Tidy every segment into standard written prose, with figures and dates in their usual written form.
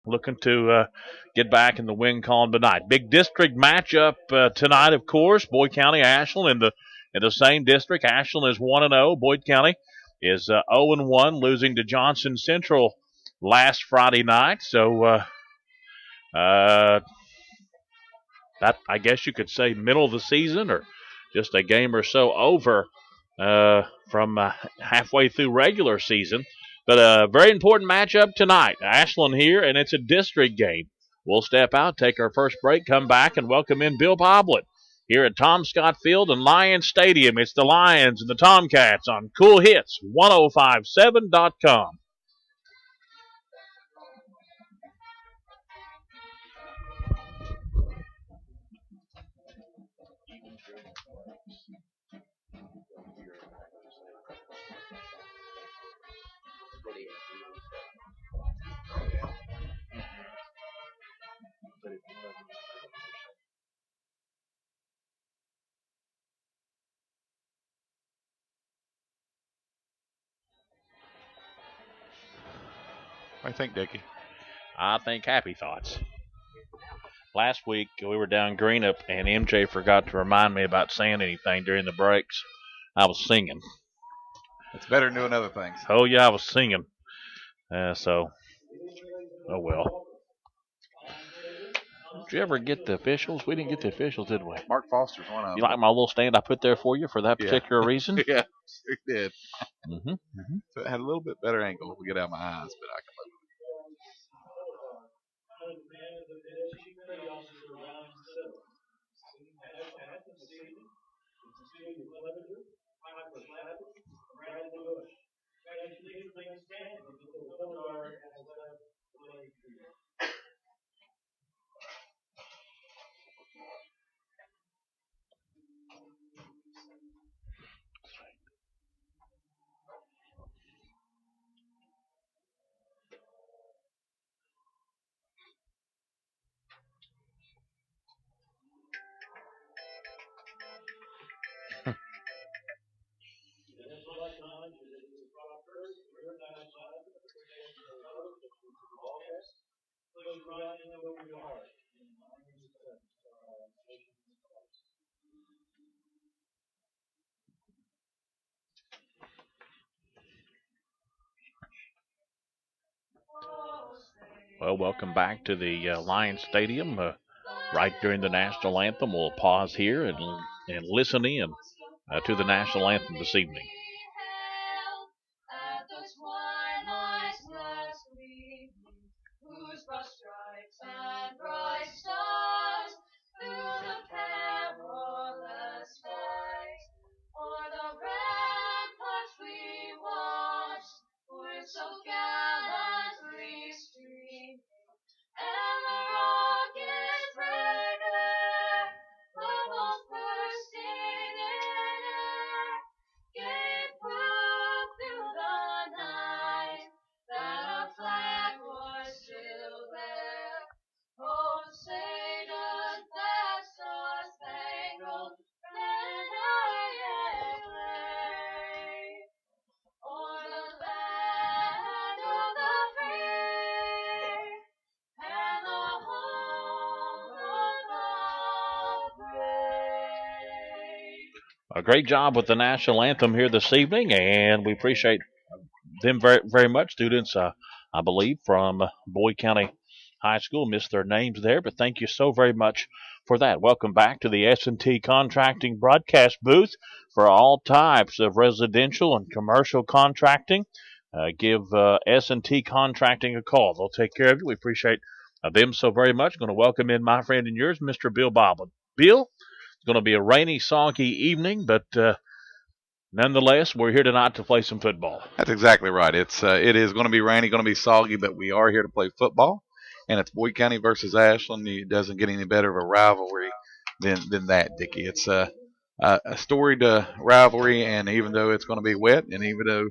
looking to get back in the win column tonight. Big district matchup tonight, of course. Boyd County, Ashland in the same district. Ashland is 1-0. Boyd County is 0-1, losing to Johnson Central last Friday night. So that, I guess you could say, middle of the season or just a game or so over from halfway through regular season. But a very important matchup tonight. Ashland here, and it's a district game. We'll step out, take our first break, come back, and welcome in Bill Poblin here at Tom Scott Field and Lions Stadium. It's the Lions and the Tomcats on Cool Hits 1057.com. What do you think, Dickie? I think happy thoughts. Last week, we were down Greenup, and MJ forgot to remind me about saying anything during the breaks. I was singing. It's better than doing other things. Oh, yeah, I was singing. Oh well. Did you ever get the officials? We didn't get the officials, did we? Mark Foster's one of them. You like my little stand I put there for you for that particular reason? Yeah, sure did. Mm-hmm. So it had a little bit better angle if we get out my eyes, but I can move. Well, welcome back to the Lions Stadium. Right during the national anthem, we'll pause here and listen in to the national anthem this evening. A great job with the national anthem here this evening, and we appreciate them very, very much. Students, I believe, from Boyd County High School missed their names there, but thank you so very much for that. Welcome back to the S&T Contracting broadcast booth for all types of residential and commercial contracting. Give S&T Contracting a call. They'll take care of you. We appreciate them so very much. Going to welcome in my friend and yours, Mr. Bill Boblin. Bill, it's going to be a rainy, soggy evening, but nonetheless, we're here tonight to play some football. That's exactly right. It is going to be rainy, going to be soggy, but we are here to play football, and it's Boyd County versus Ashland. It doesn't get any better of a rivalry than that, Dickie. It's a storied rivalry, and even though it's going to be wet, and even though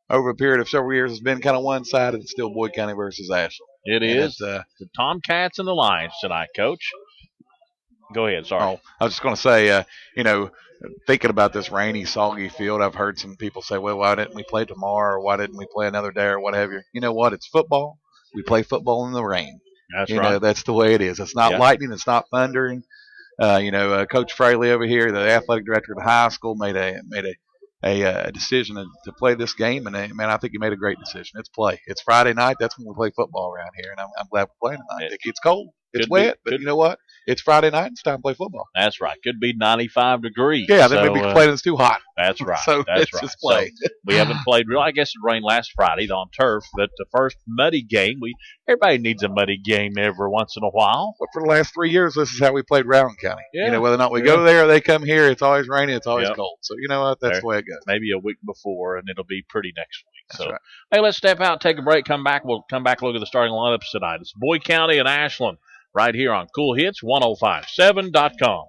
over a period of several years it's been kind of one-sided, it's still Boyd County versus Ashland. It is the Tomcats and the Lions tonight, Coach. Go ahead. Sorry. Oh, I was just going to say, thinking about this rainy, soggy field, I've heard some people say, well, why didn't we play tomorrow, or why didn't we play another day, or what have you? You know what? It's football. We play football in the rain. That's right. That's the way it is. It's not Yeah. lightning. It's not thundering. Coach Fraley over here, the athletic director of the high school, made a decision to play this game, and man, I think he made a great decision. It's play. It's Friday night. That's when we play football around here, and I'm glad we're playing tonight. It's cold. It's wet, but you know what? It's Friday night. It's time to play football. That's right. Could be 95 degrees. Yeah, then maybe complaining it's too hot. That's right. So that's right. Just play. So we haven't played real. I guess it rained last Friday on turf, but the first muddy game. Everybody needs a muddy game every once in a while. But for the last 3 years, this is how we played Rowan County. Yeah. Whether or not we go there or they come here, it's always rainy. It's always cold. So you know what? That's the way it goes. Maybe a week before, and it'll be pretty next week. That's so right. Hey, let's step out, take a break, come back. We'll come back, look at the starting lineups tonight. It's Boyd County and Ashland right here on Cool Hits 1057.com.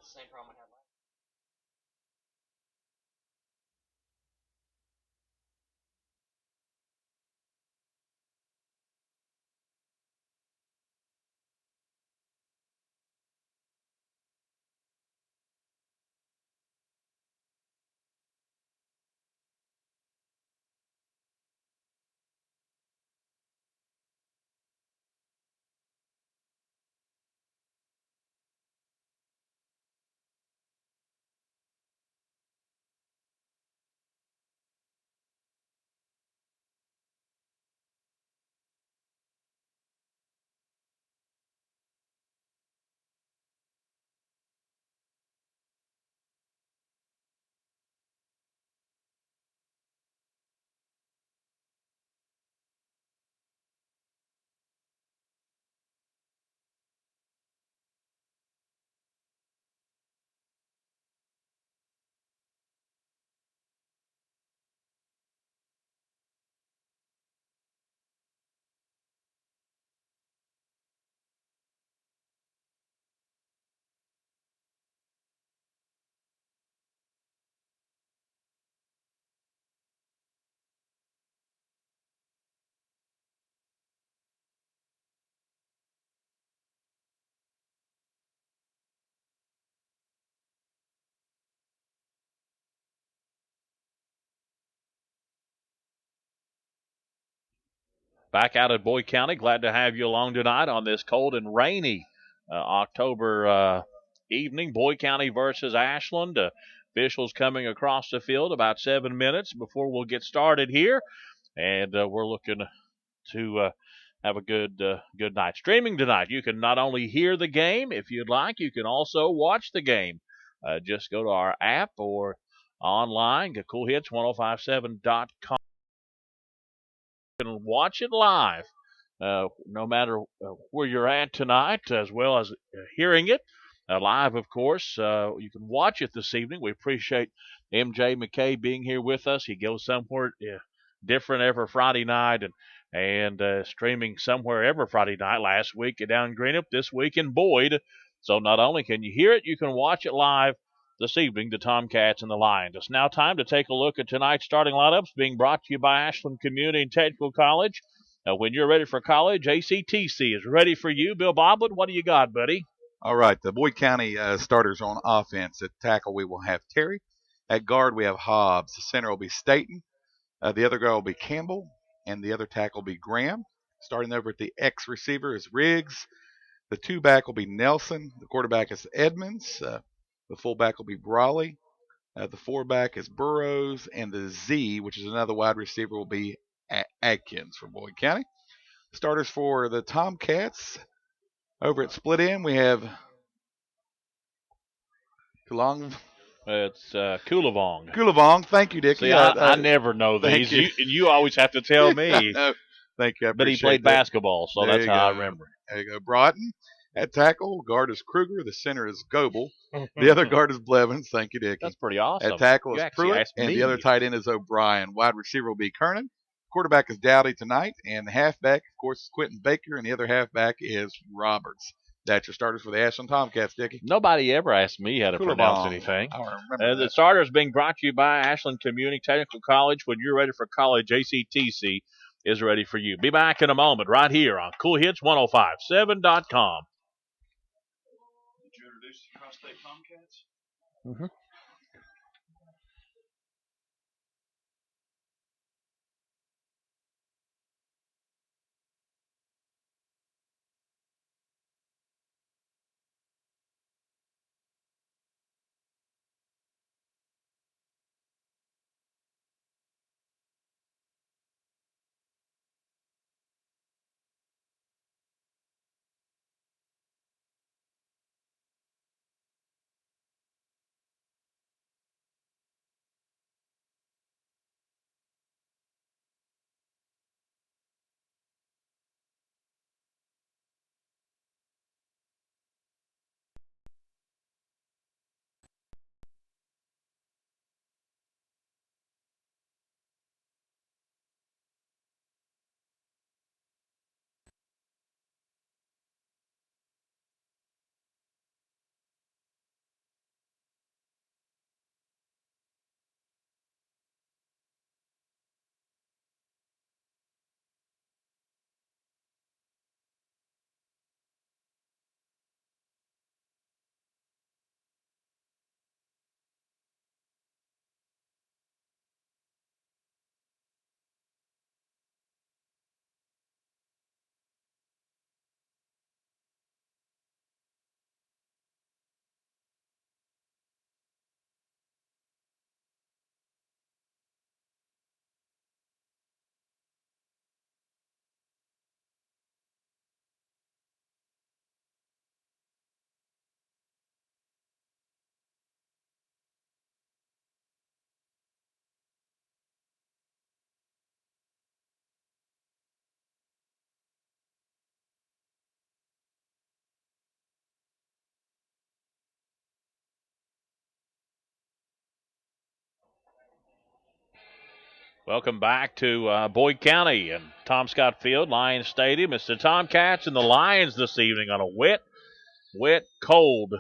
Same problem I had last. Back out at Boyd County. Glad to have you along tonight on this cold and rainy October evening. Boyd County versus Ashland. Officials coming across the field about 7 minutes before we'll get started here. And we're looking to have a good night. Streaming tonight, you can not only hear the game, if you'd like, you can also watch the game. Just go to our app or online, go coolhits1057.com. And watch it live, no matter where you're at tonight, as well as hearing it live, of course. You can watch it this evening. We appreciate MJ McKay being here with us. He goes somewhere different every Friday night and streaming somewhere every Friday night. Last week down in Greenup, this week in Boyd. So not only can you hear it, you can watch it live this evening, the Tomcats and the Lions. It's now time to take a look at tonight's starting lineups, being brought to you by Ashland Community and Technical College. When you're ready for college, ACTC is ready for you. Bill Boblin, what do you got, buddy? All right, the Boyd County starters on offense. At tackle, we will have Terry. At guard, we have Hobbs. The center will be Staten. The other guard will be Campbell, and the other tackle will be Graham. Starting over at the X receiver is Riggs. The two back will be Nelson. The quarterback is Edmonds. The fullback will be Brawley. The four-back is Burrows. And the Z, which is another wide receiver, will be Adkins from Boyd County. Starters for the Tomcats. Over at split end, we have Kulong. It's Kulavong. Kulavong. Thank you, Dickie. See, I never know these. You always have to tell me. No, thank you. But he played basketball, so that's how I remember. There you go. Broughton. At tackle, guard is Kruger. The center is Goebel. The other guard is Blevins. Thank you, Dickie. That's pretty awesome. At tackle is Pruitt. And the other tight end is O'Brien. Wide receiver will be Kernan. Quarterback is Dowdy tonight. And the halfback, of course, is Quentin Baker. And the other halfback is Roberts. That's your starters for the Ashland Tomcats, Dickie. Nobody ever asked me how to Cooler pronounce bong. anything. I remember The that. starters being brought to you by Ashland Community Technical College. When you're ready for college, ACTC is ready for you. Be back in a moment right here on CoolHits1057.com. Did you introduce the Tri-State Tomcats? Mm-hmm. Welcome back to Boyd County and Tom Scott Field, Lions Stadium. It's the Tomcats and the Lions this evening on a wet, cold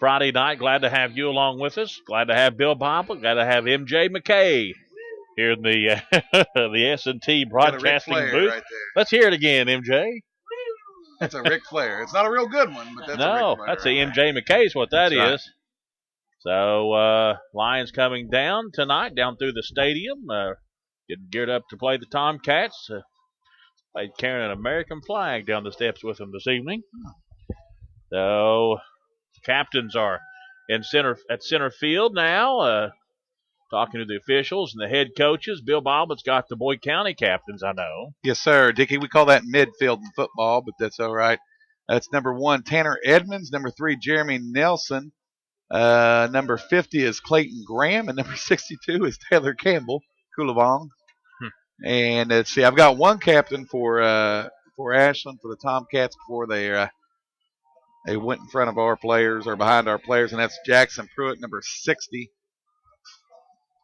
Friday night. Glad to have you along with us. Glad to have Bill Bobble. Glad to have MJ McKay here in the the S&T broadcasting booth. Right there. Let's hear it again, MJ. That's a Ric Flair. It's not a real good one, but that's a Ric Flair. That's a MJ McKay is what that That's is. Right. So Lions coming down tonight, down through the stadium. Getting geared up to play the Tomcats. They carrying an American flag down the steps with them this evening. So captains are at center field now, talking to the officials and the head coaches. Bill Bobbitt's got the Boyd County captains, I know. Yes, sir, Dickie. We call that midfield in football, but that's all right. That's number 1, Tanner Edmonds. Number 3, Jeremy Nelson. Number 50 is Clayton Graham, and number 62 is Taylor Campbell. Coolabong. And let's see, I've got one captain for Ashland for the Tomcats before they went in front of our players or behind our players, and that's Jackson Pruitt, number 60.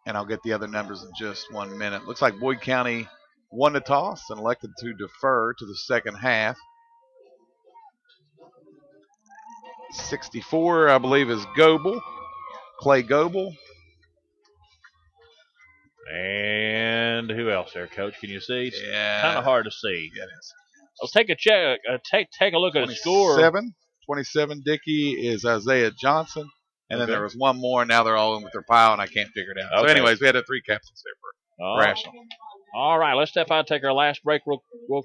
And I'll get the other numbers in just 1 minute. Looks like Boyd County won the toss and elected to defer to the second half. 64, I believe, is Goebel, Clay Goebel. And who else there, Coach? Can you see? It's Yeah, kind of hard to see. Yeah, it is. Let's take a check. Take a look at the score. 27, Dickey, is Isaiah Johnson. And then there was one more, and now they're all in with their pile, and I can't figure it out. Okay. So, anyways, we had 3 captains there for Ashland. All right, let's step out, take our last break real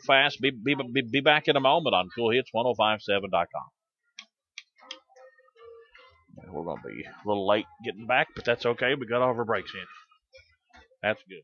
fast. Be back in a moment on CoolHits1057.com. We're going to be a little late getting back, but that's okay. We got all of our breaks in. That's good.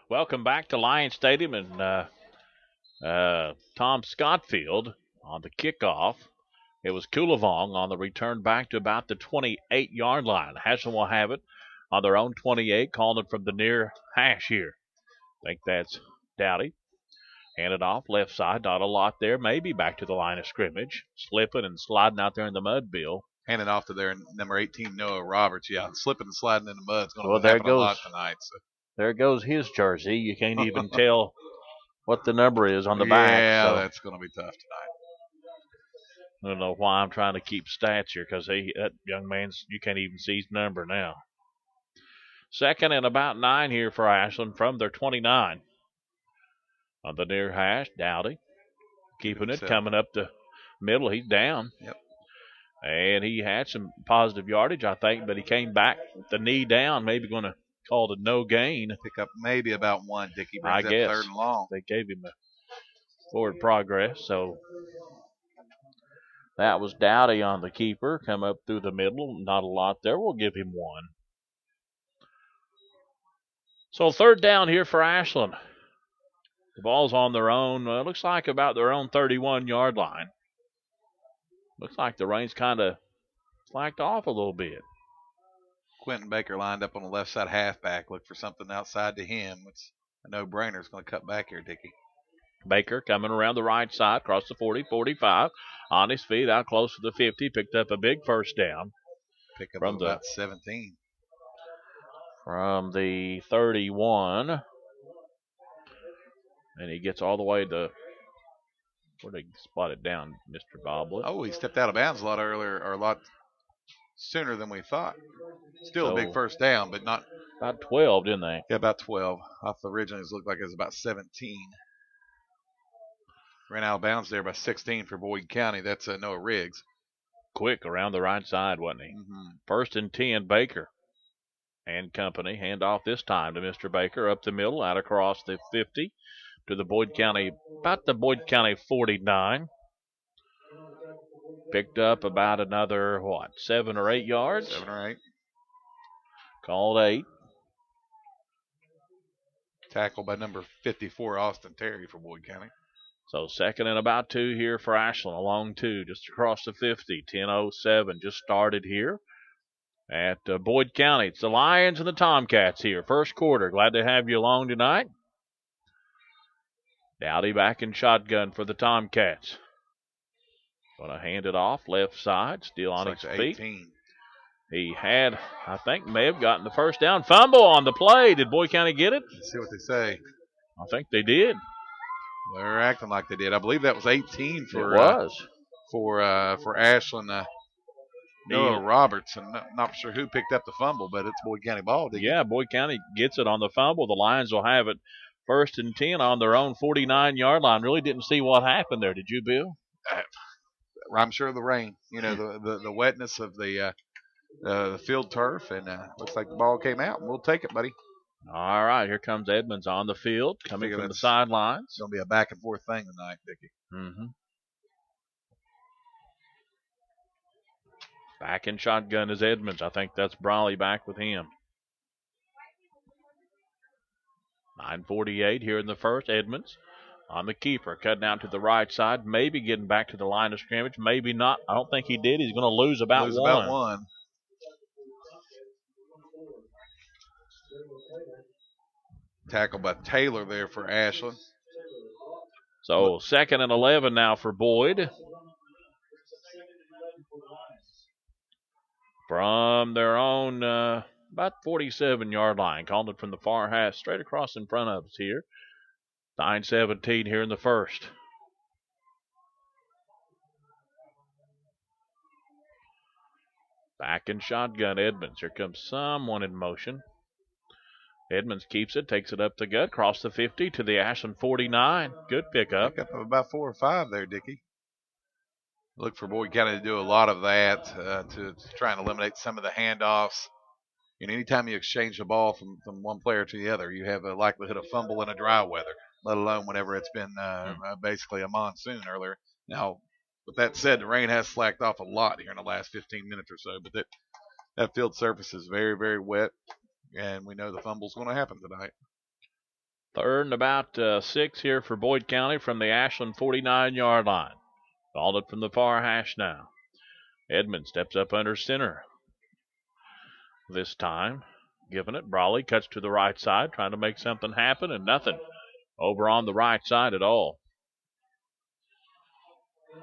Welcome back to Lion Stadium and Tom Scott Field on the kickoff. It was Kulavong on the return back to about the 28-yard line. Ashland will have it on their own 28, calling it from the near hash here. I think that's Dowdy. Handed off left side, not a lot there. Maybe back to the line of scrimmage. Slipping and sliding out there in the mud, Bill. Handing off to their number 18, Noah Roberts. Yeah, slipping and sliding in the mud is going to there happen a goes lot tonight. So. there goes his jersey. You can't even tell what the number is on the back. Yeah, So that's going to be tough tonight. I don't know why I'm trying to keep stats here because that young man's, you can't even see his number now. Second and about 9 here for Ashland from their 29. On the near hash, Dowdy keeping it, coming up the middle. He's down. Yep. And he had some positive yardage, I think, but he came back with the knee down, maybe going to call it a no gain. Pick up maybe about one. Dickey I brings up guess 3rd and long. They gave him a forward progress, so that was Dowdy on the keeper. Come up through the middle. Not a lot there. We'll give him 1. So 3rd down here for Ashland. The ball's on their own. Looks like about their own 31-yard line. Looks like the rain's kind of slacked off a little bit. Quentin Baker lined up on the left side halfback. Look for something outside to him. It's a no-brainer. It's going to cut back here, Dickey. Baker coming around the right side, across the 40, 45. On his feet, out close to the 50. Picked up a big first down. Pick up from about 17. From the 31. And he gets all the way to, where did he spot it down, Mr. Boblet? Oh, he stepped out of bounds a lot earlier, or a lot sooner than we thought. Still a big first down, but not. About 12, didn't they? Yeah, about 12. Off the originally, it looked like it was about 17. Ran out of bounds there by 16 for Boyd County. That's Noah Riggs. Quick around the right side, wasn't he? Mm-hmm. 1st and 10, Baker and company. Hand off this time to Mr. Baker up the middle, out across the 50 to the Boyd County, about the Boyd County 49. Picked up about another, 7 or 8 yards? 7 or 8. Called 8. Tackled by number 54, Austin Terry for Boyd County. So 2nd and about 2 here for Ashland, a long 2, just across the 50. 10:07 just started here at Boyd County. It's the Lions and the Tomcats here. First quarter. Glad to have you along tonight. Dowdy back in shotgun for the Tomcats. Going to hand it off left side, still on his feet. 18. He had, I think, may have gotten the first down. Fumble on the play. Did Boyd County get it? Let's see what they say. I think they did. They're acting like they did. I believe that was 18 for it was. For Ashland. Noah Roberts. I'm not sure who picked up the fumble, but it's Boyd County ball. Yeah, Boyd County gets it on the fumble. The Lions will have it 1st and 10 on their own 49-yard line. Really didn't see what happened there. Did you, Bill? I'm sure the rain, the wetness of the field turf, and looks like the ball came out, and we'll take it, buddy. All right, here comes Edmonds on the field, coming from the sidelines. It's going to be a back and forth thing tonight, Dickie. Mm-hmm. Back in shotgun is Edmonds. I think that's Brawley back with him. 9:48 here in the first. Edmonds on the keeper, cutting out to the right side, maybe getting back to the line of scrimmage, maybe not. I don't think he did. He's going to lose about one. Tackled by Taylor there for Ashland. So 2nd and 11 now for Boyd. From their own about 47-yard line. Called it from the far hash, straight across in front of us here. 9:17 here in the first. Back in shotgun, Edmonds. Here comes someone in motion. Edmonds keeps it, takes it up the gut, across the 50 to the Ashland 49. Good pickup. Pick up of about 4 or 5 there, Dickie. Look for Boyd County to do a lot of that to try and eliminate some of the handoffs. Anytime you exchange the ball from one player to the other, you have a likelihood of fumble in a dry weather, let alone whenever it's been basically a monsoon earlier. Now, with that said, the rain has slacked off a lot here in the last 15 minutes or so, but that field surface is very, very wet, and we know the fumble's going to happen tonight. 3rd and about 6 here for Boyd County from the Ashland 49-yard line. Balled it from the far hash now. Edmonds steps up under center. This time, giving it. Brawley cuts to the right side, trying to make something happen, and nothing over on the right side at all.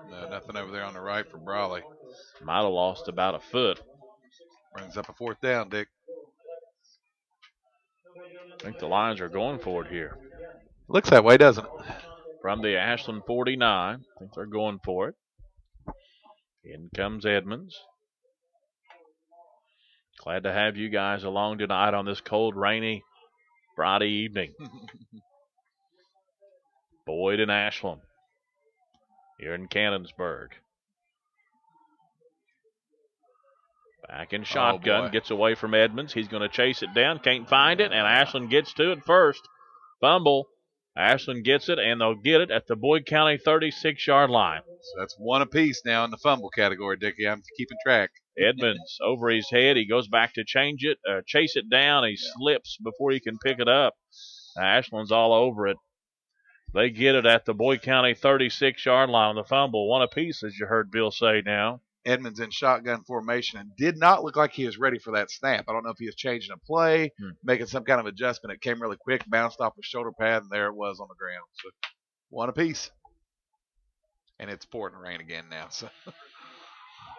No, nothing over there on the right for Brawley. Might have lost about a foot. Brings up a 4th down, Dick. I think the Lions are going for it here. Looks that way, doesn't it? From the Ashland 49. I think they're going for it. In comes Edmonds. Glad to have you guys along tonight on this cold, rainy Friday evening. Boyd and Ashland here in Cannonsburg. Back in shotgun, gets away from Edmonds. He's going to chase it down, can't find it, and Ashland gets to it first. Fumble. Ashland gets it, and they'll get it at the Boyd County 36-yard line. So that's one apiece now in the fumble category, Dickie. I'm keeping track. Edmonds over his head. He goes back to chase it down. He slips before he can pick it up. Ashland's all over it. They get it at the Boyd County 36-yard line on the fumble. One apiece, as you heard Bill say now. Edmonds in shotgun formation and did not look like he was ready for that snap. I don't know if he was changing a play, making some kind of adjustment. It came really quick, bounced off his shoulder pad, and there it was on the ground. So one apiece. And it's pouring rain again now. So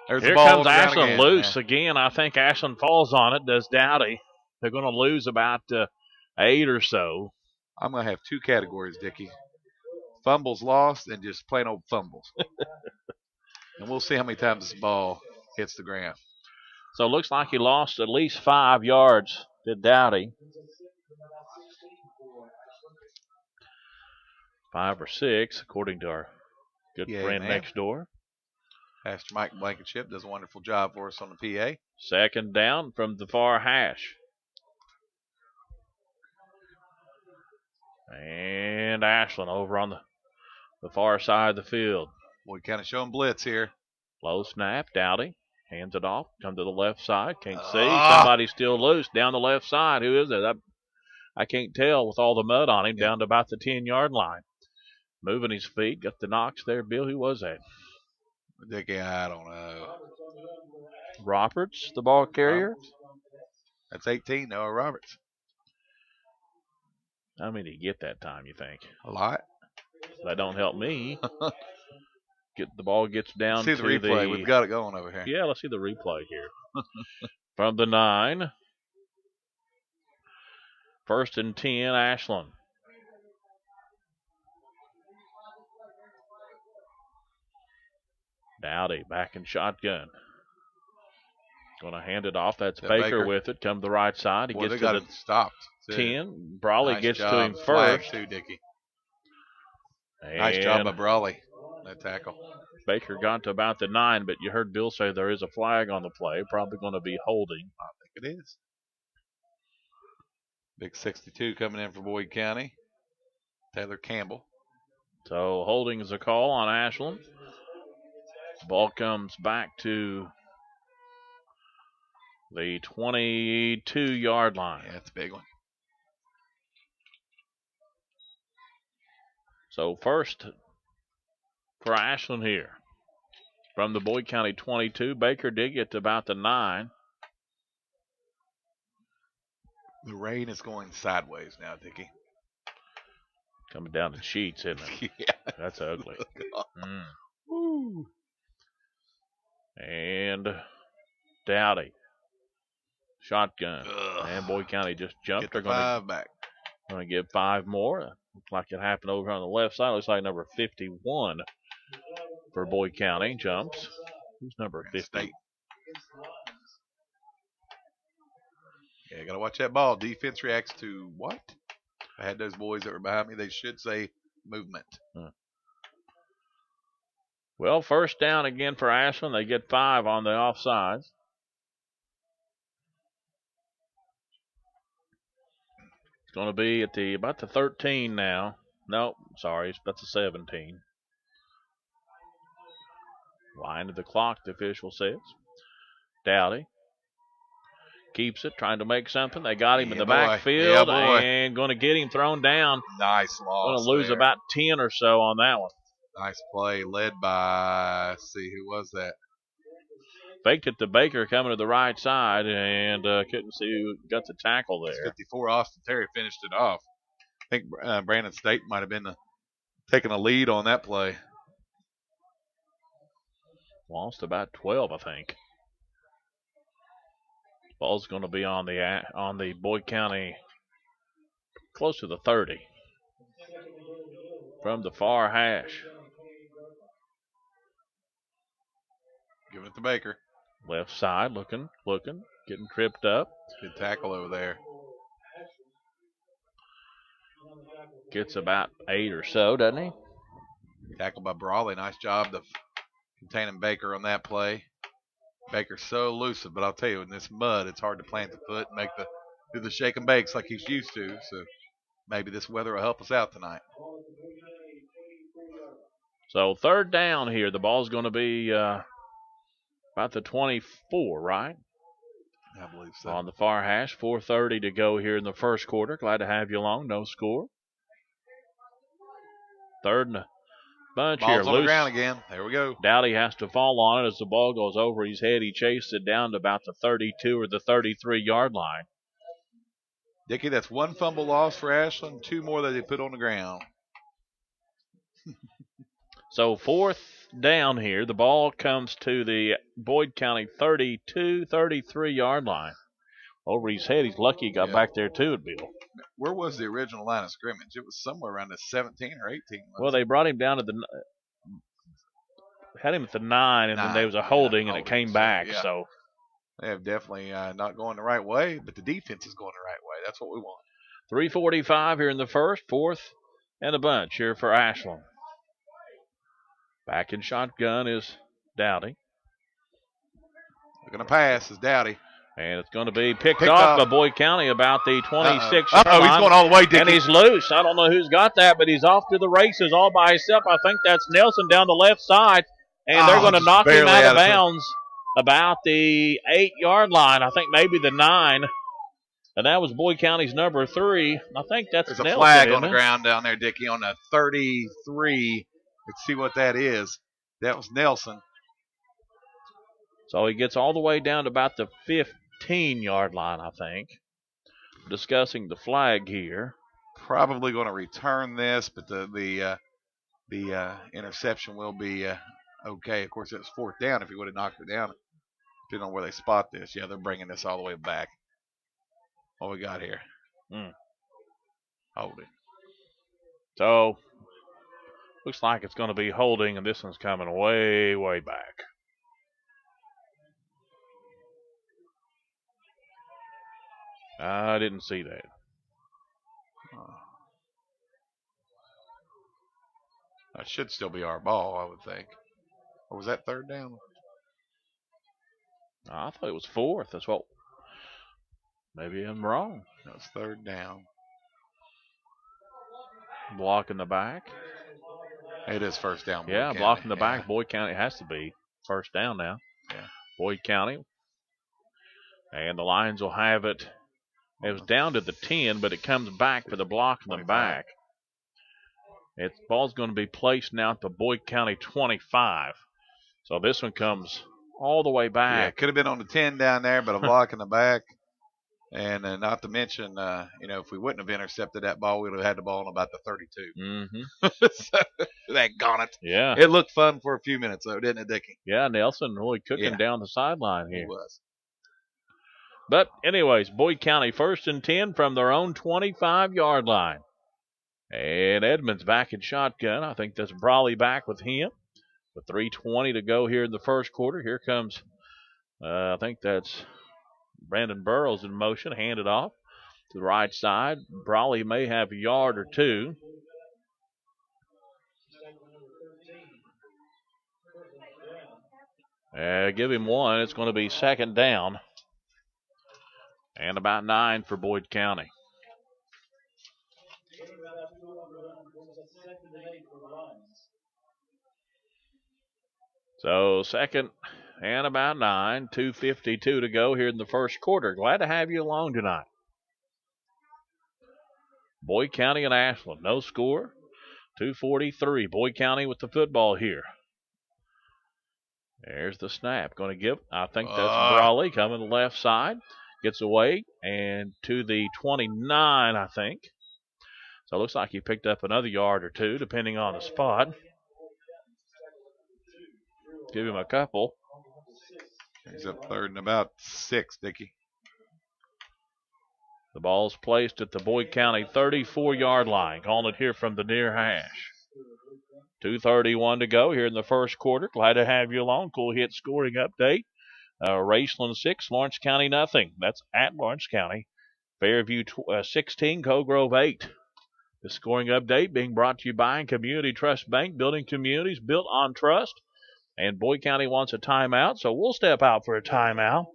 there's Here the ball comes on the ground Ashland again. loose again. I think Ashland falls on it, does Dowdy. They're going to lose about 8 or so. I'm going to have 2 categories, Dickie. Fumbles lost and just plain old fumbles. And we'll see how many times this ball hits the ground. So it looks like he lost at least 5 yards to Dowdy. 5 or 6, according to our good friend next door. Pastor Mike Blankenship does a wonderful job for us on the PA. 2nd down from the far hash. And Ashland over on the far side of the field. Boyd County showing blitz here. Low snap, Dowdy hands it off, come to the left side, can't see. Somebody's still loose down the left side. Who is it? I can't tell with all the mud on him, down to about the 10-yard line. Moving his feet, got the knocks there. Bill, who was that? Dickie, I don't know. Roberts, the ball carrier? Roberts. That's 18, Noah Roberts. How many did he get that time, you think? A lot. That don't help me. The ball gets down to the replay. We've got it going over here. Yeah, let's see the replay here. From the 9. 1st and 10, Ashland. Dowdy back in shotgun. Going to hand it off. That's Baker with it. Come to the right side. He gets to the stopped. 10. Brawley gets to him Flag first. too, Dickie. And nice job by Brawley. That tackle. Baker got to about the 9, but you heard Bill say there is a flag on the play. Probably going to be holding. I think it is. Big 62 coming in for Boyd County. Taylor Campbell. So holding is a call on Ashland. Ball comes back to the 22-yard line. Yeah, that's a big one. So first for Ashland here. From the Boyd County 22, Baker did get to about the 9. The rain is going sideways now, Dickie. Coming down the sheets, isn't it? Yeah. That's ugly. Woo. And Dowdy. Shotgun. And Boyd County just jumped. They're going to give 5 more. Looks like it happened over on the left side. Looks like number 51 for Boyd County jumps. Who's number 50? Yeah, you got to watch that ball. Defense reacts to what? If I had those boys that were behind me, they should say movement. Well, 1st down again for Ashland. They get 5 on the offsides. It's going to be at about the 13 now. Nope, sorry, that's the 17. Line of the clock, the official says. Dowdy Keeps it, trying to make something. They got him in the boy. backfield Yeah, boy. and going to get him thrown down. Nice loss. Going to lose there. about 10 or so on that one. Nice play led by, let's see, who was that? Faked it to Baker coming to the right side and couldn't see who got the tackle there. 54, Austin Terry finished it off. I think Brandon State might have been taking a lead on that play. Lost about 12, I think. Ball's going to be on the Boyd County, close to the 30. From the far hash. Give it to Baker. Left side, looking, getting tripped up. Good tackle over there. Gets about 8 or so, doesn't he? Tackled by Brawley. Nice job of containing Baker on that play. Baker's so elusive, but I'll tell you, in this mud, it's hard to plant the foot and do the shake and bakes like he's used to. So maybe this weather will help us out tonight. So 3rd down here. The ball's going to be about the 24, right? I believe so. On the far hash. 4:30 to go here in the first quarter. Glad to have you along. No score. 3rd and a bunch Ball's here. on Loose. the ground again. There we go. Dowdy has to fall on it as the ball goes over his head. He chased it down to about the 32 or the 33-yard line. Dickie, that's 1 fumble loss for Ashland, 2 more that they put on the ground. So 4th down here. The ball comes to the Boyd County 32, 33-yard line. Over his head. He's lucky he got back there too, Bill. Where was the original line of scrimmage? It was somewhere around the 17 or 18. Well, they brought him down to had him at the 9, and then there was a holding, and it came back. Yeah. So they have definitely not going the right way, but the defense is going the right way. That's what we want. 3:45 here in the first, 4th and a bunch here for Ashland. Back in shotgun is Dowdy. They're going to pass is Dowdy. And it's going to be picked off by Boyd County about the 26 yard line. He's going all the way, Dickie. And he's loose. I don't know who's got that, but he's off to the races all by himself. I think that's Nelson down the left side. And they're going to knock him out of bounds about the 8-yard line. I think maybe the 9. And that was Boyd County's number 3. I think that's There's Nelson, a flag on the ground down there, Dickie, on the 33. Let's see what that is. That was Nelson. So he gets all the way down to about the 15-yard line, I think. Discussing the flag here. Probably going to return this, but the interception will be okay. Of course, it was 4th down if he would have knocked it down. Depending on where they spot this. Yeah, they're bringing this all the way back. What we got here? Holding. So, looks like it's going to be holding, and this one's coming way, way back. I didn't see that. That should still be our ball, I would think. Or was that 3rd down? I thought it was 4th. That's what. Maybe I'm wrong. That was 3rd down. Block in the back. It is 1st down. Yeah, block in the back. Boyd County has to be 1st down now. Yeah. Boyd County. And the Lions will have it. It was down to the 10, but it comes back for the block in the back. Its ball's going to be placed now at the Boyd County 25. So this one comes all the way back. Yeah, it could have been on the 10 down there, but a block in the back. And not to mention, if we wouldn't have intercepted that ball, we would have had the ball on about the 32. Mm-hmm. So, that got it. Yeah. It looked fun for a few minutes, though, didn't it, Dickie? Yeah, Nelson really cooking down the sideline here. He was. But anyways, Boyd County 1st and 10 from their own 25-yard line. And Edmonds back in shotgun. I think that's Brawley back with him. With 3:20 to go here in the first quarter. Here comes, I think that's Brandon Burrows in motion. Handed off to the right side. Brawley may have a yard or two. Give him 1. It's going to be 2nd down. And about 9 for Boyd County. So 2nd and about 9. 2:52 to go here in the first quarter. Glad to have you along tonight. Boyd County and Ashland, no score. 2:43. Boyd County with the football here. There's the snap. Going to give, I think that's Brawley coming to the left side. Gets away and to the 29, I think. So it looks like he picked up another yard or two, depending on the spot. Give him a couple. He's up third and about 6, Dickie. The ball's placed at the Boyd County 34-yard line. Calling it here from the near hash. 2:31 to go here in the first quarter. Glad to have you along. Cool Hit scoring update. Raceland 6, Lawrence County nothing. That's at Lawrence County. Fairview 16, Co-Grove 8. The scoring update being brought to you by Community Trust Bank, building communities built on trust. And Boyd County wants a timeout, so we'll step out for a timeout.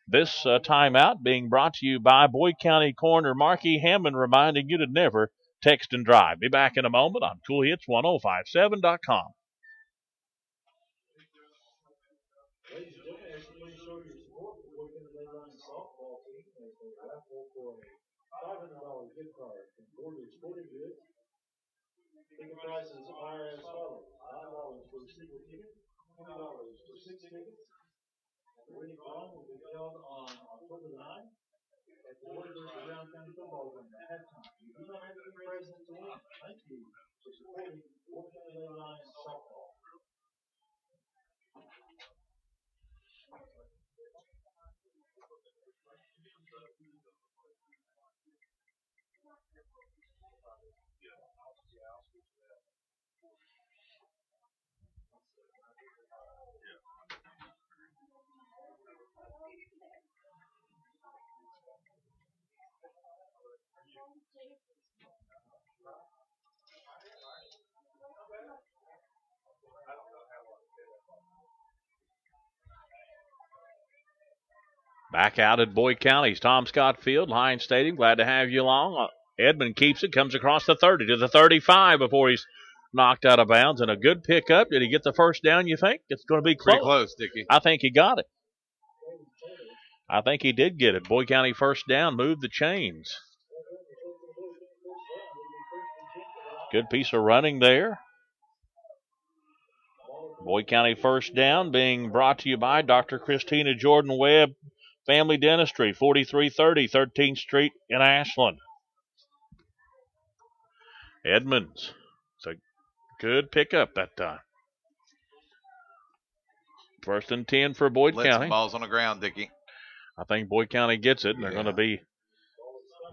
This timeout being brought to you by Boyd County Coroner Marky Hammond, reminding you to never text and drive. Be back in a moment on CoolHits1057.com. Ticket prices are as follows: $5 for the single ticket, $20 for 6 tickets. The winning drawing will be held on October 9th at the Boyd vs. Brown County football game at halftime. You do not have to be present to win. Thank you for supporting Boyd County Lions softball. Back out at Boyd County's Tom Scott Field, Lions Stadium. Glad to have you along. Edmond keeps it, comes across the 30 to the 35 before he's knocked out of bounds. And a good pickup. Did he get the first down, you think? It's going to be close. Pretty close, Dickie. I think he got it. I think he did get it. Boyd County first down, moved the chains. Good piece of running there. Boyd County first down being brought to you by Dr. Christina Jordan Webb Family Dentistry, 4330 13th Street in Ashland. Edmonds. It's a good pickup that time. First and 10 for Boyd County. Ball's on the ground, Dickie. I think Boyd County gets it, and they're going to be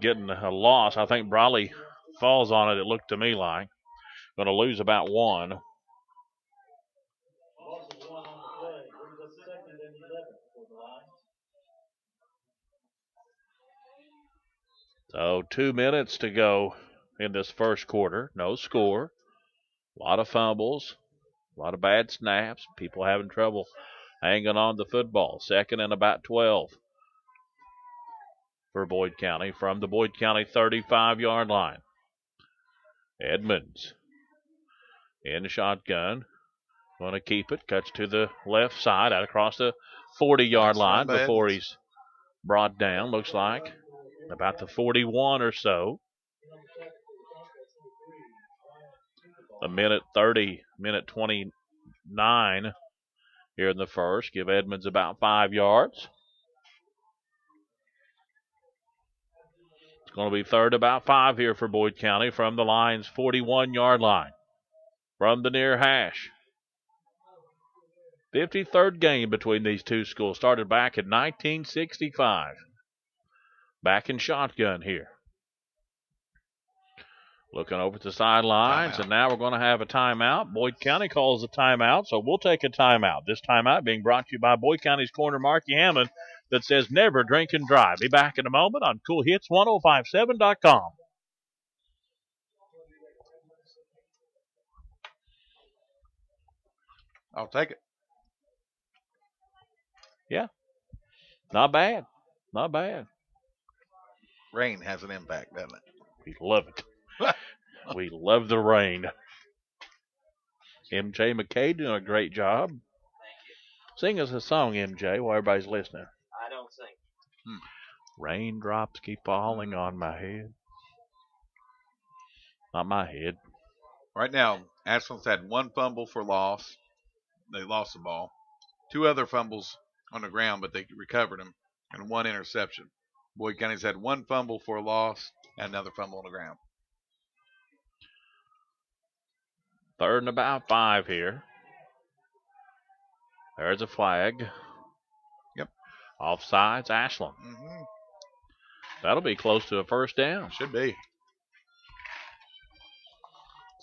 getting a loss. I think Brawley falls on it, it looked to me like. Going to lose about 1. So 2 minutes to go in this first quarter. No score. A lot of fumbles. A lot of bad snaps. People having trouble hanging on the football. Second and about 12 for Boyd County from the Boyd County 35-yard line. Edmonds in shotgun. Going to keep it. Cuts to the left side out across the 40-yard line before he's brought down. Looks like about the 41 or so. A minute 30, minute 29 here in the first. Give Edmonds about 5 yards. It's going to be third about 5 here for Boyd County from the Lions' 41-yard line. From the near hash. 53rd game between these two schools. Started back in 1965. Back in shotgun here. Looking over at the sidelines, and now we're going to have a timeout. Boyd County calls a timeout, so we'll take a timeout. This timeout being brought to you by Boyd County's corner, Marky Hammond, that says never drink and drive. Be back in a moment on CoolHits1057.com. I'll take it. Yeah. Not bad. Not bad. Rain has an impact, doesn't it? We love it. We love the rain. MJ McKay doing a great job. Sing us a song, MJ, while everybody's listening. I don't sing. Raindrops keep falling on my head. Not my head. Right now, Ashland's had one fumble for loss. They lost the ball. 2 other fumbles on the ground, but they recovered them, and 1 interception. Boyd County's had 1 fumble for a loss and another fumble on the ground. 3rd and about 5 here. There's a flag. Yep. Offsides, Ashland. Mm-hmm. That'll be close to a first down. Should be.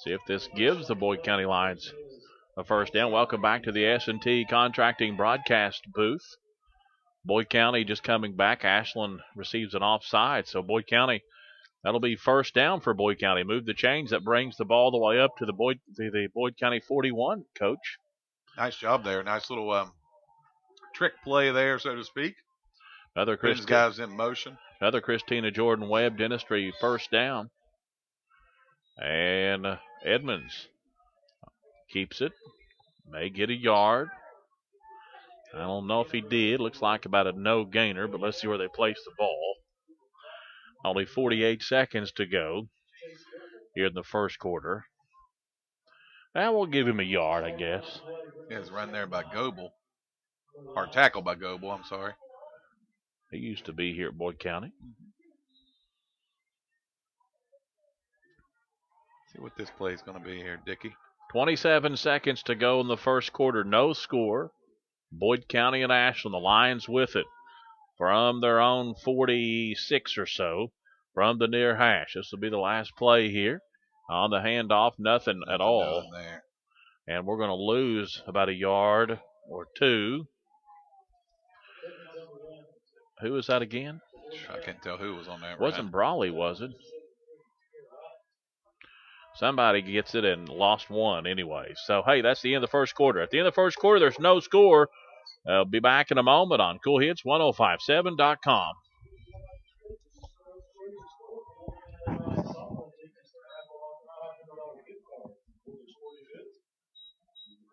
See if this gives the Boyd County Lions a first down. Welcome back to the S&T Contracting broadcast booth. Boyd County just coming back. Ashland receives an offside, so Boyd County, that'll be first down for Boyd County. Move the chains. That brings the ball the way up to the Boyd County 41, Coach. Nice job there. Nice little trick play there, so to speak. Another guys in motion. Another Christina Jordan Webb Dentistry first down. And Edmonds keeps it. May get a yard. I don't know if he did. Looks like about a no gainer, but let's see where they place the ball. Only 48 seconds to go here in the first quarter. And we'll give him a yard, I guess. His run there by Goebel. Or tackle by Goebel, I'm sorry. He used to be here at Boyd County. See what this play is going to be here, Dickie. 27 seconds to go in the first quarter. No score. Boyd County and Ashland, the Lions with it from their own 46 or so from the near hash. This will be the last play here. On the handoff, nothing at all. There. And we're going to lose about a yard or 2. Who is that again? I can't tell who was on that. Wasn't Brawley, was it? Somebody gets it and lost 1 anyway. So, hey, that's the end of the first quarter. At the end of the first quarter, there's no score. I'll be back in a moment on CoolHits1057.com.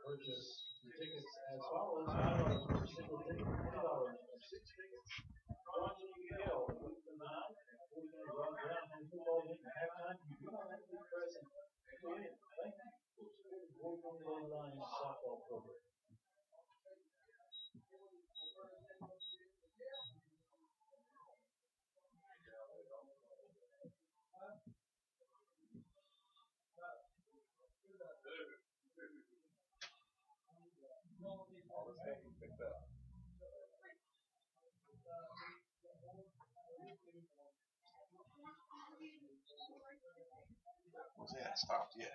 Purchase the tickets as follows: $5 for a single ticket, $20 for 6 tickets. Drawings will be held a week from now. We're going to run around and football game at halftime. You do not have to be present. Go ahead. Thank you. We're going to the Lions softball program. Was that stopped yet?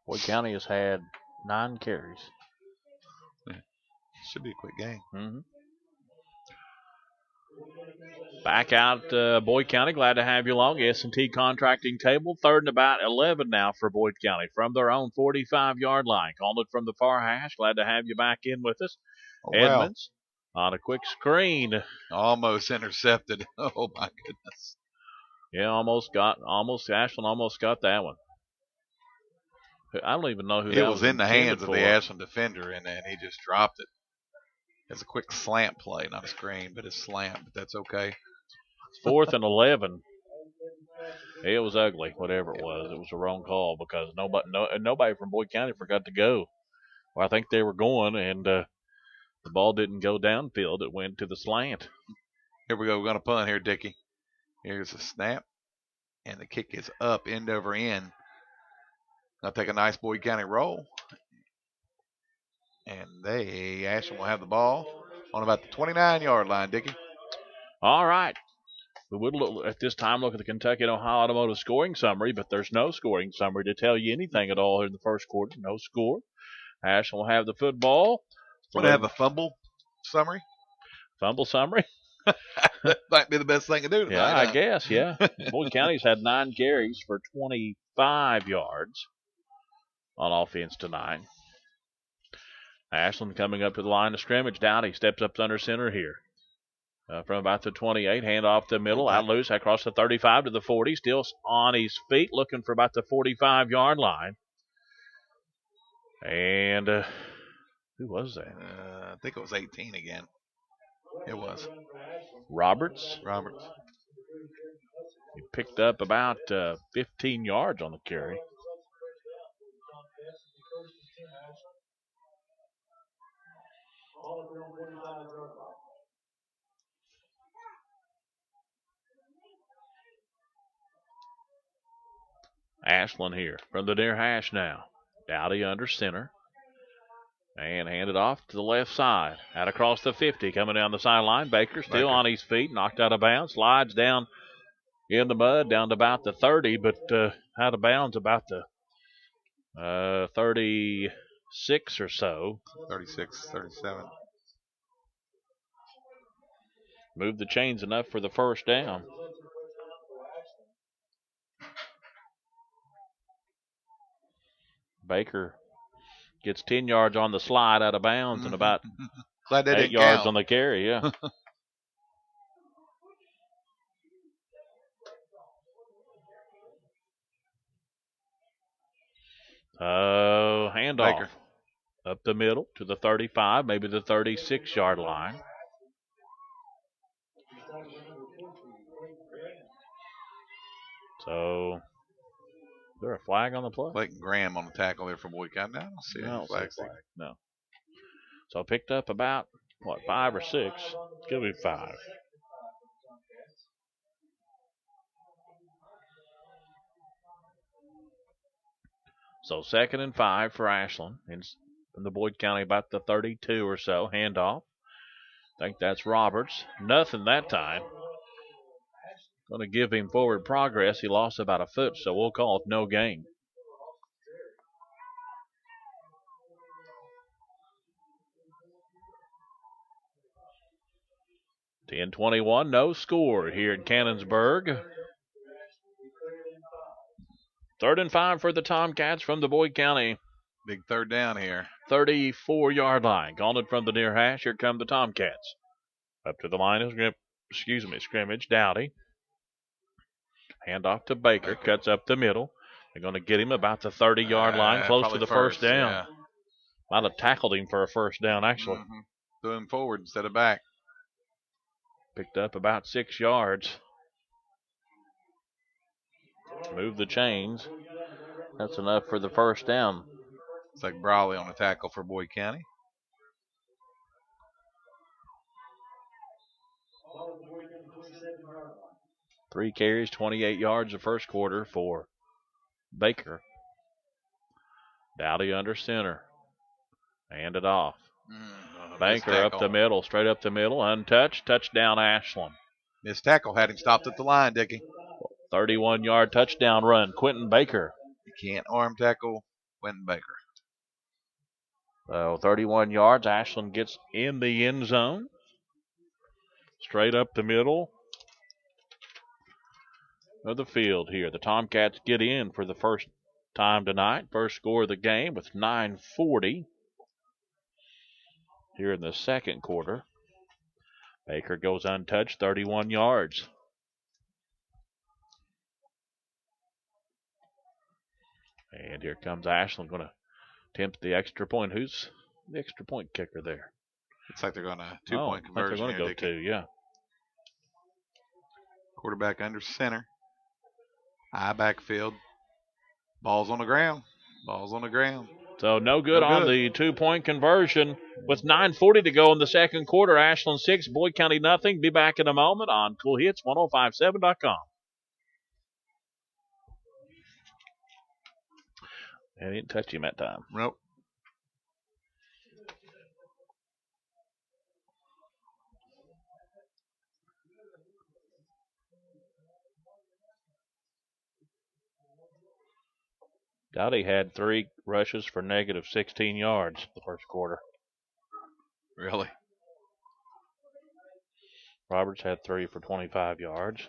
Boyd County has had 9 carries. Should be a quick game. Mm-hmm. Back out Boyd County. Glad to have you along. S&T Contracting table. 3rd and about 11 now for Boyd County from their own 45-yard line. Called it from the far hash. Glad to have you back in with us. Oh, Edmonds on a quick screen. Almost intercepted. Oh, my goodness. Yeah, Ashland almost got that one. I don't even know who it that was in the hands of for. the Ashland defender, and he just dropped it. It's a quick slant play, not a screen, but it's slant, but that's okay. 4th and 11. It was ugly, whatever it was. It was a wrong call because nobody from Boyd County forgot to go. Well, I think they were going, and the ball didn't go downfield. It went to the slant. Here we go. We're going to punt here, Dickie. Here's a snap, and the kick is up, end over end. I'll take a nice Boyd County roll. And Ashland will have the ball on about the 29-yard line, Dickie. All right. We would look at this time look at the Kentucky and Ohio Automotive scoring summary, but there's no scoring summary to tell you anything at all in the first quarter. No score. Ashland will have the football. Want to have a fumble summary? Fumble summary? That might be the best thing to do tonight. Yeah, I guess, yeah. Boyd County's had 9 carries for 25 yards on offense tonight. Ashland coming up to the line of scrimmage. Dowdy steps up under center here. from about the 28. Hand off the middle, out loose, across the 35 to the 40. Still on his feet, looking for about the 45-yard line. And who was that? I think it was 18 again. It was. Roberts. He picked up about 15 yards on the carry. Ashland here from the near hash now. Dowdy under center. And handed off to the left side. Out across the 50, coming down the sideline. Baker still on his feet, knocked out of bounds. Slides down in the mud, down to about the 30, but out of bounds about the 36 or so. 36, 37. Moved the chains enough for the first down. Baker gets 10 yards on the slide out of bounds and about Glad that 8 yards on the carry, yeah. Handoff. Baker. Up the middle to the 35, maybe the 36-yard line. So, is there a flag on the play? Blake Graham on the tackle there for Boyd County. I don't see any flags. No. So picked up about, 5 or 6? Could be 5. So 2nd and 5 for Ashland. From the Boyd County, about the 32 or so. Handoff. I think that's Roberts. Nothing that time. Going to give him forward progress. He lost about a foot, so we'll call it no gain. (10-21), no score here in Cannonsburg. 3rd and 5 for the Tomcats from the Boyd County. Big third down here. 34-yard line. Calling it from the near hash. Here come the Tomcats. Up to the line of scrimmage. Dowdy. Hand off to Baker. Cuts up the middle. They're going to get him about the 30-yard line, close to the first down. Yeah. Might have tackled him for a first down, actually. Threw him forward instead of back. Picked up about 6 yards. Move the chains. That's enough for the first down. It's like Brawley on a tackle for Boyd County. Three carries, 28 yards the first quarter for Baker. Dowdy under center. Hand it off. Baker up the middle, straight up the middle, untouched. Touchdown, Ashland. Missed tackle had him stopped at the line, Dickie. 31-yard touchdown run, Quentin Baker. You can't arm tackle Quentin Baker. So 31 yards. Ashland gets in the end zone. Straight up the middle of the field here. The Tomcats get in for the first time tonight. First score of the game with 9:40 here in the second quarter. Baker goes untouched, 31 yards. And here comes Ashland, going to attempt the extra point. Who's the extra point kicker there? Looks like they're going to two-point conversion. They're going to go two, yeah. Quarterback under center. High backfield. Ball's on the ground. So no good on the two-point conversion. With 9:40 to go in the second quarter, Ashland 6, Boyd County nothing. Be back in a moment on Cool Hits 1057.com. I didn't touch him that time. Nope. Dowdy had 3 rushes for negative 16 yards the first quarter. Really? Roberts had 3 for 25 yards.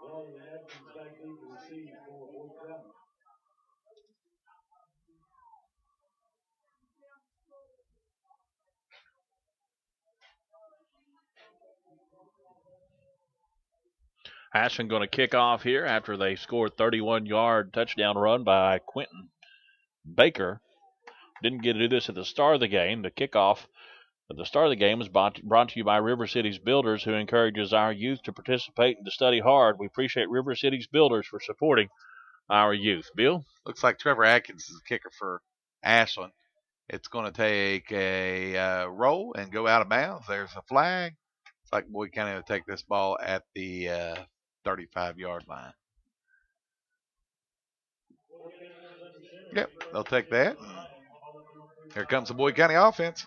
Well, the Athens back deep to receive for Boyd County. Ashland going to kick off here after they scored 31-yard touchdown run by Quentin Baker. Didn't get to do this at the start of the game. The kickoff at the start of the game was brought to you by River Cities Builders, who encourages our youth to participate and to study hard. We appreciate River Cities Builders for supporting our youth. Bill? Looks like Trevor Atkins is the kicker for Ashland. It's going to take a roll and go out of bounds. There's a flag. It's like Boyd County will take this ball at the 35-yard line. Yep, they'll take that. Here comes the Boyd County offense.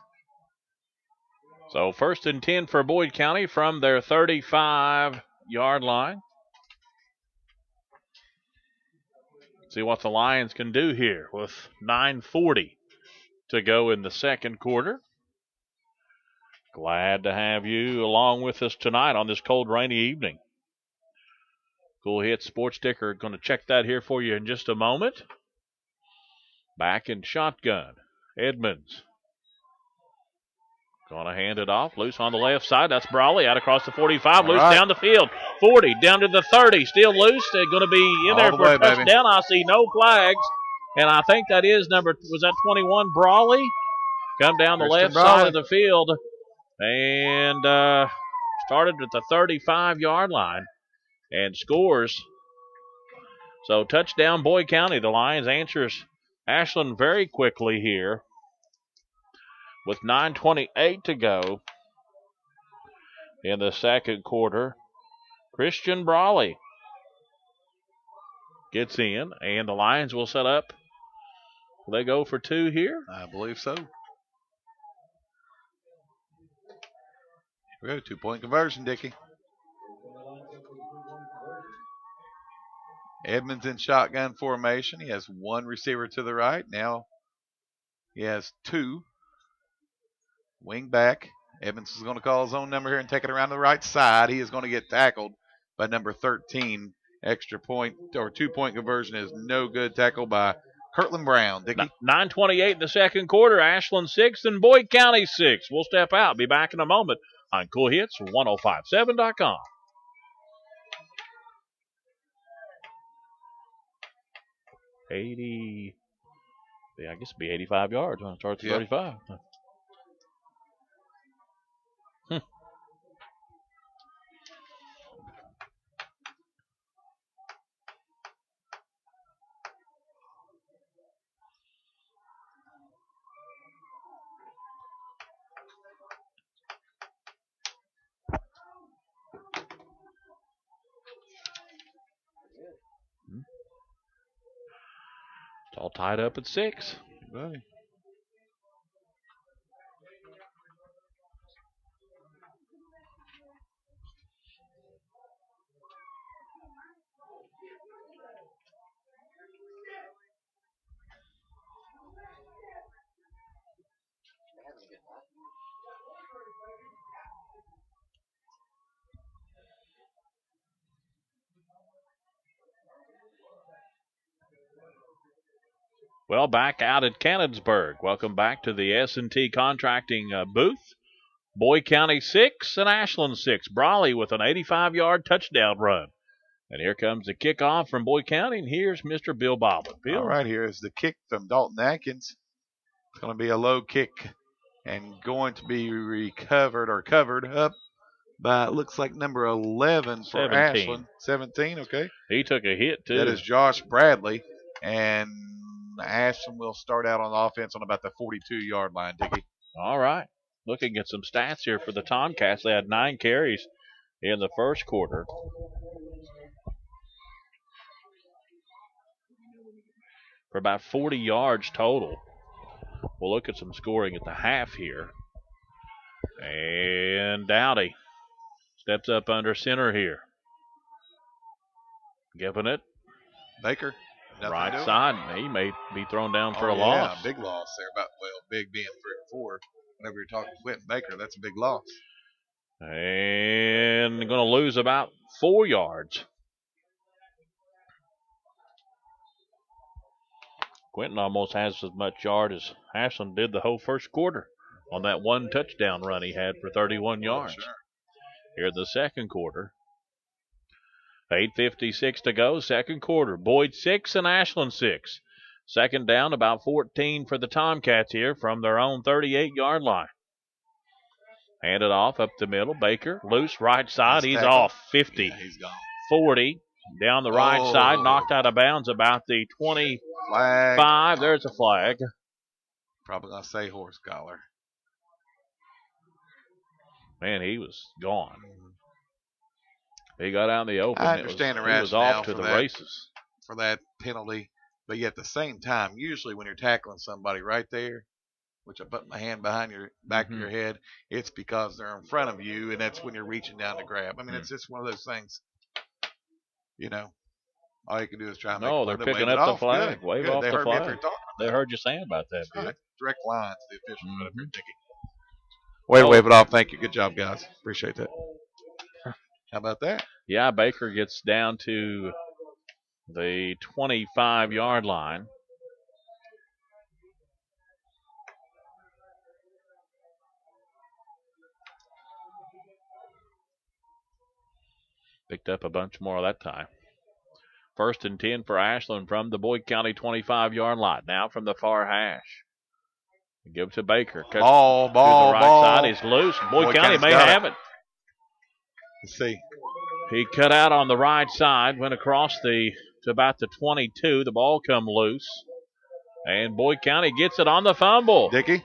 So 1st and 10 for Boyd County from their 35-yard line. See what the Lions can do here with 9:40 to go in the second quarter. Glad to have you along with us tonight on this cold, rainy evening. Cool Hit Sports Sticker going to check that here for you in just a moment. Back in shotgun. Edmonds going to hand it off. Loose on the left side. That's Brawley out across the 45. Loose down the field. 40 down to the 30. Still loose. They're going to be in there for a touchdown. Baby. I see no flags. And I think that is was that 21 Brawley? Come down the left side of the field. And started at the 35-yard line and scores. So touchdown Boyd County. The Lions answers Ashland very quickly here with 9:28 to go in the second quarter. Christian Brawley gets in, and the Lions will set up. Will they go for 2 here? I believe so. We go 2-point conversion, Dickie. Edmonds in shotgun formation. He has 1 receiver to the right. Now he has 2. Wing back. Edmonds is going to call his own number here and take it around to the right side. He is going to get tackled by number 13. Extra point or 2-point conversion is no good. Tackle by Kirtland Brown. Dickie. 9:28 in the second quarter. Ashland 6 and Boyd County 6. We'll step out. Be back in a moment on Cool Hits 1057.com. I guess it'd be 85 yards when it starts at 35. It's all tied up at 6. Right. Well, back out at Canonsburg. Welcome back to the S&T Contracting booth. Boyd County 6 and Ashland 6. Brawley with an 85-yard touchdown run. And here comes the kickoff from Boyd County, and here's Mr. Bill Boblin. Bill. All right, here is the kick from Dalton Atkins. It's going to be a low kick and going to be recovered or covered up by, it looks like number 11 for 17. Ashland. 17, okay. He took a hit, too. That is Josh Bradley. And Ashland will start out on offense on about the 42-yard line, Dickie. All right. Looking at some stats here for the Tomcats. They had 9 carries in the first quarter. For about 40 yards total. We'll look at some scoring at the half here. And Dowdy steps up under center here. Giving it. Baker. Right side. He may be thrown down for a loss. Yeah, big loss there. Big being 3 or 4. Whenever you're talking Quentin Baker, that's a big loss. And going to lose about 4 yards Quentin almost has as much yard as Ashland did the whole first quarter on that one touchdown run he had for 31 yards. Sure. Here in the second quarter. 8:56 to go, second quarter. Boyd 6 and Ashland 6. Second down, about 14 for the Tomcats here from their own 38-yard line. Handed off up the middle. Baker, loose, right side. He's off. 50. Yeah, he's gone. 40. Down the right side, knocked out of bounds about the 25. Flag. There's a flag. Probably going to say horse collar. Man, he was gone. He got out in the open. I understand the rationale he was off to the races. For that penalty. But yet at the same time, usually when you're tackling somebody right there, which I put my hand behind your back of your head, it's because they're in front of you, and that's when you're reaching down to grab. I mean, it's just one of those things, you know, all you can do is try and make No, they're picking up the flag. Good. Wave Good. off They the heard me flag. They heard you saying about that, dude. right. Direct line to the official. Way to wave it off. Thank you. Good job, guys. Appreciate that. How about that? Yeah, Baker gets down to the 25-yard line. Picked up a bunch more that time. First and 10 for Ashland from the Boyd County 25-yard line. Now from the far hash. Give it to Baker. Cuts ball. to the right ball. side. He's loose. Boyd County may have it. Let's see. He cut out on the right side, went across to about the 22. The ball come loose. And Boyd County gets it on the fumble. Dickie,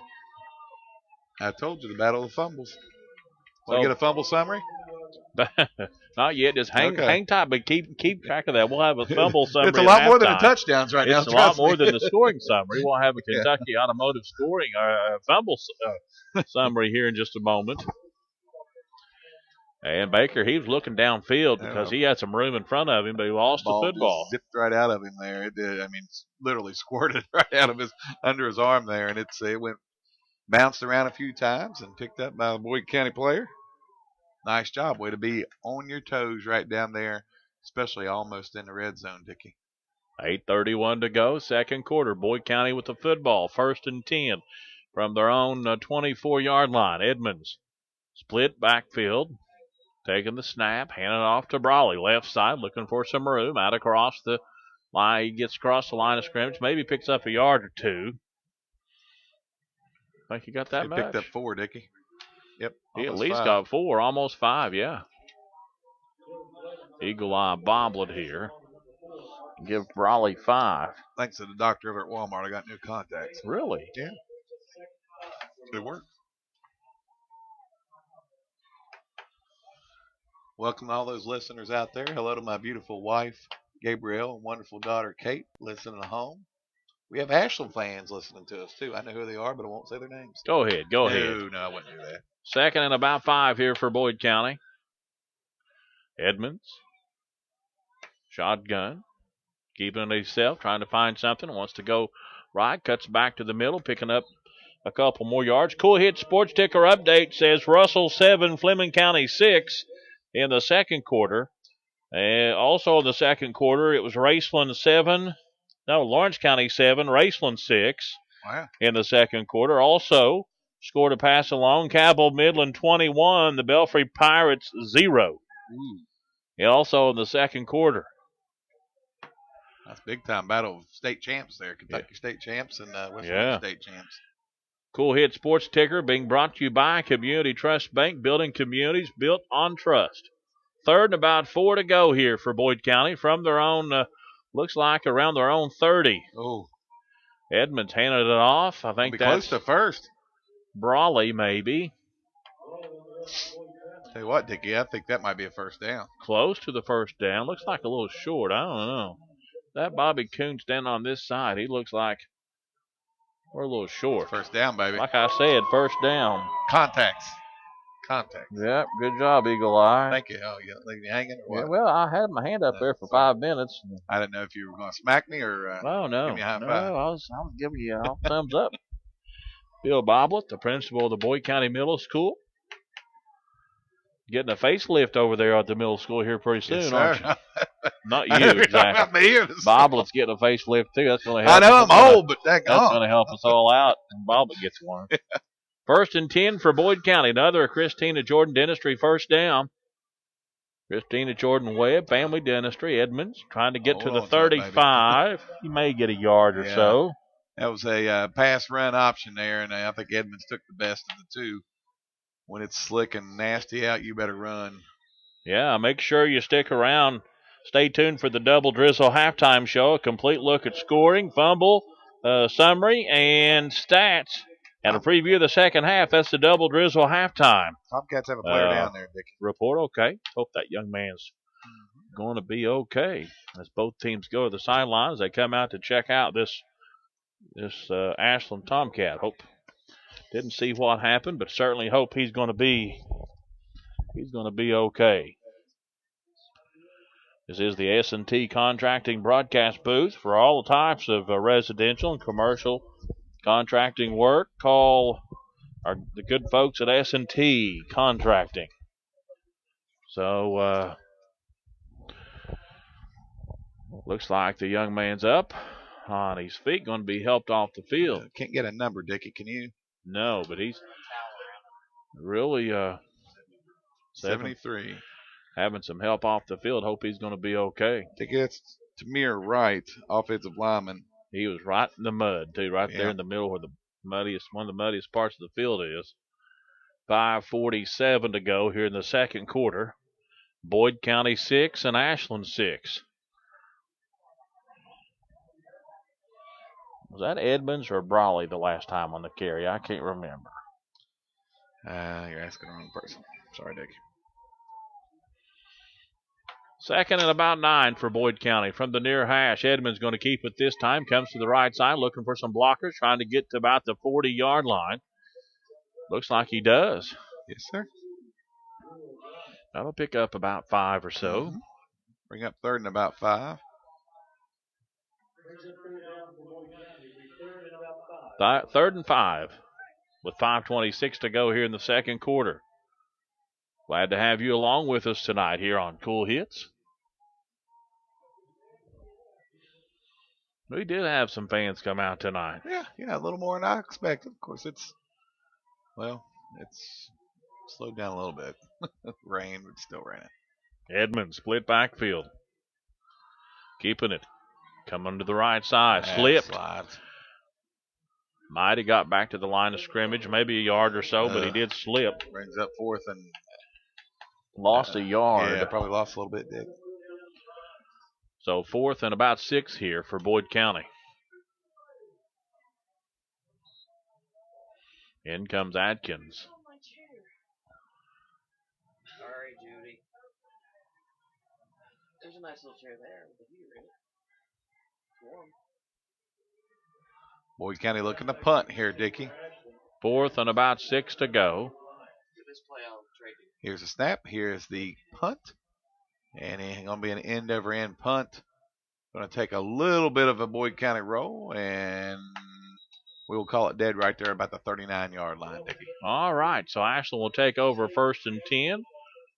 I told you the battle of fumbles. Want to get a fumble summary? Not yet. Just hang tight, but keep track of that. We'll have a fumble summary. It's a lot more than the touchdowns right now. It's a lot more than the scoring summary. We'll have a Kentucky Automotive scoring fumble summary here in just a moment. And Baker, he was looking downfield because he had some room in front of him, but he lost the football. Just zipped right out of him there. It did. I mean, literally squirted right out of under his arm there, and it went bounced around a few times and picked up by the Boyd County player. Nice job. Way to be on your toes right down there, especially almost in the red zone, Dickie. 8:31 to go, second quarter. Boyd County with the football, first and 10 from their own 24-yard line. Edmonds split backfield. Taking the snap, handing it off to Brawley. Left side, looking for some room. Out across the line. He gets across the line of scrimmage. Maybe picks up a yard or two. I think he got that much. He picked up 4, Dickie. Yep. He at least got 4, almost 5, yeah. Eagle Eye bobblet here. Give Brawley 5. Thanks to the doctor over at Walmart, I got new contacts. Really? Yeah. They work. Welcome to all those listeners out there. Hello to my beautiful wife, Gabrielle, and wonderful daughter, Kate, listening at home. We have Ashland fans listening to us, too. I know who they are, but I won't say their names. Go ahead. No, I wouldn't do that. Second and about 5 here for Boyd County. Edmonds. Shotgun. Keeping it himself, trying to find something. Wants to go right. Cuts back to the middle, picking up a couple more yards. Cool Hit Sports Ticker update says Russell 7, Fleming County 6 in the second quarter. And also in the second quarter, it was Lawrence County 7, Raceland 6 in the second quarter. Also scored a pass along, Cabell Midland 21, the Belfry Pirates 0. And also in the second quarter. That's big time battle of state champs there. Kentucky state champs and West Virginia state champs. Cool Hit Sports Ticker being brought to you by Community Trust Bank, building communities built on trust. Third and about 4 to go here for Boyd County from their own, looks like around their own 30. Oh. Edmonds handed it off. I think that's close to first. Brawley, maybe. Tell you what, Dickie, I think that might be a first down. Close to the first down. Looks like a little short. I don't know. That Bobby Coon standing on this side, he looks like we're a little short. First down, baby. Like I said, first down. Contact. Yep, good job, Eagle Eye. Thank you. Oh, you leave me hanging or what? Yeah, well, I had my hand up there for 5 minutes. I didn't know if you were going to smack me or no. give me a high five. No, I was giving you a thumbs up. Bill Boblett, the principal of the Boyd County Middle School. Getting a facelift over there at the middle school here pretty soon, yes, aren't you? Not I you, know you're talking exactly. about me or the Boblet's getting a facelift, too. That's going to I help. know I'm old, but That's going to help us all out. And Boblet gets one. 1st and 10 for Boyd County. Another Christina Jordan Dentistry first down. Christina Jordan Webb, Family Dentistry, Edmonds, trying to get to the 35. He may get a yard or so. That was a pass run option there, and I think Edmonds took the best of the two. When it's slick and nasty out, you better run. Yeah, make sure you stick around. Stay tuned for the Double Drizzle halftime show. A complete look at scoring, fumble, summary, and stats. And a preview of the second half. That's the Double Drizzle halftime. Tomcats have a player down there, Dickie. Report, okay. Hope that young man's going to be okay. As both teams go to the sidelines, they come out to check out this Ashland Tomcat. Hope didn't see what happened, but certainly hope he's going to be okay. This is the S&T Contracting broadcast booth for all types of residential and commercial contracting work. Call the good folks at S&T Contracting. So, looks like the young man's up on his feet, going to be helped off the field. Can't get a number, Dickie. Can you? No, but he's really 73. Having some help off the field. Hope he's going to be okay. I think it's Tamir Wright, offensive lineman. He was right in the mud, too, right there in the middle where one of the muddiest parts of the field is. 5:47 to go here in the second quarter. Boyd County 6 and Ashland 6. Was that Edmonds or Brawley the last time on the carry? I can't remember. You're asking the wrong person. Sorry, Dick. 2nd and about 9 for Boyd County. From the near hash, Edmonds going to keep it this time. Comes to the right side, looking for some blockers, trying to get to about the 40-yard line. Looks like he does. Yes, sir. That'll pick up about 5 or so. Mm-hmm. Bring up 3rd and about 5. 3rd and 5 with 5:26 to go here in the second quarter. Glad to have you along with us tonight here on Cool Hits. We did have some fans come out tonight. Yeah, a little more than I expected. Of course, it's slowed down a little bit. Rain, but still raining. Edmonds, split backfield. Keeping it. Coming to the right side. Slipped. Slides. Might have got back to the line of scrimmage, maybe a yard or so, but he did slip. Brings up 4th and lost a yard. Yeah, probably lost a little bit, Dick. So 4th and about 6 here for Boyd County. In comes Atkins. Sorry, Judy. There's a nice little chair there with a heater in it. It's warm. Boyd County looking to punt here, Dickie. 4th and about 6 to go. Here's a snap. Here's the punt. And it's going to be an end-over-end punt. Going to take a little bit of a Boyd County roll, and we will call it dead right there about the 39-yard line, Dickie. All right, so Ashland will take over 1st and 10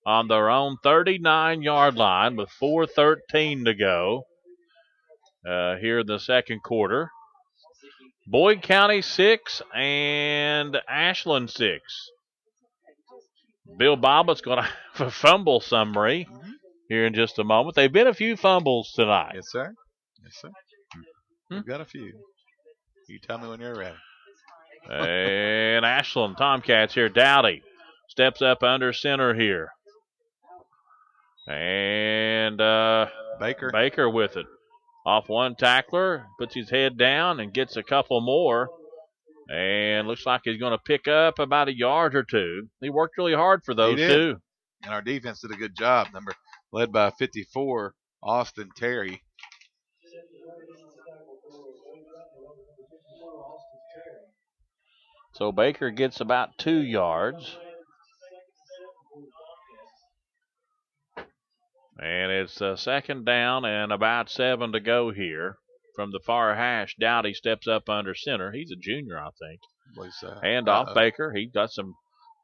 on their own 39-yard line with 4:13 to go here in the second quarter. Boyd County 6 and Ashland 6. Bill Bobbitt's going to have a fumble summary here in just a moment. They've been a few fumbles tonight. Yes, sir. Yes, sir. We've got a few. You tell me when you're ready. And Ashland Tomcats here. Dowdy steps up under center here. And Baker with it. Off one tackler, puts his head down and gets a couple more. And looks like he's going to pick up about a yard or two. He worked really hard for those two. And our defense did a good job. Led by 54, Austin Terry. So Baker gets about 2 yards. And it's 2nd down and about 7 to go here. From the far hash, Dowdy steps up under center. He's a junior, I think. Hand off Baker. He got some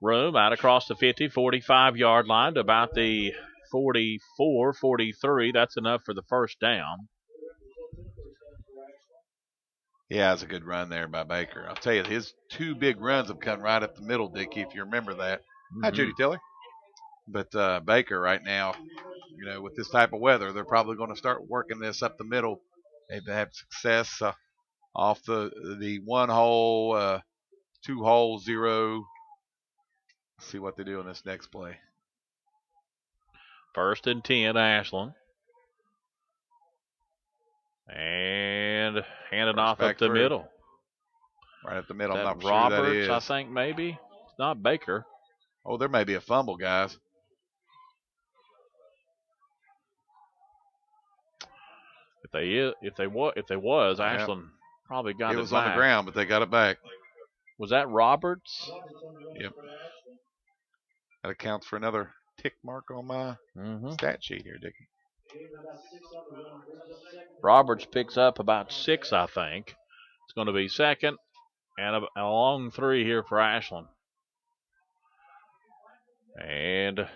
room out across the 50, 45-yard line to about the 44, 43. That's enough for the first down. Yeah, it's a good run there by Baker. I'll tell you, his two big runs have come right up the middle, Dickie, if you remember that. Hi, Judy Tiller. But Baker right now, with this type of weather, they're probably going to start working this up the middle. They've had success off the one hole, two hole, zero. Let's see what they do in this next play. 1st and 10, Ashland. And hand it off up the middle. Right up the middle. I'm not Roberts, sure who that is. I think maybe. It's not Baker. Oh, there may be a fumble, guys. If they was, Ashland probably got it back. It was on the ground, but they got it back. Was that Roberts? Yep. That accounts for another tick mark on my stat sheet here, Dickie. Roberts picks up about 6, I think. It's going to be second and a long 3 here for Ashland. And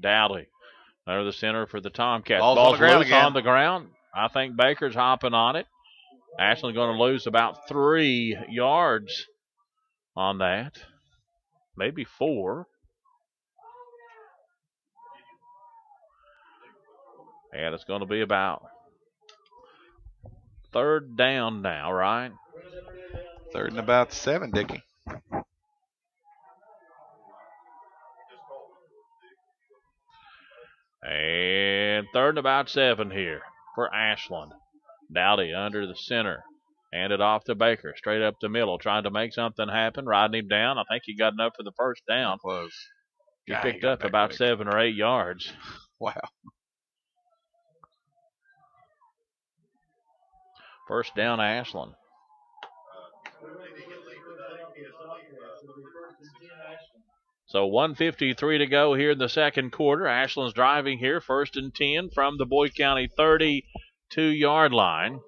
Dowdy under the center for the Tomcats. Ball's on the ground again. On the ground. I think Baker's hopping on it. Ashland going to lose about 3 yards on that. Maybe 4. And it's going to be about 3rd down now, right? 3rd and about 7, Dickie. And 3rd and about 7 here for Ashland. Dowdy under the center. Hand it off to Baker. Straight up the middle. Trying to make something happen. Riding him down. I think he got enough for the first down. Close. He picked up about 7 or 8 yards. Wow. 1st down, Ashland. So 1:53 to go here in the second quarter. Ashland's driving here. 1st and 10 from the Boyd County 32-yard line.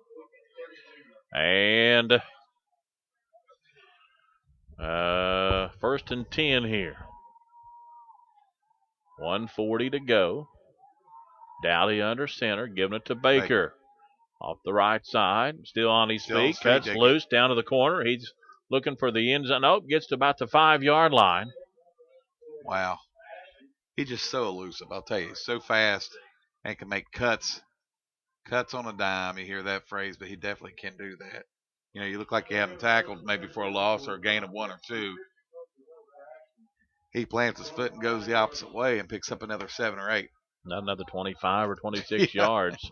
And 1st and 10 here. 1:40 to go. Dowdy under center, giving it to Baker. Off the right side, still on his feet, cuts loose down to the corner. He's looking for the end zone. Nope, gets to about the 5-yard line. Wow. He's just so elusive, I'll tell you. He's so fast and can make cuts on a dime. You hear that phrase, but he definitely can do that. You look like you haven't tackled maybe for a loss or a gain of 1 or 2. He plants his foot and goes the opposite way and picks up another 7 or 8. Not another 25 or 26 yards.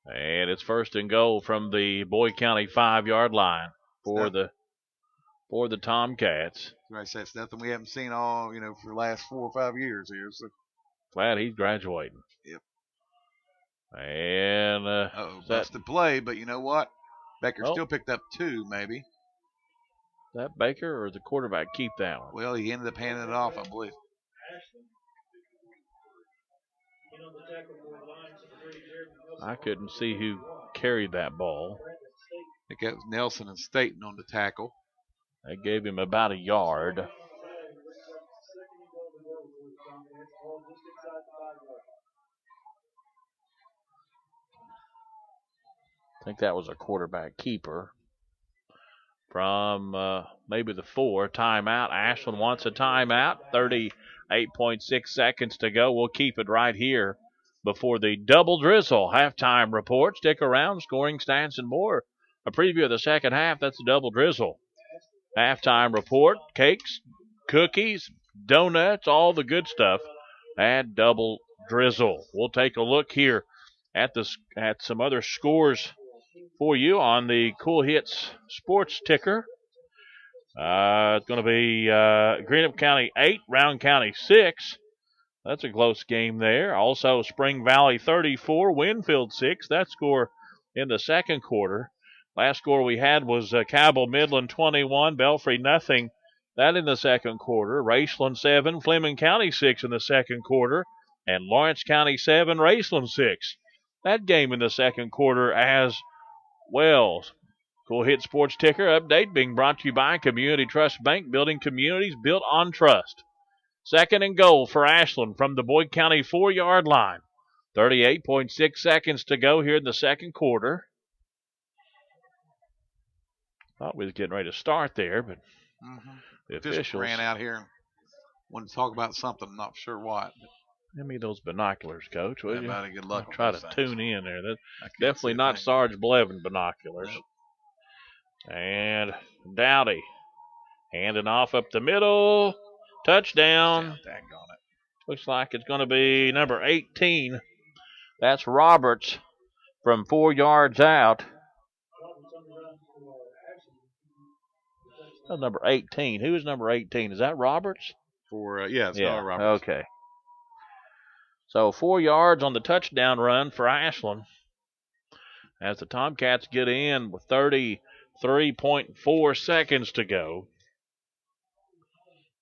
And it's 1st and goal from the Boyd County 5-yard line for the Tomcats. I say it's nothing we haven't seen all for the last 4 or 5 years here. So glad he's graduating. Yep. And busted play, but you know what? Baker still picked up 2, maybe. That Baker or the quarterback keep that one? Well, he ended up handing it off, I believe. I couldn't see who carried that ball. I think that was Nelson and Staten on the tackle. They gave him about a yard. I think that was a quarterback keeper. From maybe the 4, timeout. Ashland wants a timeout. 38.6 seconds to go. We'll keep it right here before the double drizzle halftime report. Stick around, scoring stats and more. A preview of the second half. That's the double drizzle halftime report. Cakes, cookies, donuts, all the good stuff at double drizzle. We'll take a look here at some other scores for you on the Cool Hits Sports ticker. It's going to be Greenup County 8, Round County 6. That's a close game there. Also, Spring Valley 34, Winfield 6. That score in the second quarter. Last score we had was Cabell Midland 21, Belfry nothing. That in the second quarter. Raceland 7, Fleming County 6 in the second quarter. And Lawrence County 7, Raceland 6. That game in the second quarter as well. Cool Hit Sports Ticker update being brought to you by Community Trust Bank, building communities built on trust. Second and goal for Ashland from the Boyd County 4-yard line. 38.6 seconds to go here in the second quarter. Thought we was getting ready to start there, but the Just officials ran out here and wanted to talk about something. I'm not sure what. Give me those binoculars, Coach. Will you? Good luck. I'll try to tune in there. That's definitely not Sarge Blevin binoculars. Nope. And Dowdy handing off up the middle. Touchdown. Looks like it's going to be number 18. That's Roberts from 4 yards out. That's number 18. Who is number 18? Is that Roberts? It's Roberts. Okay. So 4 yards on the touchdown run for Ashland as the Tomcats get in with 33.4 seconds to go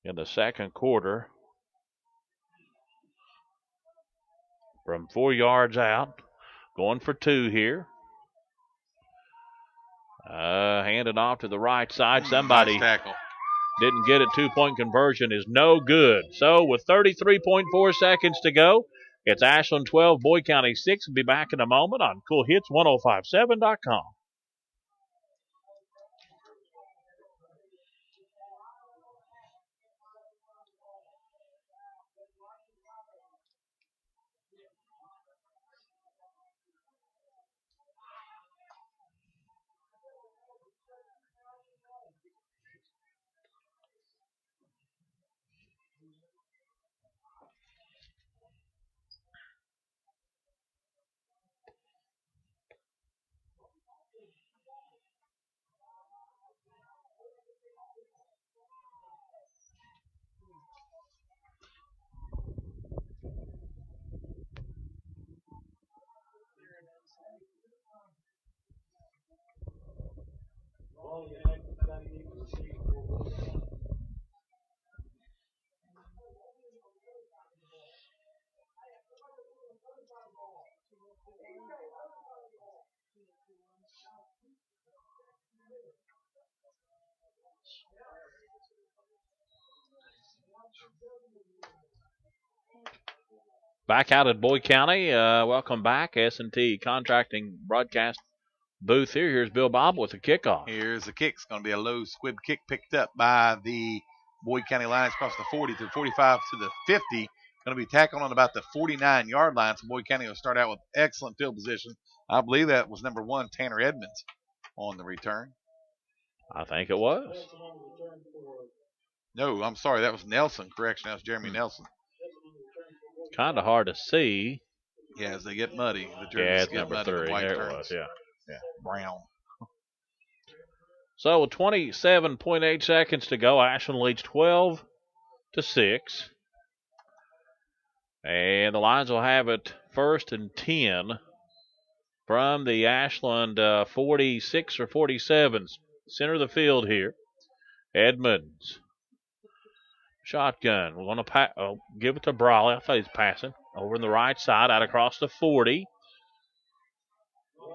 in the second quarter. From 4 yards out, going for 2 here. Handed off to the right side. Somebody nice tackle. Didn't get it. 2-point conversion is no good. So with 33.4 seconds to go, it's Ashland 12, Boyd County 6. We'll be back in a moment on CoolHits1057.com. Back out at Boyd County. Welcome back. S&T Contracting broadcast booth here. Here's Bill Bob with the kickoff. Here's the kick. It's going to be a low squib kick picked up by the Boyd County Lions across the 40 to the 45 to the 50. Going to be tackled on about the 49-yard line. So Boyd County will start out with excellent field position. I believe that was number 1, Tanner Edmonds, on the return. I think it was. No, I'm sorry. That was Nelson. Correction. That was Jeremy Nelson. Kind of hard to see. Yeah, as they get muddy. The it's number 3. The there turns. it was, yeah. Brown. So with 27.8 seconds to go, Ashland leads 12-6. And the Lions will have it 1st and 10 from the Ashland 46 or 47s. Center of the field here. Edmonds. Shotgun. We're going to give it to Brawley. I thought he's passing. Over in the right side, out across the 40.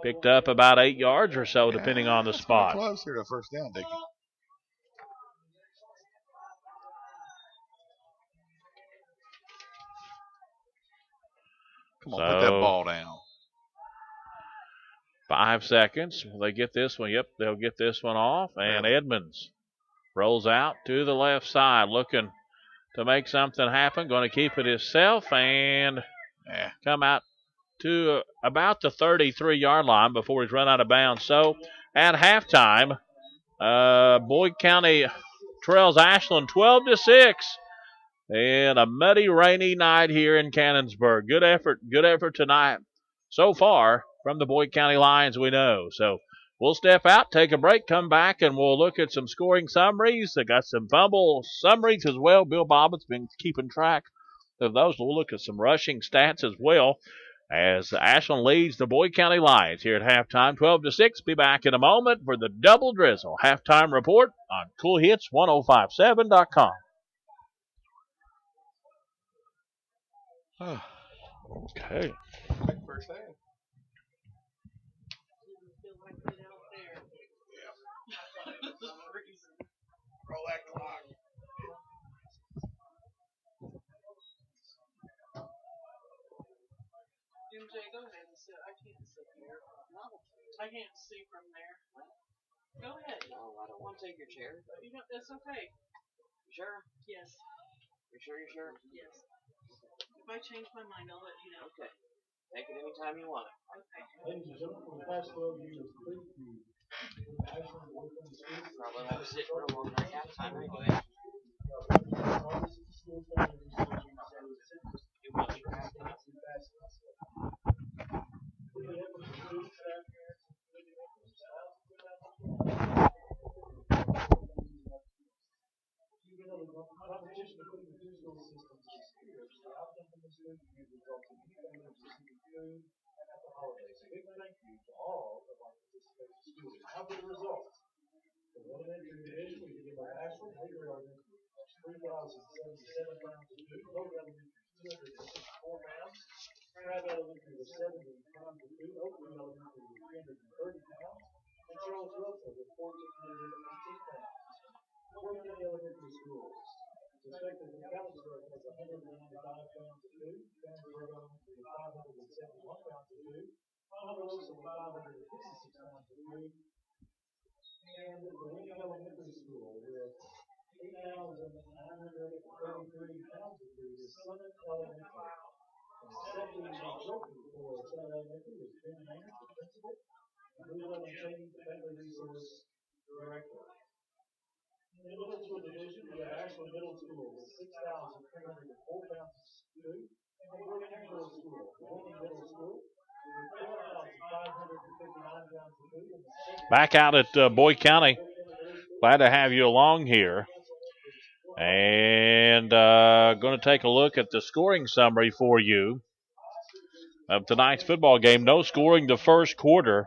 Picked up about 8 yards or so, depending on the spot. Close here to first down, Dickie. Come on, put that ball down. 5 seconds. Will they get this one? Yep, they'll get this one off. And Edmonds rolls out to the left side, looking to make something happen. Going to keep it himself and come out to about the 33-yard line before he's run out of bounds. So at halftime, Boyd County trails Ashland 12-6. And a muddy, rainy night here in Cannonsburg. Good effort tonight so far from the Boyd County Lions, we know. So we'll step out, take a break, come back, and we'll look at some scoring summaries. They got some fumble summaries as well. Bill Bobbitt's been keeping track of those. We'll look at some rushing stats as well as Ashland leads the Boyd County Lions here at halftime, 12-6. Be back in a moment for the Double Drizzle halftime report on CoolHits1057.com. Okay. First down. Roll that clock. MJ, go ahead and sit. I can't sit here. I can't see from there. Go ahead. No, I don't want to take your chair. You know, it's okay. You sure? Yes. You sure? You sure? Yes. If I change my mind, I'll let you know. Okay. Take it anytime you want it. Okay. Ladies and gentlemen, for the past 12 years, the Ashland worked in the schools. Probably won't sit real long at halftime anyway. You want your halftime? Competition between the two school systems is fierce. The outcome from this week results in families receiving food at the holidays. A big thank you to all of our participating schools. Now for the results. For the elementary division, we begin by Ashland. Hager Elementary, 3,077 pounds of food. Hope Elementary, 264 pounds. Crab Elementary was 70 pounds of food. Oakland Elementary was 330 pounds. And Charles Russell with 1,418 pounds. Fort County Elementary Schools. Suspected McAllister has 195 pounds of food. Vandenberg Elementary with 571 pounds of food. Ponderosa with 556 pounds of food. And the Winning Elementary School with 8,933 pounds of food is Summit Elementary. And second trophy for Summit Elementary is Ben Maynard, the principal. And Blue Lemon Cheney, the Family Resource Director. In the middle school division, we have Ashland Middle School with 6,304 pounds of food. And Boyd County Middle School, the Winning Middle School, with 12,559 pounds of food. Back out at Boyd County. Glad to have you along here. And going to take a look at the scoring summary for you of tonight's football game. No scoring the first quarter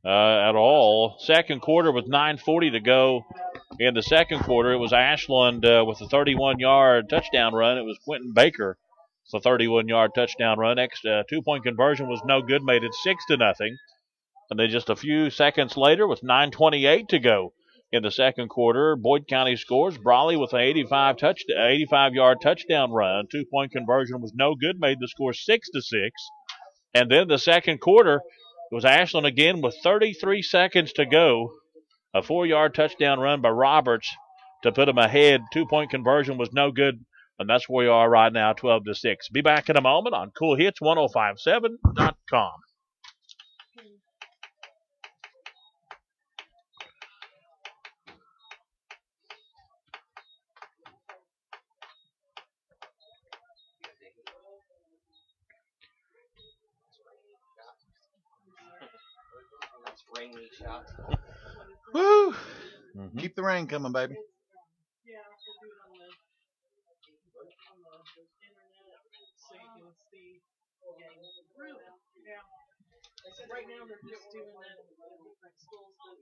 at all. Second quarter with 9:40 to go. In the second quarter, it was Ashland with a 31-yard touchdown run. It was Quentin Baker. It's a 31-yard touchdown run. Next two-point conversion was no good, made it 6-0. And then just a few seconds later, with 9:28 to go in the second quarter, Boyd County scores. Brawley with an 85-yard touchdown run. Two-point conversion was no good, made the score 6-6. And then the second quarter, it was Ashland again with 33 seconds to go. A 4-yard touchdown run by Roberts to put them ahead. Two-point conversion was no good, and that's where we are right now, 12-6. Be back in a moment on CoolHits1057.com. That's rainy shot. Woo! Mm-hmm. Keep the rain coming, baby. Yeah, I'll do it on the internet so you can see the game. Really? Yeah. Right now they're just doing it at different schools, but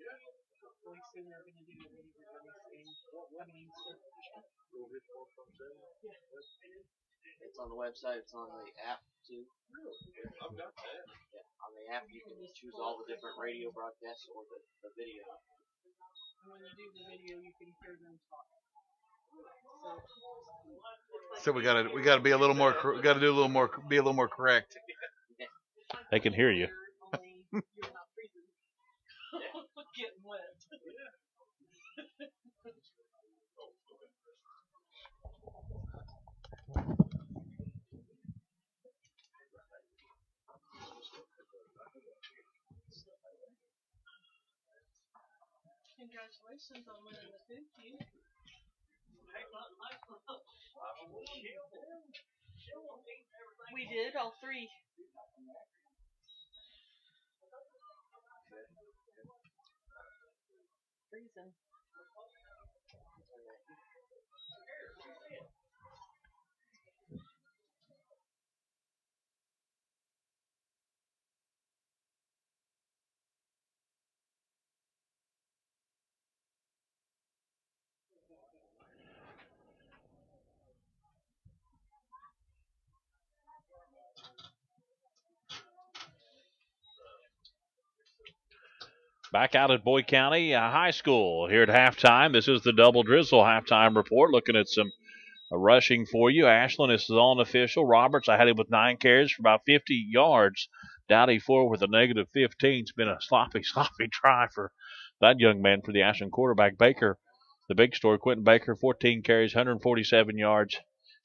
hopefully soon they're going to do it at everybody's game. It's on the website. It's on the app too. I've got that. Yeah, on the app you can choose all the different radio broadcasts or the video. And when you do the video, you can hear them talk. So we gotta be a little more. We gotta do a little more. Be a little more correct. They can hear you. Only you're not freezing. Getting wet. Congratulations on winning the 50. We did, all three. Freezing. Back out at Boyd County High School here at halftime. This is the Double Drizzle halftime report, looking at some Rushing for you, Ashland, this is all official. Roberts, I had him with 9 carries for about 50 yards. Dowdy 4 with a negative 15. It's been a sloppy try for that young man for the Ashland quarterback. Baker, the big story, Quentin Baker, 14 carries, 147 yards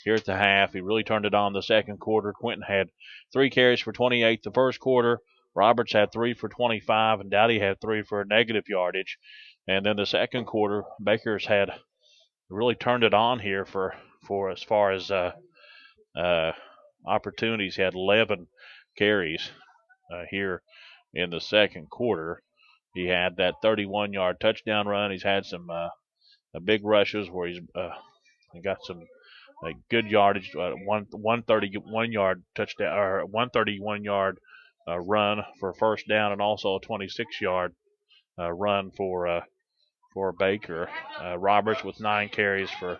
here at the half. He really turned it on the second quarter. Quentin had 3 carries for 28 the first quarter. Roberts had 3 for 25, and Dowdy had 3 for a negative yardage. And then the second quarter, Baker's had really turned it on here for as far as opportunities. He had 11 carries here in the second quarter. He had that 31-yard touchdown run. He's had some big rushes where he got some good yardage. 131-yard touchdown or 131-yard run for first down, and also a 26-yard run for Baker. Roberts with 9 carries for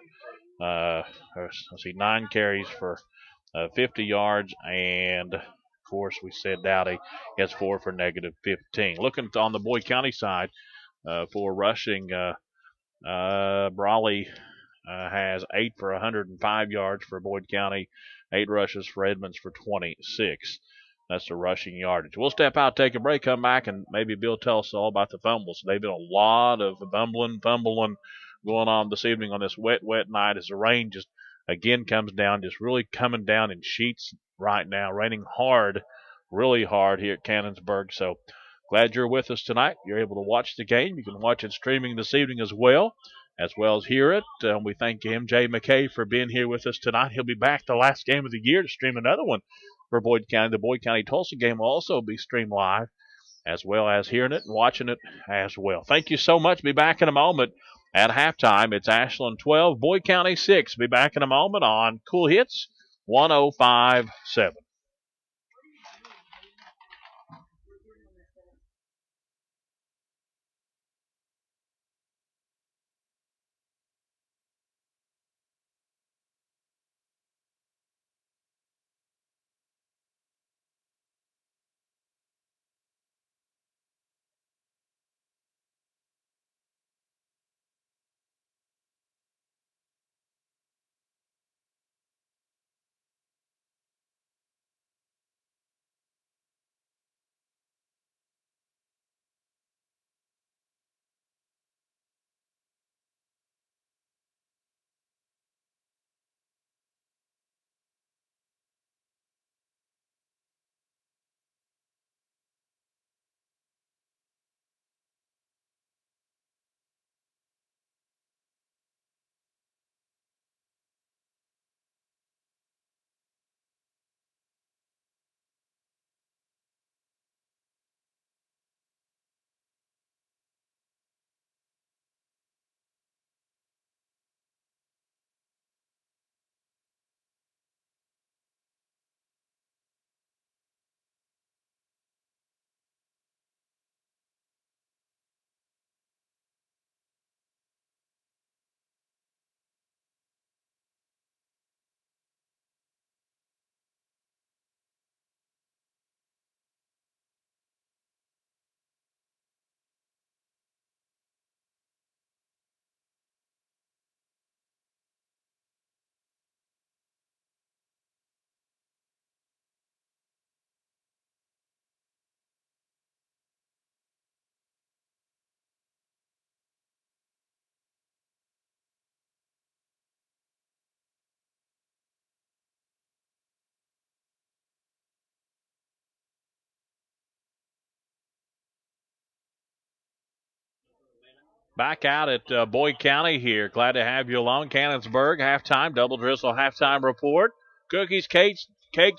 9 carries for 50 yards, and of course we said Dowdy has 4 for negative 15. Looking on the Boyd County side for rushing, Brawley has 8 for 105 yards for Boyd County, 8 rushes for Edmonds for 26. That's the rushing yardage. We'll step out, take a break, come back, and maybe Bill tell us all about the fumbles. They've been a lot of fumbling going on this evening on this wet night as the rain just again comes down, just really coming down in sheets right now, raining hard, really hard here at Cannonsburg. So glad you're with us tonight. You're able to watch the game. You can watch it streaming this evening as well as hear it. We thank MJ McKay for being here with us tonight. He'll be back the last game of the year to stream another one for Boyd County. The Boyd County Tulsa game will also be streamed live, as well as hearing it and watching it as well. Thank you so much. Be back in a moment at halftime. It's Ashland 12, Boyd County 6. Be back in a moment on Cool Hits 105.7. Back out at Boyd County here. Glad to have you along. Cannonsburg, halftime, Double Drizzle halftime report. Cookies, cakes,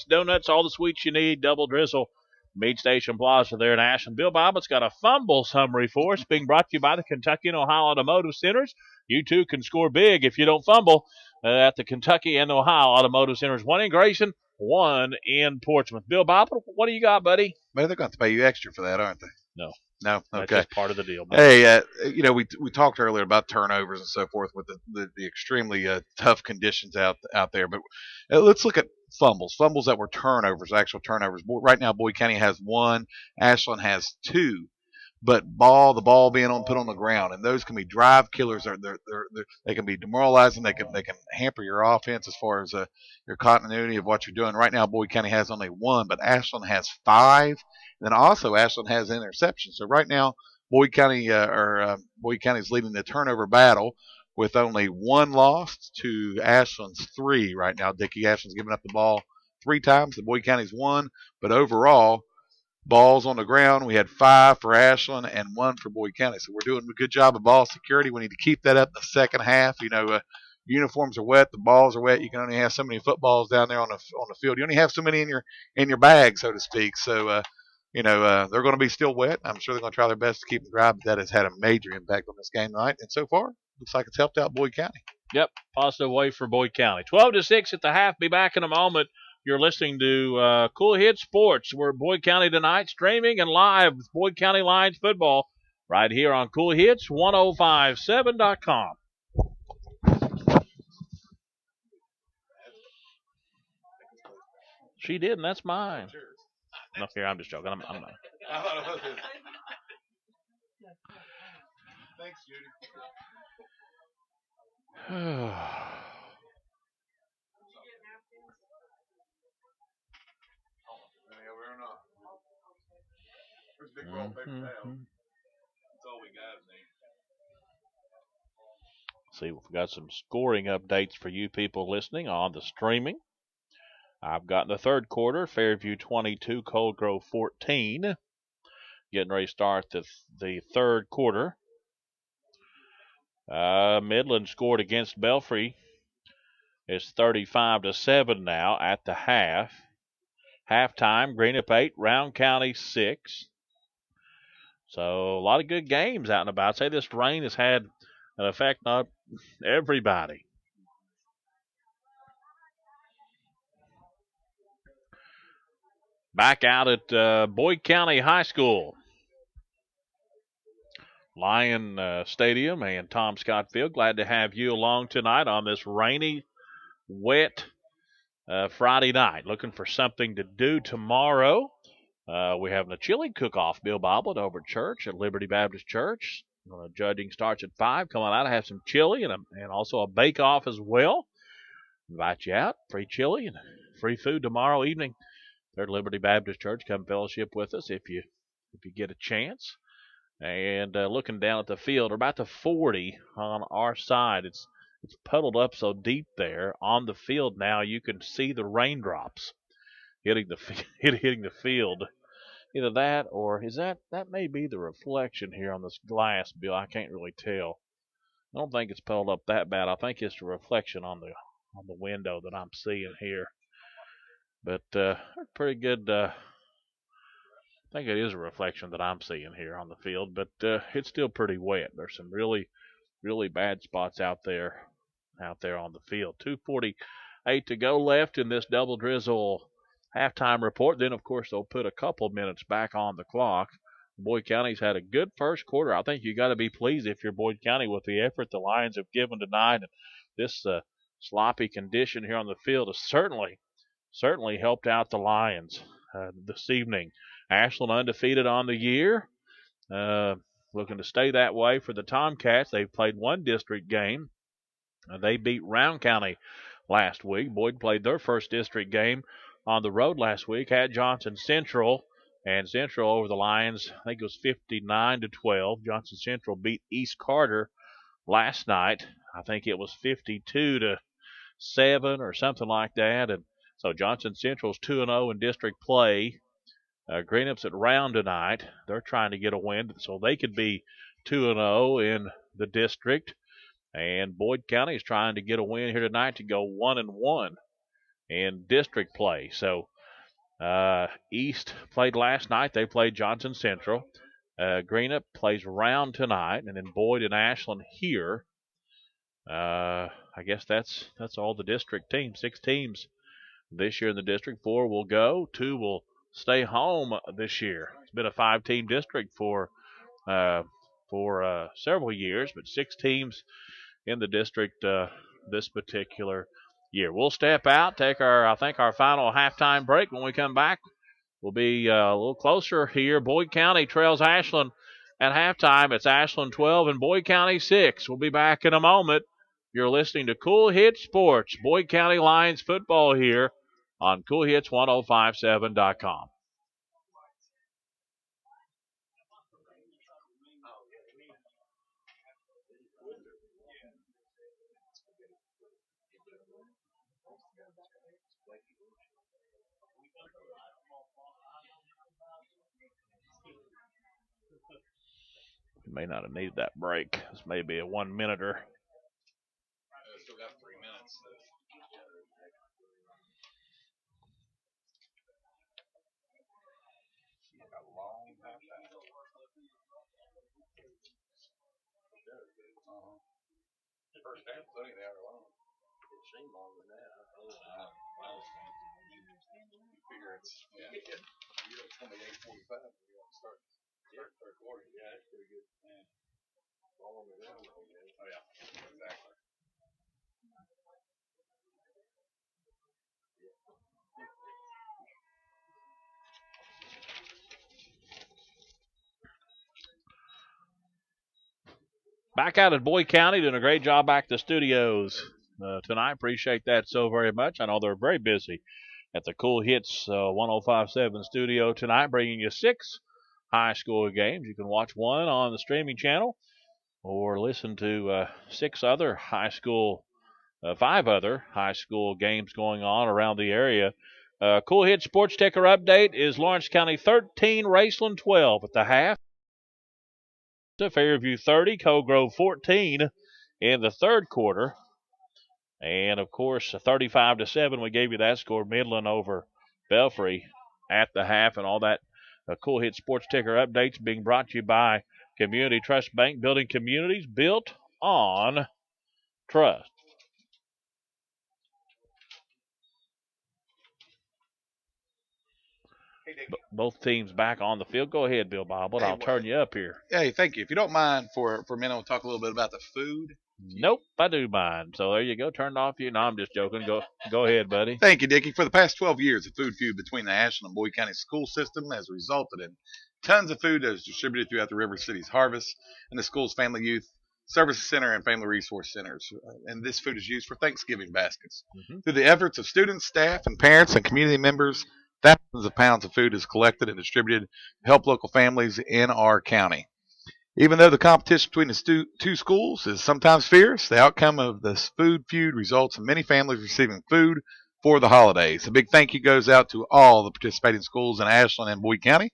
donuts, all the sweets you need. Double Drizzle, Mead Station Plaza there in Ashland. Bill Bobbitt's got a fumble summary for us, being brought to you by the Kentucky and Ohio Automotive Centers. You too can score big if you don't fumble at the Kentucky and Ohio Automotive Centers. One in Grayson, one in Portsmouth. Bill Bobbitt, what do you got, buddy? Well, they're going to pay you extra for that, aren't they? No. No, That's okay. just part of the deal. Hey, we talked earlier about turnovers and so forth with the extremely tough conditions out there, but let's look at fumbles that were turnovers, actual turnovers. Right now, Boyd County has 1, Ashland has 2. but the ball being put on the ground, and those can be drive killers. They can be demoralizing. They can hamper your offense as far as your continuity of what you're doing. Right now, Boyd County has only 1, but Ashland has 5. And then also Ashland has interceptions. So right now, Boyd County Boyd County is leading the turnover battle with only 1 loss to Ashland's 3 right now. Dickie, Ashland's given up the ball 3 times. The Boyd County's 1, but overall, balls on the ground, we had 5 for Ashland and 1 for Boyd County. So we're doing a good job of ball security. We need to keep that up in the second half. Uniforms are wet, the balls are wet. You can only have so many footballs down there on the field. You only have so many in your bag, so to speak. So they're going to be still wet. I'm sure they're going to try their best to keep them dry, but that has had a major impact on this game tonight. And so far, looks like it's helped out Boyd County. Yep, positive way for Boyd County. 12-6 at the half. Be back in a moment. You're listening to Cool Hit Sports. We're Boyd County tonight, streaming and live with Boyd County Lions football right here on Cool Hits 1057.com. She did, and that's mine. No, here, I'm just joking. I'm not. Thanks, Judy. Big roll paper towel. That's all we got in there. See, we've got some scoring updates for you people listening on the streaming. I've got in the third quarter, Fairview 22, Cold Grove 14. Getting ready to start the third quarter. Midland scored against Belfry. It's 35-7 now at the half. Halftime, Greenup 8, Round County 6. So a lot of good games out and about. I'd say this rain has had an effect on everybody. Back out at Boyd County High School. Lion Stadium and Tom Scott Field. Glad to have you along tonight on this rainy, wet Friday night. Looking for something to do tomorrow. We're having a chili cook-off, Bill Bobbitt, over at church at Liberty Baptist Church. Judging starts at 5. Come on out and have some chili and also a bake-off as well. Invite you out. Free chili and free food tomorrow evening. There at Liberty Baptist Church. Come fellowship with us if you get a chance. And looking down at the field, we're about to 40 on our side. It's puddled up so deep there on the field now you can see the raindrops hitting the field. Either that or that may be the reflection here on this glass, Bill. I can't really tell. I don't think it's pulled up that bad. I think it's the reflection on the window that I'm seeing here. But pretty good. I think it is a reflection that I'm seeing here on the field, but it's still pretty wet. There's some really, really bad spots out there on the field. 2:48 to go left in this double drizzle halftime report. Then, of course, they'll put a couple minutes back on the clock. Boyd County's had a good first quarter. I think you got to be pleased if you're Boyd County with the effort the Lions have given tonight. And this sloppy condition here on the field has certainly helped out the Lions this evening. Ashland undefeated on the year. Looking to stay that way for the Tomcats. They've played one district game. They beat Round County last week. Boyd played their first district game on the road last week at Johnson Central. And Central over the Lions, I think it was 59-12. Johnson Central beat East Carter last night. I think it was 52-7 or something like that. And so Johnson Central's 2-0 in district play. Greenup's at Round tonight. They're trying to get a win so they could be 2-0 in the district. And Boyd County is trying to get a win here tonight to go 1-1 in district play. So East played last night. They played Johnson Central. Greenup plays Round tonight, and then Boyd and Ashland here. I guess that's all the district teams. 6 teams this year in the district. 4 will go. 2 will stay home this year. It's been a 5-team district for several years, but 6 teams in the district this particular year. We'll step out, take our final halftime break. When we come back, we'll be a little closer here. Boyd County trails Ashland At halftime, it's Ashland 12 and Boyd County 6. We'll be back in a moment. You're listening to Cool Hit Sports, Boyd County Lions football here on CoolHits1057.com. You may not have needed that break. This may be a 1 minute-er. Still got 3 minutes. First half, it's only an hour long. It seemed longer than that. You figure it's 28:45. We want to start third quarter. Yeah, that's pretty good. Yeah. Oh yeah, exactly. Back out at Boyd County, doing a great job back at the studios tonight. Appreciate that so very much. I know they're very busy at the Cool Hits 1057 studio tonight, bringing you 6 high school games. You can watch one on the streaming channel or listen to 5 other high school games going on around the area. Cool Hits Sports Ticker Update is Lawrence County 13, Raceland 12 at the half. Fairview 30, Co-Grove 14 in the third quarter. And, of course, 35-7, we gave you that score. Midland over Belfry at the half, and all that Cool Hit Sports Ticker updates being brought to you by Community Trust Bank, building communities built on trust. Both teams back on the field. Go ahead, Bill Bob. I'll turn you up here. Hey, thank you. If you don't mind, for a minute, we'll talk a little bit about the food. Nope, I do mind. So there you go. Turned off you. No, I'm just joking. Go ahead, buddy. Thank you, Dickie. For the past 12 years, the food feud between the Ashland and Boyd County school system has resulted in tons of food that is distributed throughout the River City's Harvest and the school's Family Youth Services Center and Family Resource Centers. And this food is used for Thanksgiving baskets. Mm-hmm. Through the efforts of students, staff, and parents and community members, thousands of pounds of food is collected and distributed to help local families in our county. Even though the competition between the two schools is sometimes fierce, the outcome of this food feud results in many families receiving food for the holidays. A big thank you goes out to all the participating schools in Ashland and Boyd County.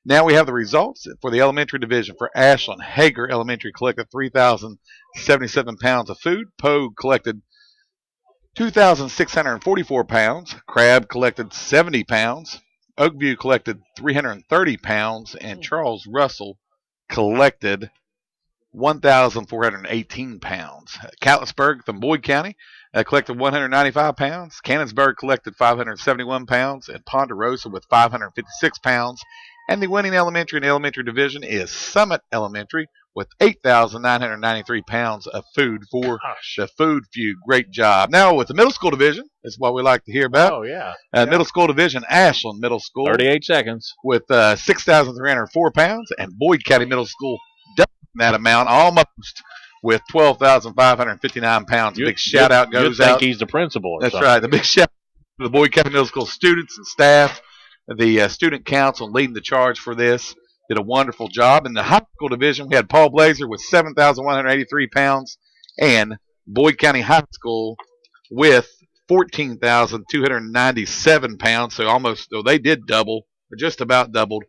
Now we have the results for the elementary division. For Ashland, Hager Elementary collected 3,077 pounds of food. Pogue collected 2,644 pounds. Crabb collected 70 pounds. Oakview collected 330 pounds. And Charles Russell collected 1,418 pounds. Catlettsburg from Boyd County collected 195 pounds. Cannonsburg collected 571 pounds. And Ponderosa with 556 pounds. And the winning elementary in the elementary division is Summit Elementary with 8,993 pounds of food for the food feud. Great job. Now with the middle school division, that's what we like to hear about. Oh, yeah. Middle school division, Ashland Middle School. 38 seconds. With 6,304 pounds. And Boyd County Middle School doubling that amount almost with 12,559 pounds. Big shout out goes out. I think he's the principal. That's right. The big shout out to the Boyd County Middle School students and staff. The student council leading the charge for this did a wonderful job. In the high school division, we had Paul Blazer with 7,183 pounds and Boyd County High School with 14,297 pounds. So they did double, or just about doubled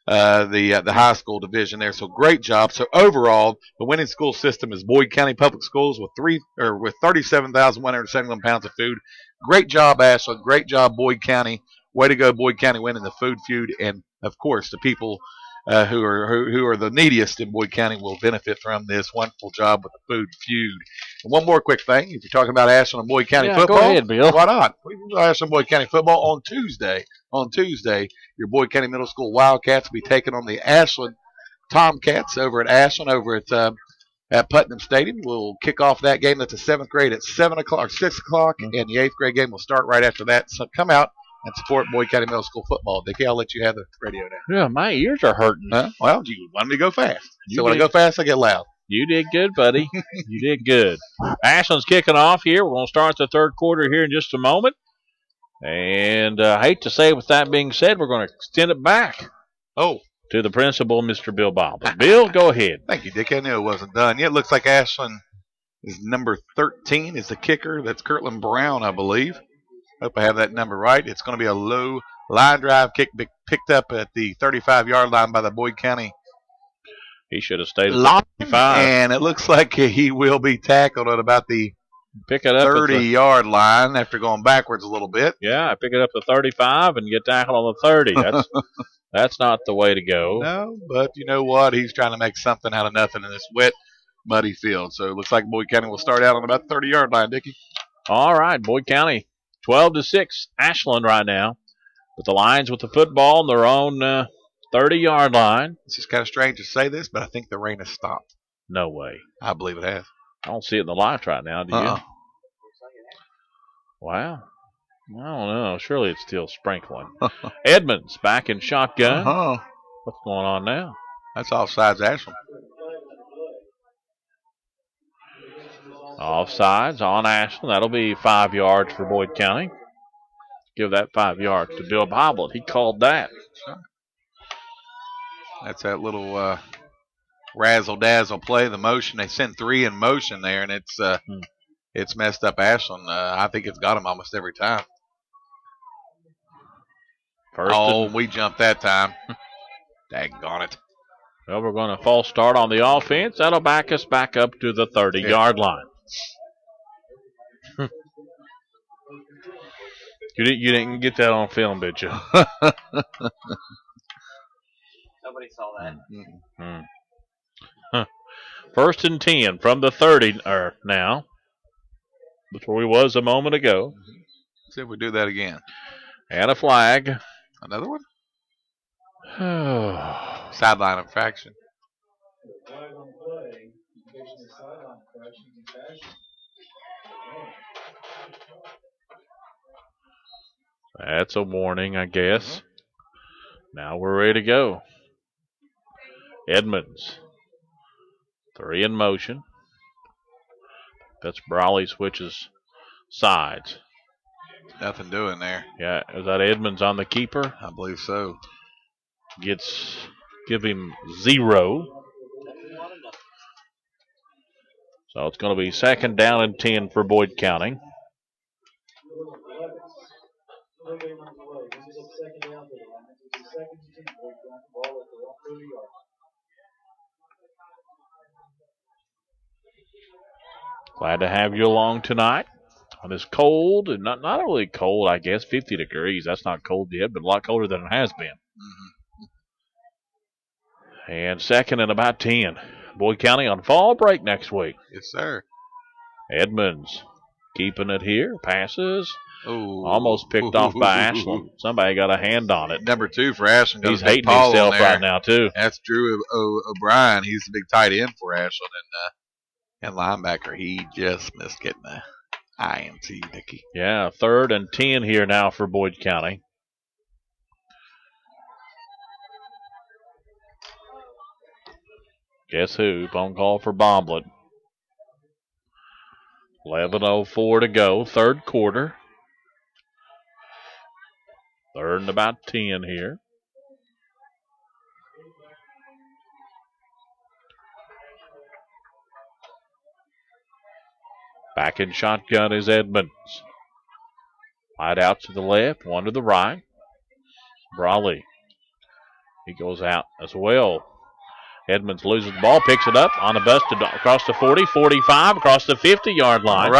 the high school division there. So great job. So overall, the winning school system is Boyd County Public Schools with 37,171 pounds of food. Great job, Ashland. Great job, Boyd County. Way to go, Boyd County, winning the food feud, and of course, the people who are the neediest in Boyd County will benefit from this wonderful job with the food feud. And one more quick thing: if you're talking about Ashland and Boyd County football, go ahead, Bill. Why not? We can go Ashland and Boyd County football on Tuesday. On Tuesday, your Boyd County Middle School Wildcats will be taking on the Ashland Tomcats over at Ashland, over at Putnam Stadium. We'll kick off that game. That's the 7th grade at 7 o'clock or 6 o'clock, and the 8th grade game will start right after that. So come out. and support Boyd County Middle School football. Dickie, I'll let you have the radio now. Yeah, my ears are hurting. Huh? Well, you wanted me to go fast. You So when I did. go fast, I get loud. You did good, buddy. You did good. Ashland's kicking off here. We're going to start the third quarter here in just a moment. And I hate to say, with that being said, we're going to extend it back to the principal, Mr. Bill Boblin. Bill, go ahead. Thank you, Dick. I knew it wasn't done yet. Looks like Ashland is number 13 is the kicker. That's Kirtland Brown, I believe. Hope I have that number right. It's going to be a low line drive kick picked up at the 35-yard line by the Boyd County. He should have stayed at 35. And it looks like he will be tackled at about the 30-yard line after going backwards a little bit. Yeah, pick it up to 35 and get tackled on the 30. That's not the way to go. No, but you know what? He's trying to make something out of nothing in this wet, muddy field. So it looks like Boyd County will start out on about the 30-yard line, Dickie. All right, Boyd County, 12-6, Ashland right now. But the Lions with the football on their own 30-yard line. It's just kind of strange to say this, but I think the rain has stopped. No way. I believe it has. I don't see it in the lights right now, do you? Wow. I don't know. Surely it's still sprinkling. Edmonds back in shotgun. What's going on now? That's offsides, Ashland. Offsides on Ashland. That'll be 5 yards for Boyd County. Give that 5 yards to Bill Boblin. He called that. That's that little razzle-dazzle play, the motion. They sent 3 in motion there, and it's messed up Ashland. I think it's got them almost every time. We jumped that time. Daggone it. Well, we're going to false start on the offense. That'll back us back up to the 30-yard line. You didn't get that on film, did you? Nobody saw that. Huh. 1st and 10 from the 30 now. That's where we was a moment ago. See if we do that again. And a flag. Another one? Sideline infraction. That's a warning, I guess. Now we're ready to go. Edmonds. 3 in motion. That's Brawley switches sides. Nothing doing there. Yeah, is that Edmonds on the keeper? I believe so. Give him 0. So it's going to be 2nd down and 10 for Boyd County. Glad to have you along tonight on this cold, and not really cold, I guess, 50 degrees. That's not cold yet, but a lot colder than it has been. And 2nd and about 10. Boyd County on fall break next week. Yes, sir. Edmonds keeping it here. Passes. Ooh. Almost picked off by Ashland. Somebody got a hand on it. Number 2 for Ashland. He's hating himself right now, too. That's Drew O'Brien. He's the big tight end for Ashland. And linebacker, he just missed getting the INT, Dickie. Yeah, 3rd and 10 here now for Boyd County. Guess who? Phone call for Boblin. 11:04 to go, 3rd quarter. 3rd and about 10 here. Back in shotgun is Edmonds. Wide out to the left, one to the right. Brawley. He goes out as well. Edmonds loses the ball, picks it up on the bust across the 40, 45, across the 50-yard line.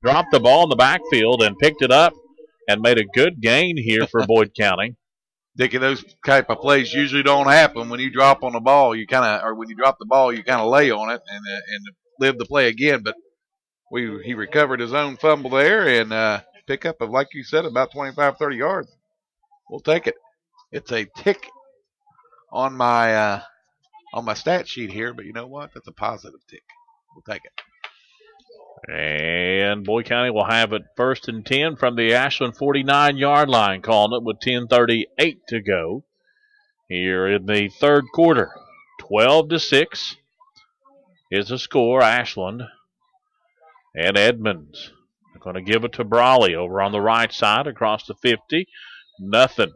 Dropped the ball in the backfield and picked it up and made a good gain here for Boyd County. Dickie, those type of plays usually don't happen when you drop on the ball. When you drop the ball, you kind of lay on it and live the play again. But he recovered his own fumble there and pick up of, like you said, about 25, 30 yards. We'll take it. It's a tick on my stat sheet here, but you know what? That's a positive tick. We'll take it. And Boyd County will have it 1st and 10 from the Ashland 49-yard line, calling it with 10:38 to go here in the third quarter. 12-6 is the score. Ashland and Edmonds are going to give it to Brawley over on the right side across the 50. Nothing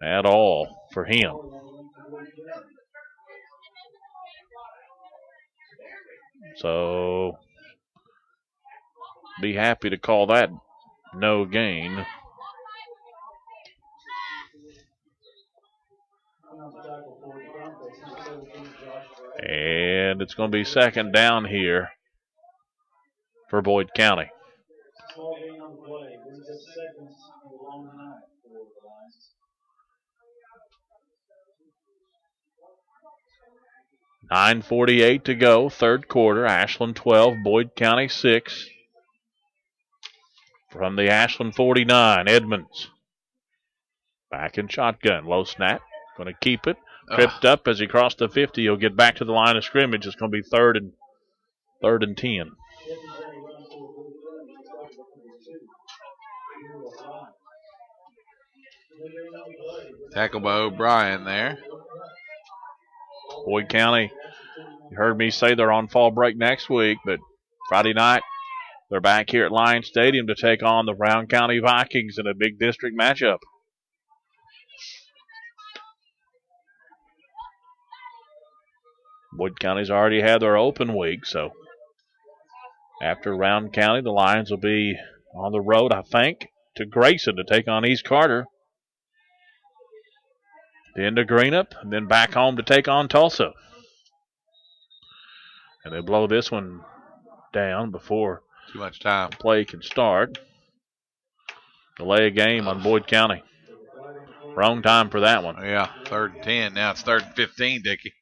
at all for him. So be happy to call that no gain. And it's going to be second down here for Boyd County. Small gain on the play. This is just seconds of a long night for the Lions. 9:48 to go, third quarter. Ashland 12, Boyd County 6. From the Ashland 49, Edmonds. Back in shotgun, low snap. Going to keep it. Tripped up as he crossed the 50. He'll get back to the line of scrimmage. It's going to be third and 10. Tackle by O'Brien there. Boyd County, you heard me say they're on fall break next week, but Friday night they're back here at Lions Stadium to take on the Brown County Vikings in a big district matchup. Boyd County's already had their open week, so after Round County, the Lions will be on the road, I think, to Grayson to take on East Carter. Then to Greenup, and then back home to take on Tulsa. And they blow this one down before too much time play can start. Delay a game on Boyd County. Wrong time for that one. Yeah, 3rd and 10. Now it's 3rd and 15, Dickie.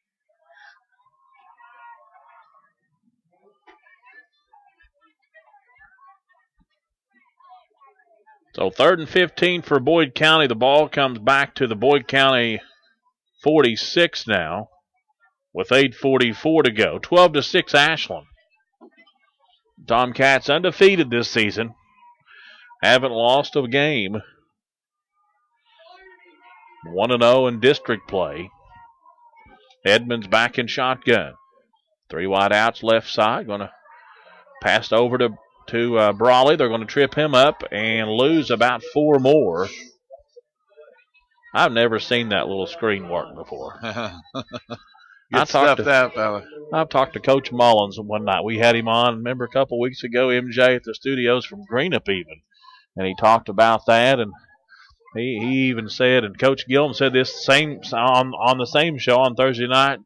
So 3rd and 15 for Boyd County. The ball comes back to the Boyd County 46 now with 8:44 to go. 12-6 Ashland. Tomcats undefeated this season. Haven't lost a game. 1-0 in district play. Edmonds back in shotgun. 3 wide outs left side. Going to pass over to Brawley. They're going to trip him up and lose about 4 more. I've never seen that little screen work before. I've talked to Coach Mullins one night. We had him on, remember, a couple weeks ago, MJ at the studios from Greenup even. And he talked about that, and he even said, and Coach Gillum said this same on the same show on Thursday night,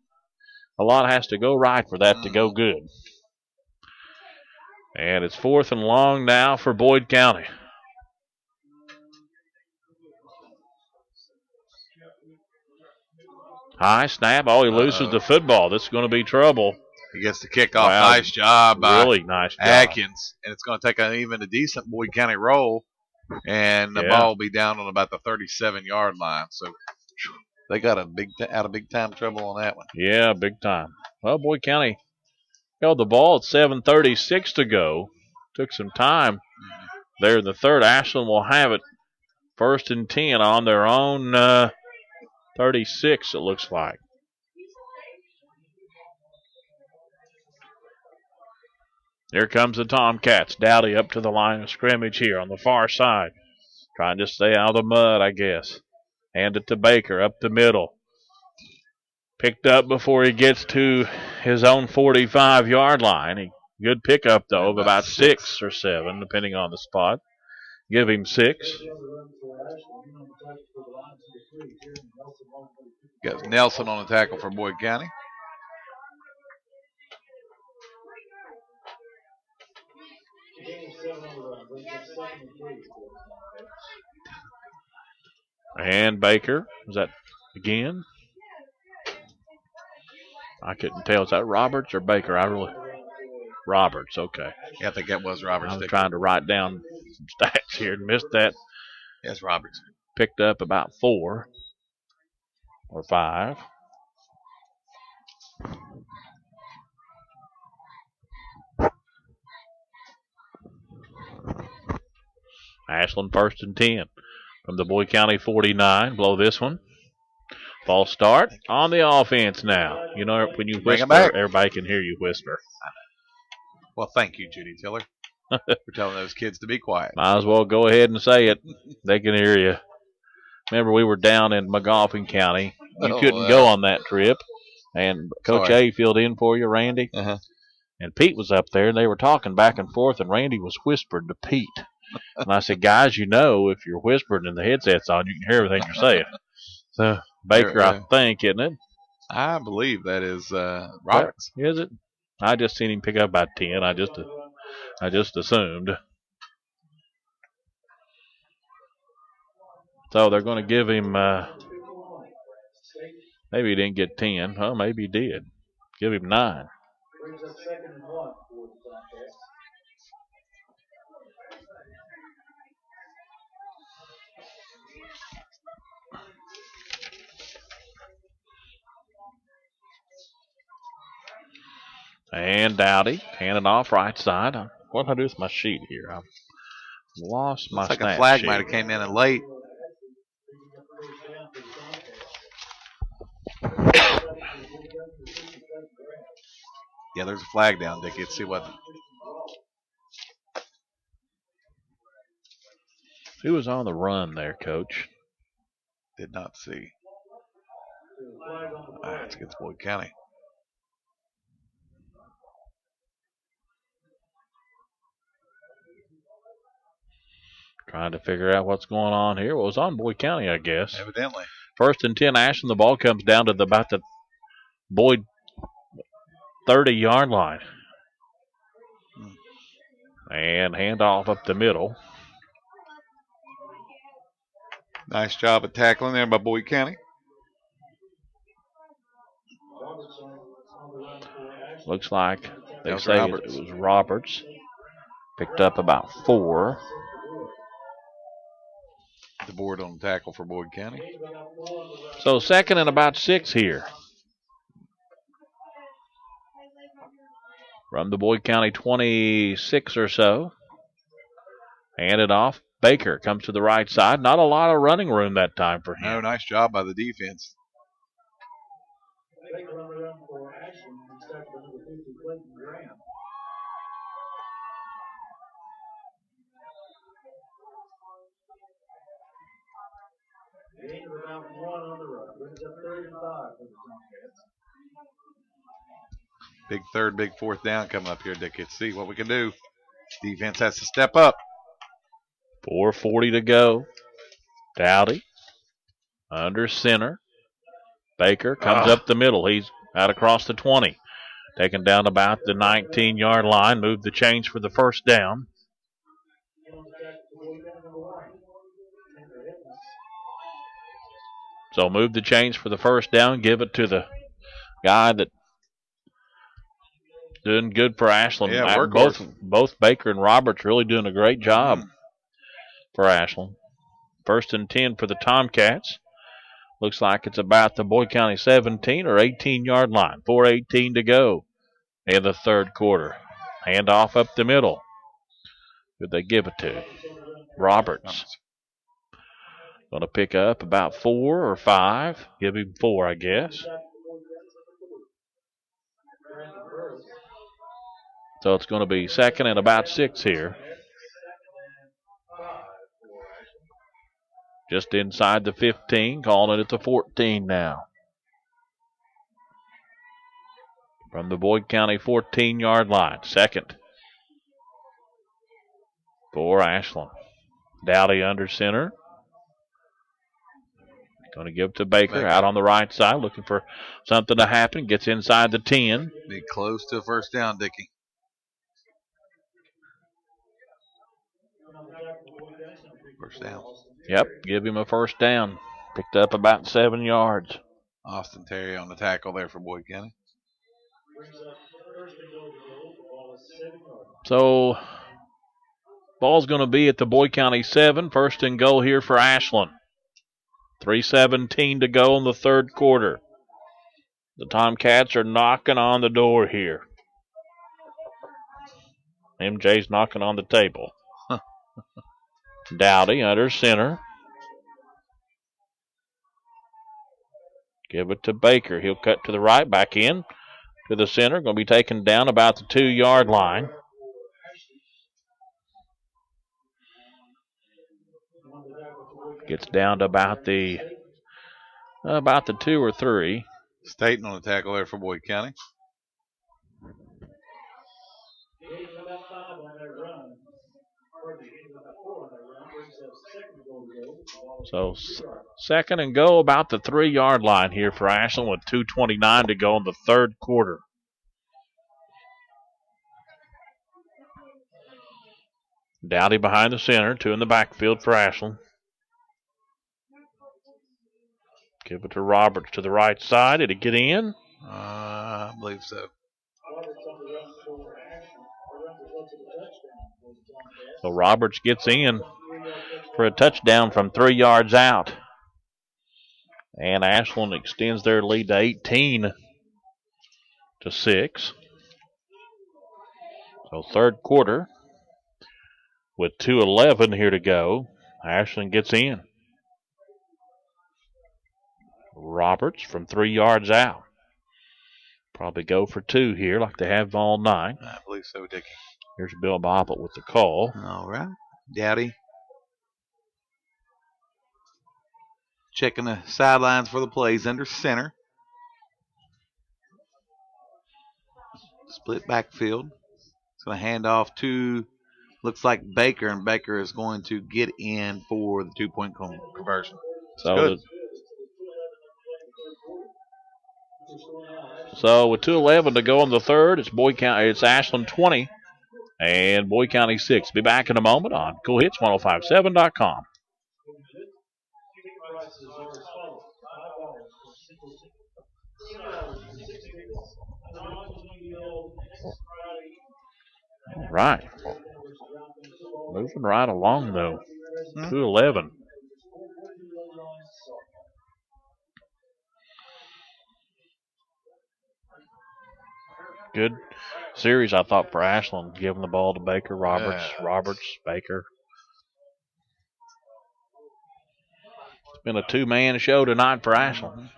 a lot has to go right for that to go good. And it's 4th and long now for Boyd County. High snap. Oh, he loses the football. This is going to be trouble. He gets the kickoff. Wow. Nice job by really nice job. Atkins. And it's going to take even a decent Boyd County roll. And the ball will be down on about the 37-yard line. So they got out of big time trouble on that one. Yeah, big time. Well, Boyd County held the ball at 7:36 to go. Took some time there in the third. Ashland will have it 1st and 10 on their own 36, it looks like. Here comes the Tomcats. Dowdy up to the line of scrimmage here on the far side. Trying to stay out of the mud, I guess. Hand it to Baker up the middle. Picked up before he gets to his own 45-yard line. Good pickup, though, of about 6 or 7, depending on the spot. Give him 6. Got Nelson on the tackle for Boyd County. And Baker, is that again? I couldn't tell. Is that Roberts or Baker? Roberts, okay. Yeah, I think that was Roberts. I was trying to write down some stats here and missed that. Yes, Roberts. Picked up about 4 or 5. Ashland first and 10 from the Boyd County 49. Blow this one. False start on the offense now. You know, when you Bring it whisper, back. everybody can hear you whisper. Well, thank you, Judy Tiller, for telling those kids to be quiet. Might as well go ahead and say it. They can hear you. Remember, we were down in McGoffin County. You couldn't go on that trip. And Coach A filled in for you, Randy. Uh-huh. And Pete was up there, and they were talking back and forth, and Randy was whispering to Pete. And I said, guys, you know, if you're whispering and the headset's on, you can hear everything you're saying. So, Baker, I think, isn't it? I believe that is Roberts. Is it? I just seen him pick up about 10. I just assumed. So they're going to give him, maybe he didn't get 10. Oh, maybe he did. Give him 9. Brings up 2nd and 1 for the Tomcats. And Dowdy, handing off right side. What did I do with my sheet here? I've lost my Looks like stat a flag sheet. might have came in late. Yeah, there's a flag down, Dickie. Let's see what. Who was on the run there, Coach? Did not see. It's against Boyd County. Trying to figure out what's going on here. Well, it was on Boyd County, I guess. Evidently. 1st and 10, Ashland. The ball comes down to about the Boyd 30-yard line. And handoff up the middle. Nice job of tackling there by Boyd County. Looks like they say it was Roberts. Picked up about 4. The board on tackle for Boyd County. So 2nd and about 6 here. From the Boyd County 26 or so. Handed off. Baker comes to the right side. Not a lot of running room that time for him. No, nice job by the defense. Baker on the run for Ashland. He starts with number 50, Clinton Graham. Gain of about 1 on the run. Brings up 3rd and 5 for the Tomcats. Big 3rd, big 4th down coming up here, Dick. Let's see what we can do. Defense has to step up. 4:40 to go. Dowdy under center. Baker comes up the middle. He's out across the 20. Taken down about the 19-yard line. Moved the chains for the 1st down. So move the chains for the 1st down. Give it to the guy that doing good for Ashland. Yeah, both Baker and Roberts really doing a great job for Ashland. 1st and 10 for the Tomcats. Looks like it's about the Boyd County 17 or 18-yard line. 4:18 to go in the 3rd quarter. Handoff up the middle. Who'd they give it to? Roberts. Going to pick up about 4 or 5. Give him 4, I guess. So it's going to be 2nd and about 6 here. Just inside the 15, calling it at the 14 now. From the Boyd County 14-yard line. 2nd for Ashland. Dowdy under center. Going to give it to Baker out on the right side, looking for something to happen. Gets inside the 10. Be close to a 1st down, Dickie. First down. Yep, give him a 1st down. Picked up about 7 yards. Austin Terry on the tackle there for Boyd County. So, ball's going to be at the Boyd County 7. 1st and goal here for Ashland. 3:17 to go in the 3rd quarter. The Tomcats are knocking on the door here. MJ's knocking on the table. Dowdy under center. Give it to Baker. He'll cut to the right, back in to the center. Going to be taken down about the 2-yard line. Gets down to about the 2 or 3. Staten on the tackle there for Boyd County. So second and go about the 3-yard line here for Ashland with 2:29 to go in the third quarter. Dowdy behind the center, 2 in the backfield for Ashland. Give it to Roberts to the right side. Did it get in? I believe so. So Roberts gets in for a touchdown from 3 yards out. And Ashland extends their lead to 18-6. So third quarter with 2:11 here to go. Ashland gets in. Roberts from 3 yards out. Probably go for 2 here like they have all night. I believe so, Dickie. Here's Bill Bobbitt with the call. All right. Dowdy checking the sidelines for the plays under center. Split backfield. It's going to hand off to, looks like Baker, and Baker is going to get in for the 2-point conversion. So with 2:11 to go in the third, it's Ashland 20 and Boyd County 6. Be back in a moment on CoolHits1057.com. All right. Moving right along, though. 2:11. Good series, I thought, for Ashland, giving the ball to Baker, Roberts, Baker. It's been a 2-man show tonight for Ashland.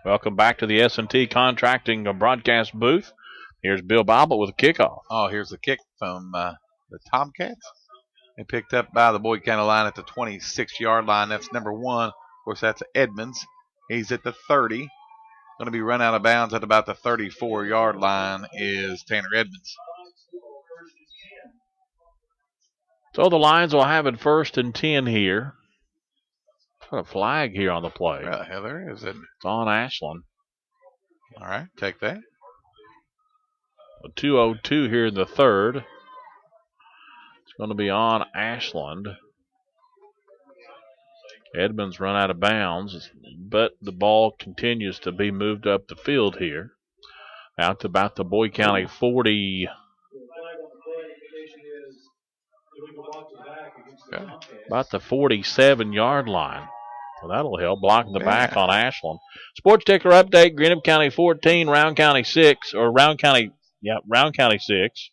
Welcome back to the S&T Contracting broadcast booth. Here's Bill Bobbitt with a kickoff. Oh, here's the kick from the Tomcats. They picked up by the Boyd County line at the 26-yard line. That's number 1. Of course, that's Edmonds. He's at the 30. Going to be run out of bounds at about the 34-yard line is Tanner Edmonds. So the Lions will have it 1st and 10 here. Got a flag here on the play. Yeah, there is it. It's on Ashland. All right, take that. A 2:02 here in the third. It's going to be on Ashland. Edmonds run out of bounds, but the ball continues to be moved up the field here. Out to about the Boyd County 40. Okay. About the 47-yard line. So that'll help blocking the back on Ashland. Sports ticker update: Greenup County 14, Round County 6, or Round County 6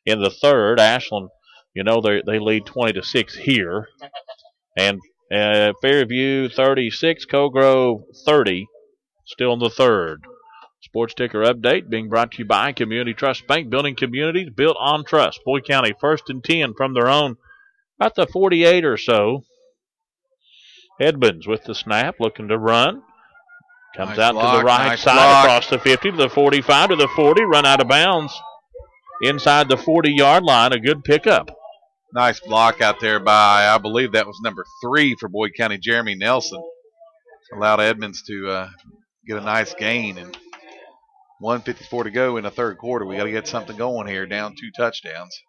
in the third. Ashland, they lead 20-6 here, and Fairview 36, Co-Grove 30, still in the third. Sports ticker update being brought to you by Community Trust Bank, building communities built on trust. Boyd County 1st and 10 from their own, about the 48 or so. Edmonds with the snap, looking to run. Comes out to the right side, across the 50 to the 45 to the 40, run out of bounds inside the 40-yard line. A good pickup. Nice block out there by, I believe that was number 3 for Boyd County, Jeremy Nelson. Allowed Edmonds to get a nice gain. And 1:54 to go in the third quarter. We got to get something going here, down 2 touchdowns.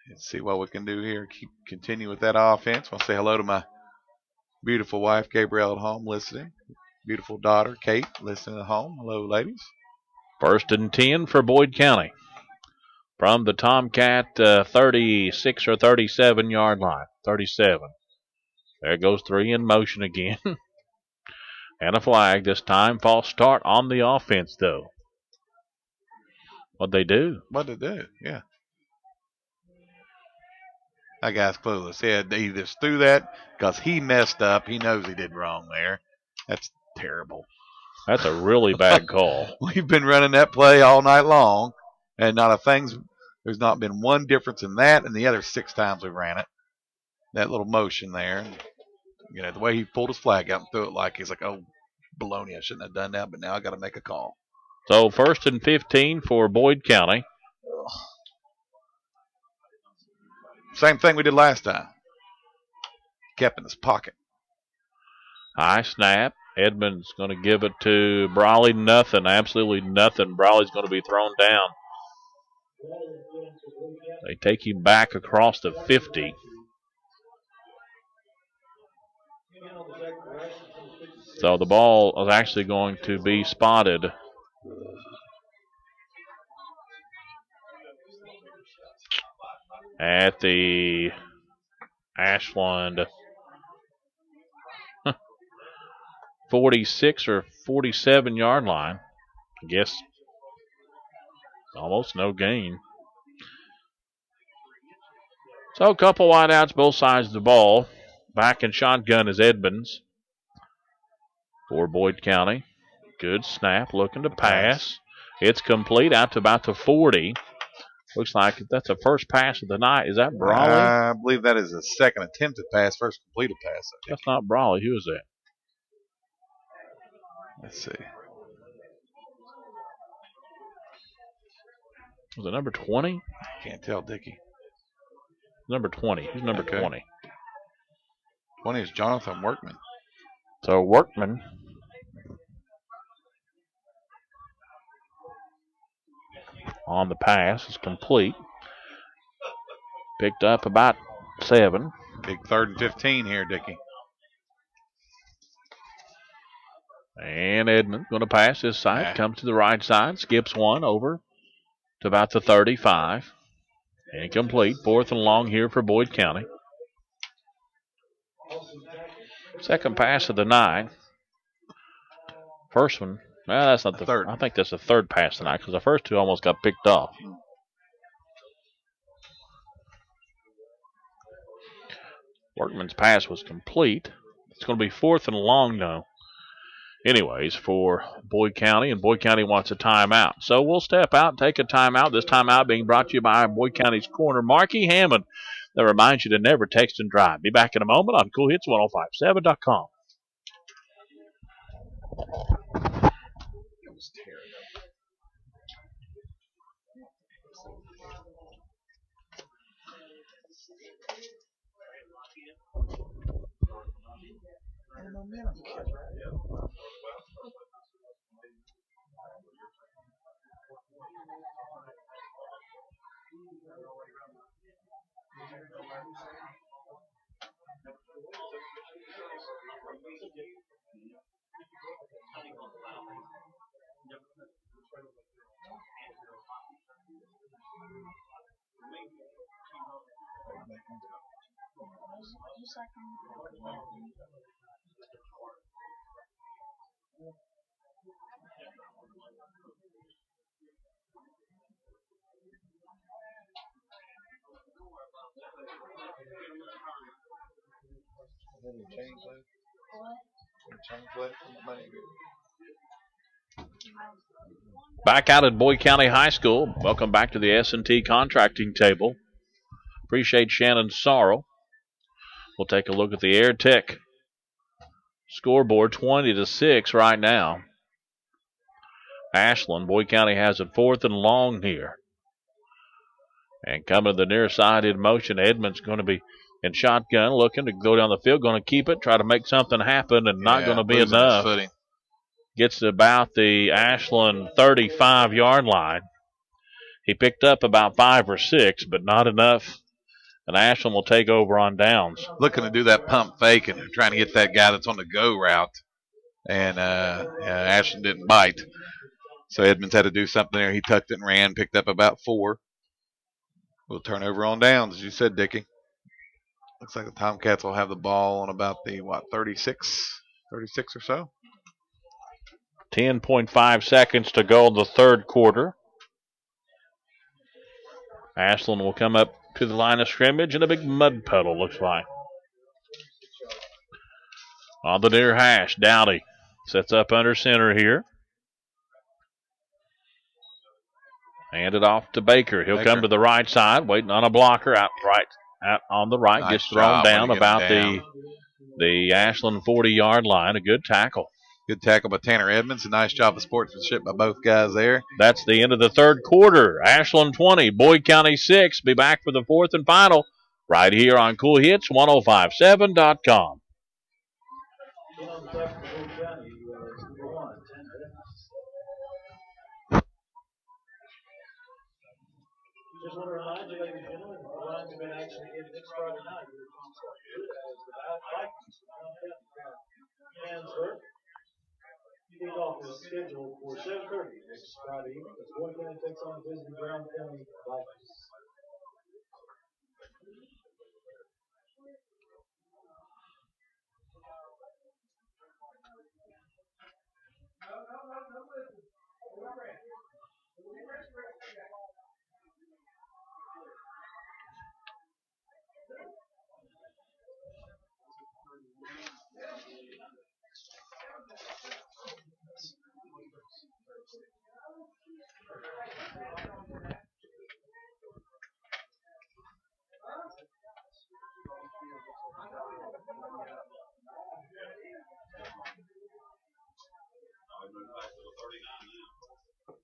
Let's see what we can do here. Continue with that offense. I want to say hello to my beautiful wife, Gabrielle, at home listening. Beautiful daughter, Kate, listening at home. Hello, ladies. 1st and 10 for Boyd County from the Tomcat 36 or 37 yard line. 37. There goes 3 in motion again. And a flag this time. False start on the offense, though. What'd they do? What'd they do? Yeah. That guy's clueless. He just threw that because he messed up. He knows he did wrong there. That's terrible. That's a really bad call. We've been running that play all night long, and there's not been one difference in that and the other 6 times we ran it. That little motion there. The way he pulled his flag out and threw it he's like, oh, baloney, I shouldn't have done that, but now I got to make a call. So 1st and 15 for Boyd County. Same thing we did last time. Kept in his pocket. High snap. Edmonds going to give it to Brawley. Nothing. Absolutely nothing. Brawley's going to be thrown down. They take him back across the 50. So the ball is actually going to be spotted at the Ashland 46 or 47 yard line. I guess almost no gain. So a couple wideouts both sides of the ball. Back in shotgun is Edmonds for Boyd County. Good snap, looking to pass. It's complete out to about the 40. Looks like that's the first pass of the night. Is that Brawley? I believe that is the second attempted pass, first completed pass. That's not Brawley. Who is that? Let's see. Was it number 20? Can't tell, Dickie. Number 20. Who's number 20? 20 is Jonathan Workman. So Workman on the pass is complete. Picked up about 7. Big 3rd and 15 here, Dickie. And Edmond going to pass this side. Comes to the right side. Skips one over to about the 35. Incomplete. 4th and long here for Boyd County. Second pass of the night. First one. Well, that's not the third. I think that's the 3rd pass tonight because the first 2 almost got picked off. Workman's pass was complete. It's going to be 4th and long now. Anyways, for Boyd County, and Boyd County wants a timeout. So we'll step out and take a timeout. This timeout being brought to you by Boyd County's corner, Marky Hammond, that reminds you to never text and drive. Be back in a moment on CoolHits1057.com. It was terrible. Back out at Boyd County High School. Welcome back to the S&T contracting table. Appreciate Shannon Sorrow. We'll take a look at the Air Tech scoreboard, 20-6 right now. Ashland, Boyd County has it 4th and long here. And coming to the near side in motion, Edmonds going to be in shotgun, looking to go down the field, going to keep it, try to make something happen, and not going to be enough. Gets to about the Ashland 35-yard line. He picked up about 5 or 6, but not enough And Ashland will take over on downs. Looking to do that pump fake and trying to get that guy that's on the go route. And Ashland didn't bite. So Edmonds had to do something there. He tucked it and ran, picked up about 4. We'll turn over on downs, as you said, Dickie. Looks like the Tomcats will have the ball on about the, 36 or so. 10.5 seconds to go in the third quarter. Ashland will come up to the line of scrimmage in a big mud puddle, looks like. On the near hash, Dowdy sets up under center here. Hand it off to Baker. He'll come to the right side, waiting on a blocker out on the right. Nice Gets thrown down about down. the Ashland 40-yard line. A good tackle. Good tackle by Tanner Edmonds. A nice job of sportsmanship by both guys there. That's the end of the third quarter. Ashland 20, Boyd County 6. Be back for the fourth and final right here on Cool Hits 1057.com. Just want to remind you, ladies and gentlemen, the lines have been actually in this Friday night. As the Vikings Hansburg. Kickoff is scheduled for 7:30 next Friday evening as Boyd County takes on the visiting Brown County Vikings.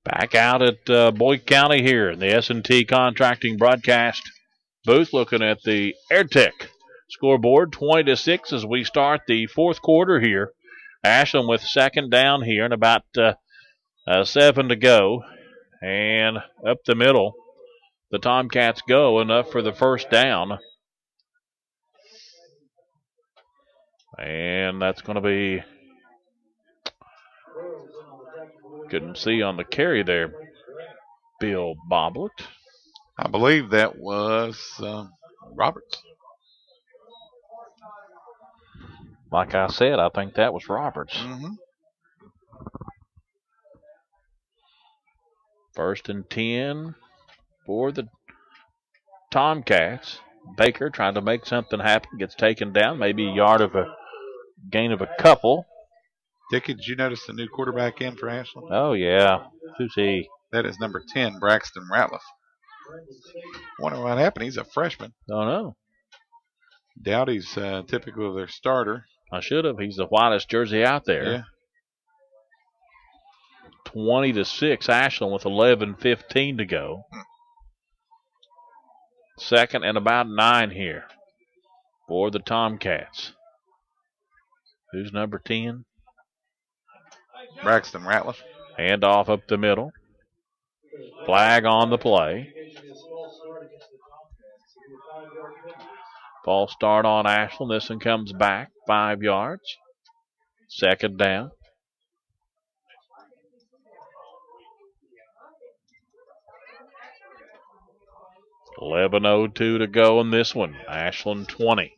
Back out at Boyd County here in the S&T Contracting broadcast booth, looking at the AirTech scoreboard, 20-6 as we start the fourth quarter here. Ashland with second down here and about 7 to go. And up the middle, the Tomcats go, enough for the first down. And that's going to be, couldn't see on the carry there, Bill Boblet. I believe that was Roberts. Like I said, I think that was Roberts. Mm-hmm. First and 10 for the Tomcats. Baker trying to make something happen, gets taken down, maybe a yard of a gain of a couple. Dickie, did you notice the new quarterback in for Ashland? Oh, yeah. Who's he? That is number 10, Braxton Ratliff. Wonder what happened. He's a freshman. Don't know. Dowdy's typical of their starter. I should have. He's the whitest jersey out there. Yeah. 20-6, Ashland with 11:15 to go. Second and about 9 here for the Tomcats. Who's number 10? Braxton Ratliff. Hand off up the middle. Flag on the play. False start on Ashland. This one comes back 5 yards. Second down. $11:02 to go in this one. Ashland 20.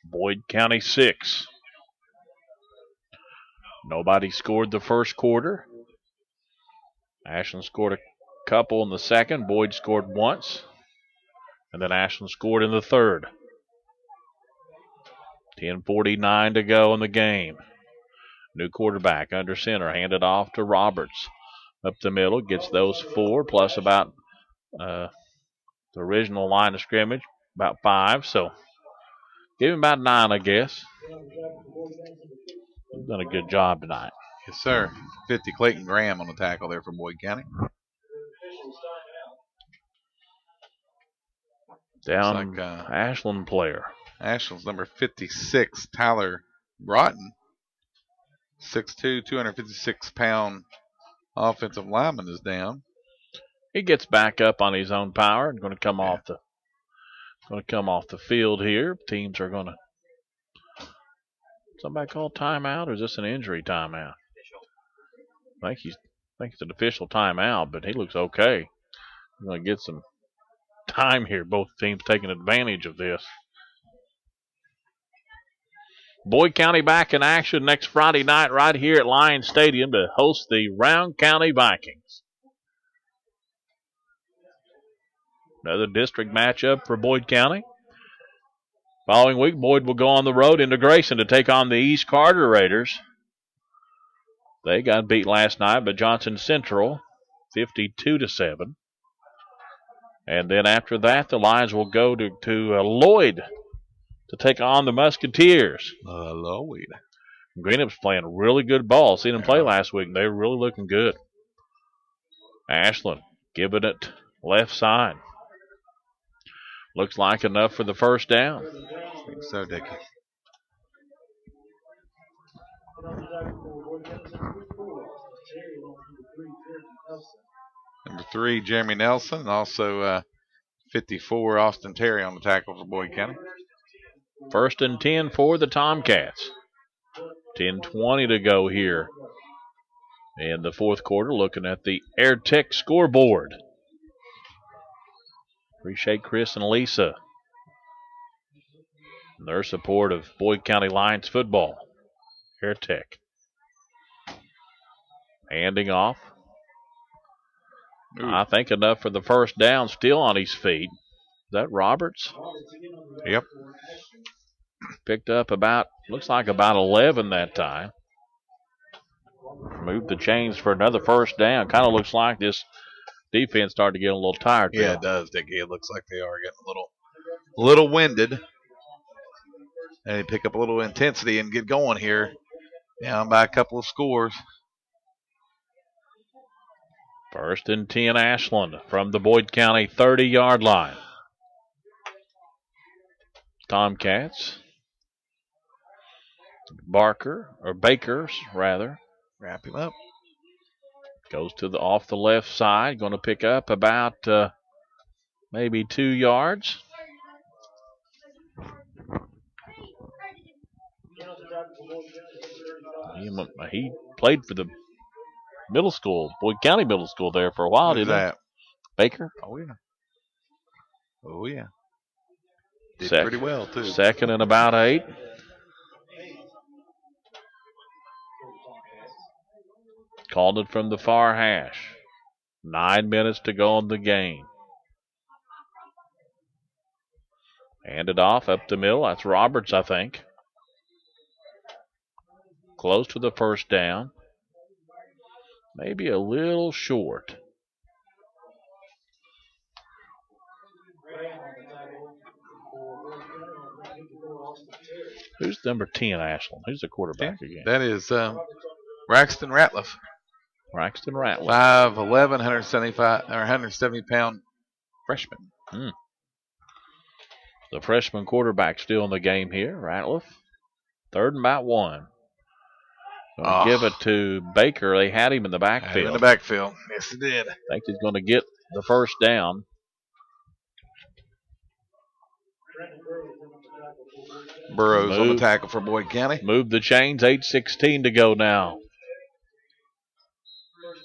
Boyd County 6. Nobody scored the first quarter. Ashland scored a couple in the second. Boyd scored once. And then Ashland scored in the third. 10:49 to go in the game. New quarterback under center. Handed off to Roberts. Up the middle. Gets those 4 plus about the original line of scrimmage. About 5. So give him about 9, I guess. He's done a good job tonight. Yes, sir. 50 Clayton Graham on the tackle there for Boyd County. Down Ashland player. Ashland's number 56, Tyler Broughton. 6'2", 256-pound offensive lineman is down. He gets back up on his own power and going to come off going to come off the field here. Teams are going to. Somebody call timeout, or is this an injury timeout? I think it's an official timeout, but he looks okay. We're going to get some time here. Both teams taking advantage of this. Boyd County back in action next Friday night right here at Lions Stadium to host the Round County Vikings. Another district matchup for Boyd County. Following week, Boyd will go on the road into Grayson to take on the East Carter Raiders. They got beat last night by Johnson Central, 52-7. And then after that, the Lions will go to Lloyd to take on the Musketeers. Lloyd. Greenup's playing really good ball. Seen them play last week, and they were really looking good. Ashland giving it left side. Looks like enough for the first down. I think so, Dickie. Number 3, Jeremy Nelson, and also 54, Austin Terry on the tackle for Boyd County. 1st and 10 for the Tomcats. 10:20 to go here in the fourth quarter. Looking at the Air Tech scoreboard. Appreciate Chris and Lisa and their support of Boyd County Lions football. Air Tech. Handing off. Ooh. I think enough for the first down. Still on his feet. Is that Roberts? Yep. Picked up looks like about 11 that time. Moved the chains for another first down. Kind of looks like this defense started to get a little tired. Yeah, it does, Dickie. It looks like they are getting a little winded. And they pick up a little intensity and get going here. Down by a couple of scores. 1st and 10 Ashland from the Boyd County 30-yard line. Tomcats. Bakers rather. Wrap him up. Goes to off the left side. Going to pick up about maybe 2 yards. He played for the middle school, Boyd County Middle School there for a while, didn't he? Baker? Oh, yeah. Oh, yeah. Did Second, pretty well, too. 2nd and about 8. Called it from the far hash. 9 minutes to go in the game. Handed off up the middle. That's Roberts, I think. Close to the first down. Maybe a little short. Who's number 10, Ashland? Who's the quarterback again? That is Braxton Ratliff. Braxton Ratliff. 5'11", 170-pound freshman. The freshman quarterback still in the game here, Ratliff. 3rd and about 1. Give it to Baker. They had him in the backfield. In the backfield. Yes, he did. I think he's going to get the first down. Burrows on the tackle for Boyd County. Move the chains. 8:16 to go now.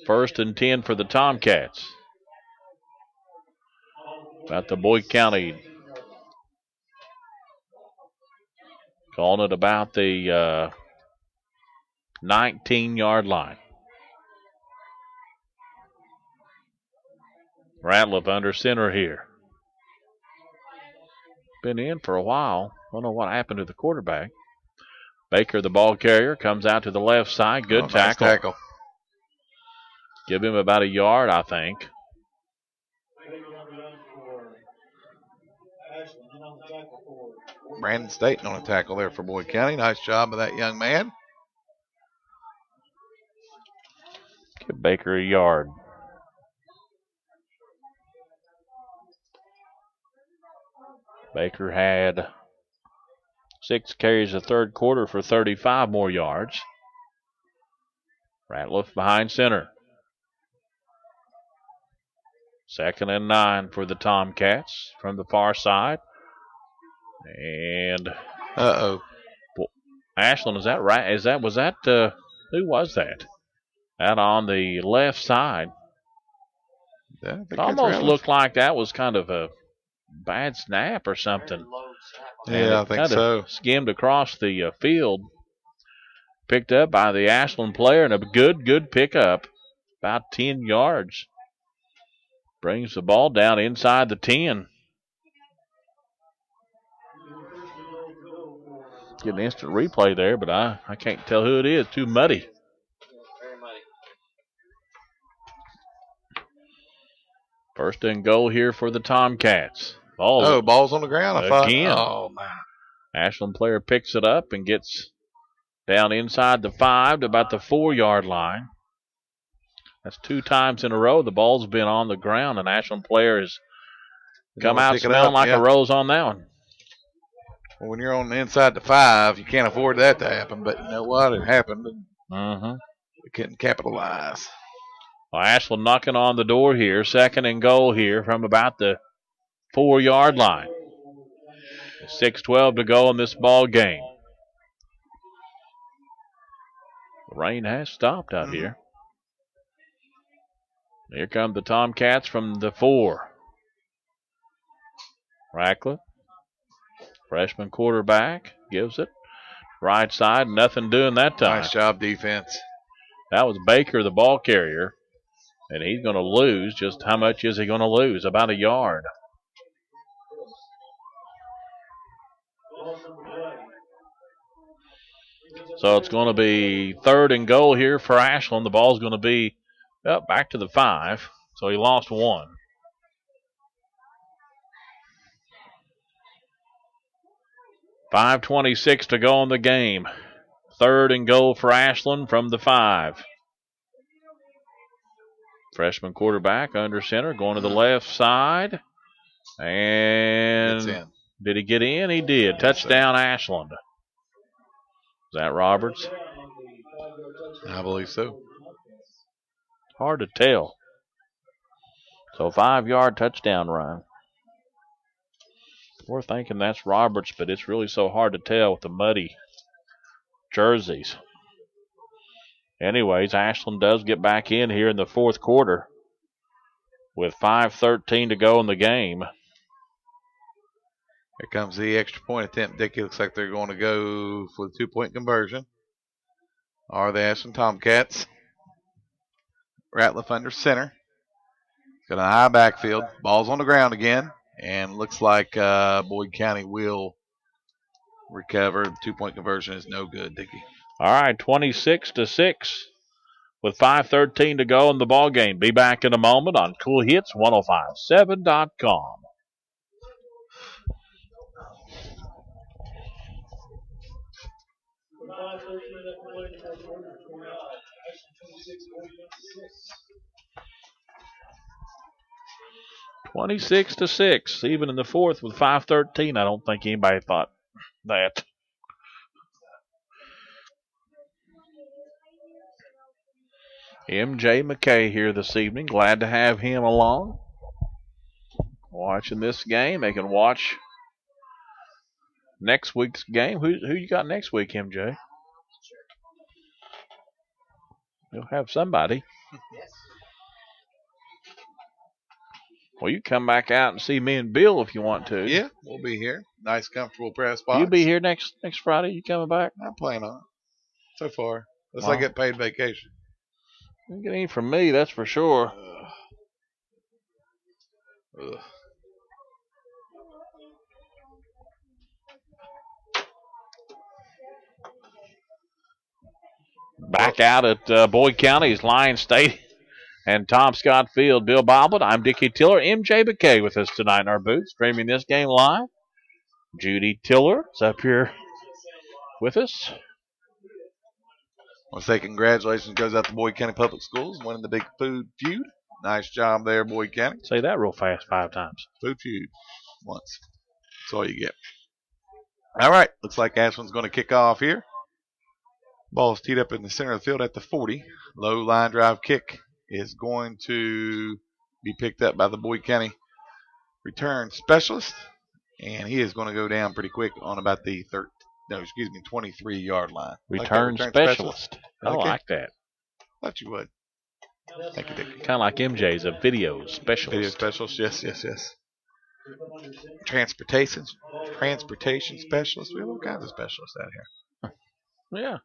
1st and 10 for the Tomcats. About the Boyd County. Calling it about the 19-yard line. Ratliff under center here. Been in for a while. Don't know what happened to the quarterback. Baker, the ball carrier, comes out to the left side. Good tackle. Nice tackle. Give him about a yard, I think. Brandon Staten on a tackle there for Boyd County. Nice job of that young man. Give Baker a yard. Baker had 6 carries the third quarter for 35 more yards. Ratliff behind center. 2nd and 9 for the Tomcats from the far side. And Ashland, is that right? Who was that? Out on the left side. Yeah, I think It almost looked like that was kind of a bad snap or something. Yeah, I think kind so. of skimmed across the field. Picked up by the Ashland player, and a good pickup. About 10 yards. Brings the ball down inside the 10. Get an instant replay there, but I can't tell who it is. Too muddy. Very muddy. First and goal here for the Tomcats. Ball's on the ground. I thought. Again. Oh, man. Ashland player picks it up and gets down inside the 5 to about the 4-yard line. That's 2 times in a row the ball's been on the ground, and Ashland player has come out smelling like a rose on that one. Well, when you're on the inside the 5, you can't afford that to happen. But you know what? It happened. We couldn't capitalize. Well, Ashland knocking on the door here. Second and goal here from about the 4-yard line. 6:12 to go in this ball game. The rain has stopped out here. Here come the Tomcats from the 4. Ratcliffe, freshman quarterback, gives it. Right side, nothing doing that time. Nice job, defense. That was Baker, the ball carrier. And he's going to lose. Just how much is he going to lose? About a yard. So it's going to be third and goal here for Ashland. The ball's going to be back to the 5. So he lost 1. .526 to go in the game. Third and goal for Ashland from the 5. Freshman quarterback under center, going to the left side. And did he get in? He did. Touchdown, Ashland. Is that Roberts? I believe so. Hard to tell. So 5-yard touchdown run. We're thinking that's Roberts, but it's really so hard to tell with the muddy jerseys. Anyways, Ashland does get back in here in the 4th quarter with 5:13 to go in the game. Here comes the extra point attempt. Dickey looks like they're going to go for the 2-point conversion. Are the Ashland Tomcats. Ratliff under center. Got a high backfield. Ball's on the ground again. And looks like Boyd County will recover. The 2-point conversion is no good, Dickey. All right, 26-6 with 5:13 to go in the ball game. Be back in a moment on Cool Hits 1057.com. (26-6), even in the 4th with 5:13. I don't think anybody thought that. MJ McKay here this evening. Glad to have him along. Watching this game. They can watch next week's game. Who you got next week, MJ? You'll have somebody. Well, you come back out and see me and Bill if you want to. Yeah, we'll be here. Nice, comfortable press box. You'll be here next Friday? You coming back? I'm planning on it. So far. Unless I get paid vacation. You don't get any from me, that's for sure. Ugh. Back out at Boyd County's Lion State and Tom Scott Field. Bill Bobbitt, I'm Dickie Tiller. MJ McKay with us tonight in our booth, streaming this game live. Judy Tiller is up here with us. I want to say congratulations goes out to Boyd County Public Schools, winning the Big Food Feud. Nice job there, Boyd County. Say that real fast 5 times. Food Feud. Once. That's all you get. All right. Looks like Ashland's going to kick off here. Ball's teed up in the center of the field at the 40. Low line drive kick is going to be picked up by the Boyd County return specialist. And he is going to go down pretty quick on about the 23-yard line. Return Like specialist. I Okay. like that. Thought you would. Thank you, Dick. Kind of like MJ's a video specialist. Video specialist, yes. Transportation specialist. We have all kinds of specialists out here. Yeah.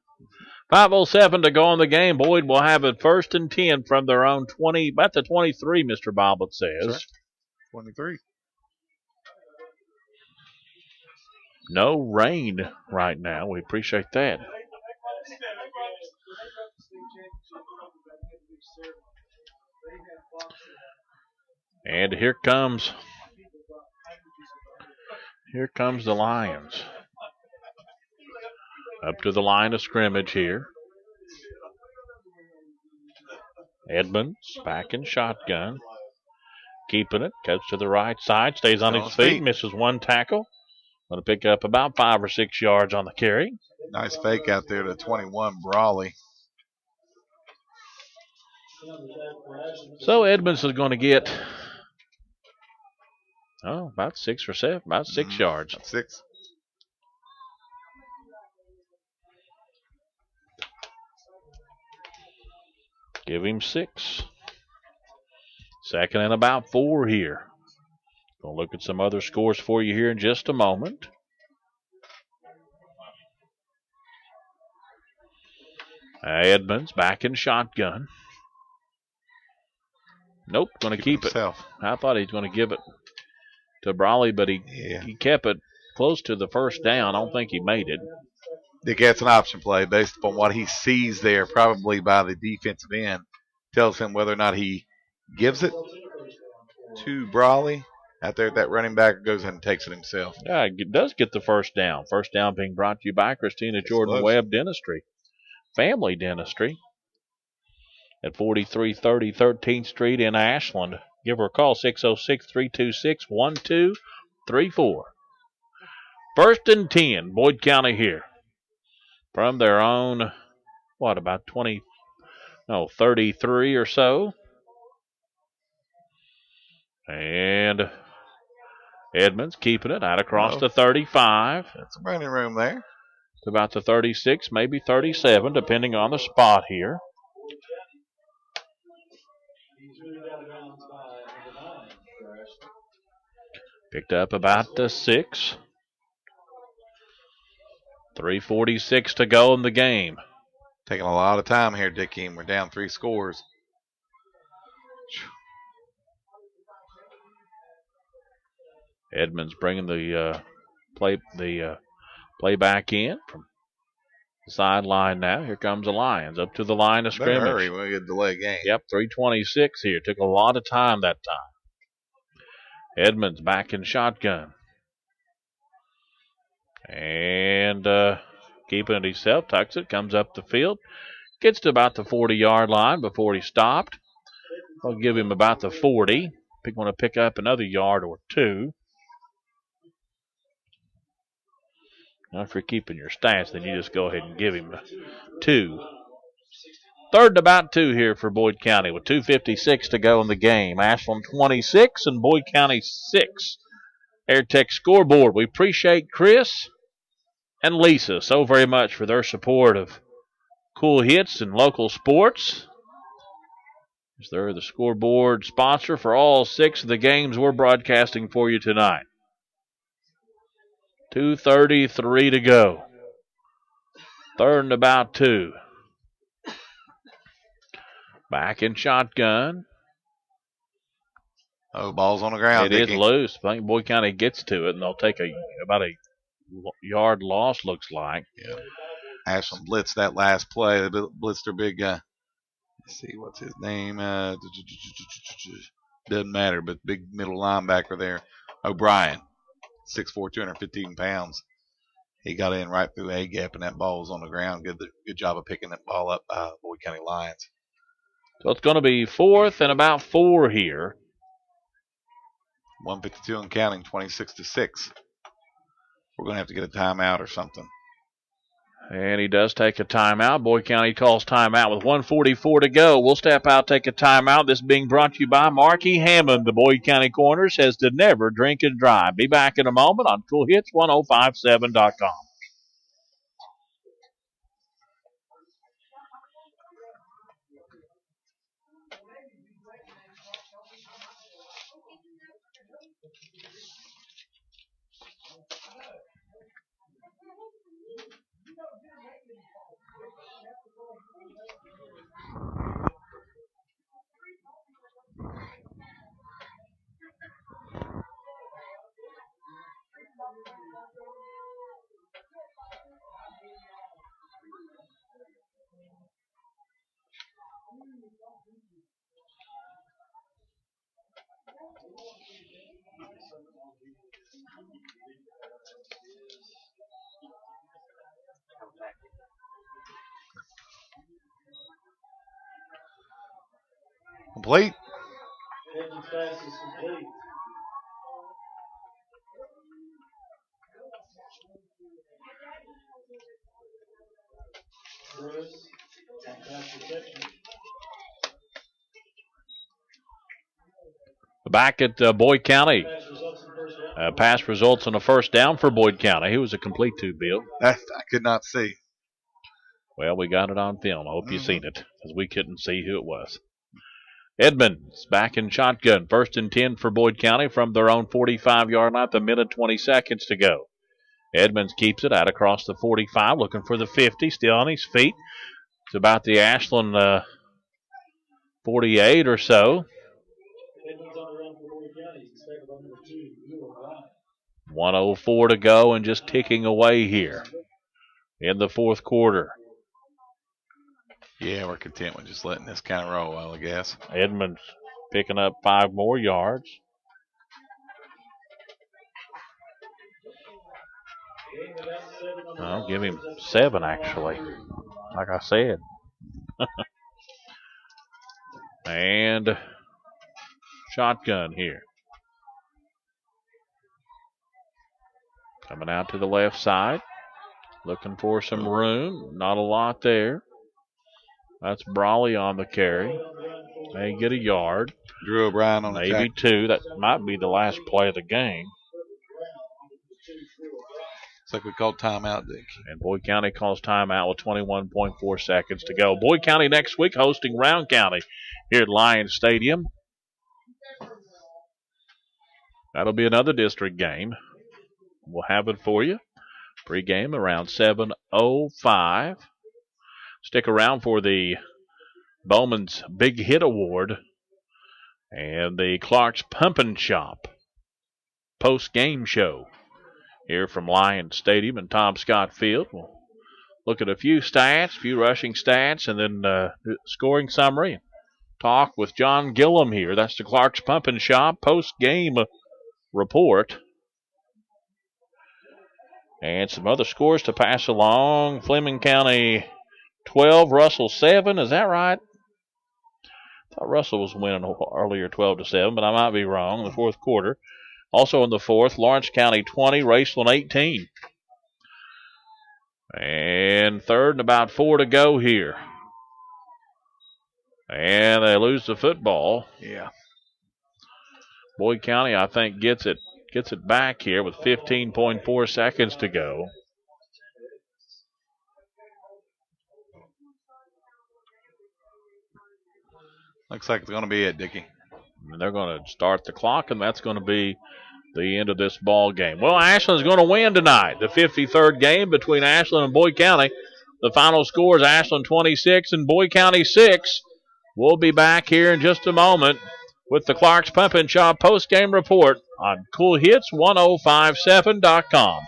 5:07 to go in the game. Boyd will have it 1st and 10 from their own 20, about the 23, Mr. Bobbitt says. Right. 23. No rain right now. We appreciate that. And here comes the Lions. Up to the line of scrimmage here. Edmonds back in shotgun. Keeping it. Cuts to the right side. Stays on his feet. Misses one tackle. Going to pick up about 5 or 6 yards on the carry. Nice fake out there to 21, Brawley. So Edmonds is going to get, about 6 or 7, about 6 yards. About 6. Give him 6. 2nd and about 4 here. Going to look at some other scores for you here in just a moment. Edmonds back in shotgun. Nope, going to keep it. I thought he was going to give it to Brawley, but he kept it close to the first down. I don't think he made it. Dick, that's an option play based upon what he sees there, probably by the defensive end. Tells him whether or not he gives it to Brawley out there at that running back, or goes ahead and takes it himself. Yeah, it does get the first down. First down being brought to you by Christina Jordan Webb Dentistry. Family Dentistry at 4330 13th Street in Ashland. Give her a call, 606-326-1234. 1st and 10, Boyd County here. From their own, about 33 or so. And Edmonds keeping it out across the 35. That's some running room there. To about the 36, maybe 37, depending on the spot here. Picked up about the 6. 3:46 to go in the game. Taking a lot of time here, Dickie. We're down 3 scores. Edmonds bringing the play back in from the sideline now. Here comes the Lions up to the line of scrimmage. Hurry, we'll get delay game. Yep, 3:26 here. Took a lot of time that time. Edmonds back in shotgun. And keeping it himself, tucks it, comes up the field. Gets to about the 40-yard line before he stopped. I'll give him about the 40. Want to pick up another yard or 2. Now, if you're keeping your stats, then you just go ahead and give him 2. 3rd and about 2 here for Boyd County with 2:56 to go in the game. Ashland 26 and Boyd County 6. AirTech scoreboard. We appreciate Chris and Lisa so very much for their support of Cool Hits and local sports. They're the scoreboard sponsor for all 6 of the games we're broadcasting for you tonight. 2:33 to go. 3rd and about 2. Back in shotgun. Oh, ball's on the ground. It is loose. I think Boyd County gets to it, and they'll take about a yard loss, looks like. Yeah. Ashland blitzed that last play. They blitzed their big, let's see, what's his name? Doesn't matter, but big middle linebacker there. O'Brien, 6'4", 215 pounds. He got in right through A gap, and that ball was on the ground. Good job of picking that ball up by Boyd County Lions. So it's going to be 4th and about 4 here. 1:52 and counting, 26-6. We're going to have to get a timeout or something. And he does take a timeout. Boyd County calls timeout with 1:44 to go. We'll step out, take a timeout. This being brought to you by Marky Hammond. The Boyd County Coroner says to never drink and drive. Be back in a moment on CoolHits1057.com. Complete. Pigeon's pass is complete. Bruce on pass protection. Back at Boyd County. Pass results in first down. Pass results in a first down for Boyd County. It was a complete two, Bill. I could not see. Well, we got it on film. I hope you've seen it, because we couldn't see who it was. Edmonds back in shotgun. 1st and 10 for Boyd County from their own 45-yard line. 1:20 to go. Edmonds keeps it out across the 45, looking for the 50, still on his feet. It's about the Ashland 48 or so. Edmonds on the run for Boyd County. He's expected by number 2, Euro Ryan. 1:04 to go and just ticking away here in the fourth quarter. Yeah, we're content with just letting this kind of roll, I guess. Edmonds picking up 5 more yards. I'll give him 7, actually, like I said. And shotgun here. Coming out to the left side. Looking for some room. Not a lot there. That's Brawley on the carry. May get a yard. Drew O'Brien on the maybe tackle. 2. That might be the last play of the game. Looks like we called timeout, Dick. And Boyd County calls timeout with 21.4 seconds to go. Boyd County next week hosting Round County here at Lions Stadium. That'll be another district game. We'll have it for you. Pre-game around 7:05. Stick around for the Bowman's Big Hit Award and the Clark's Pumpin' Shop post-game show here from Lions Stadium and Tom Scott Field. We'll look at a few stats, a few rushing stats, and then scoring summary. Talk with John Gillum here. That's the Clark's Pumpin' Shop post-game report. And some other scores to pass along. Fleming County 12, Russell 7. Is that right? I thought Russell was winning earlier 12-7, but I might be wrong in the fourth quarter. Also in the fourth, Lawrence County 20, Raceland 18. And third and about 4 to go here. And they lose the football. Yeah. Boyd County, I think, gets it back here with 15.4 seconds to go. Looks like it's going to be it, Dickie. And they're going to start the clock, and that's going to be the end of this ball game. Well, Ashland's going to win tonight. The 53rd game between Ashland and Boyd County. The final score is Ashland 26 and Boyd County 6. We'll be back here in just a moment with the Clark's Pumpin' Shop post-game report on CoolHits1057.com.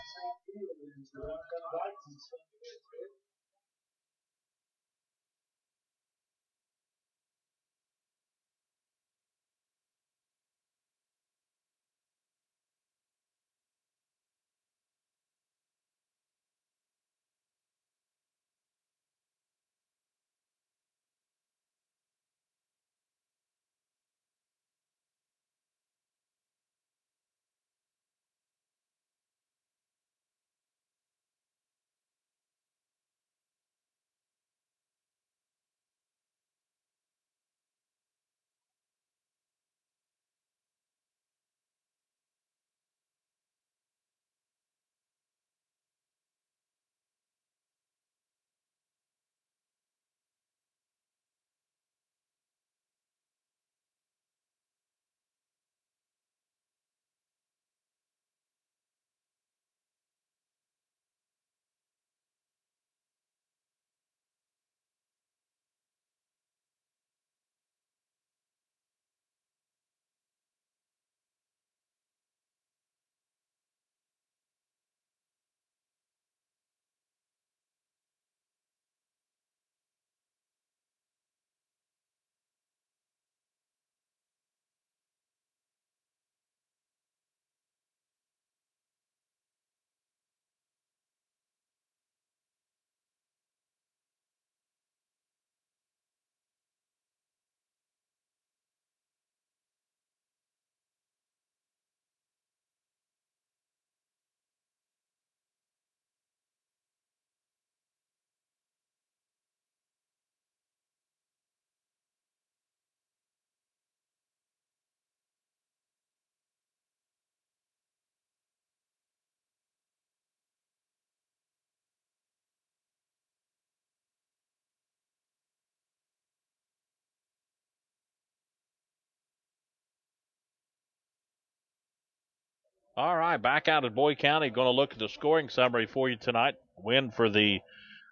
All right, back out at Boyd County. Going to look at the scoring summary for you tonight. Win for the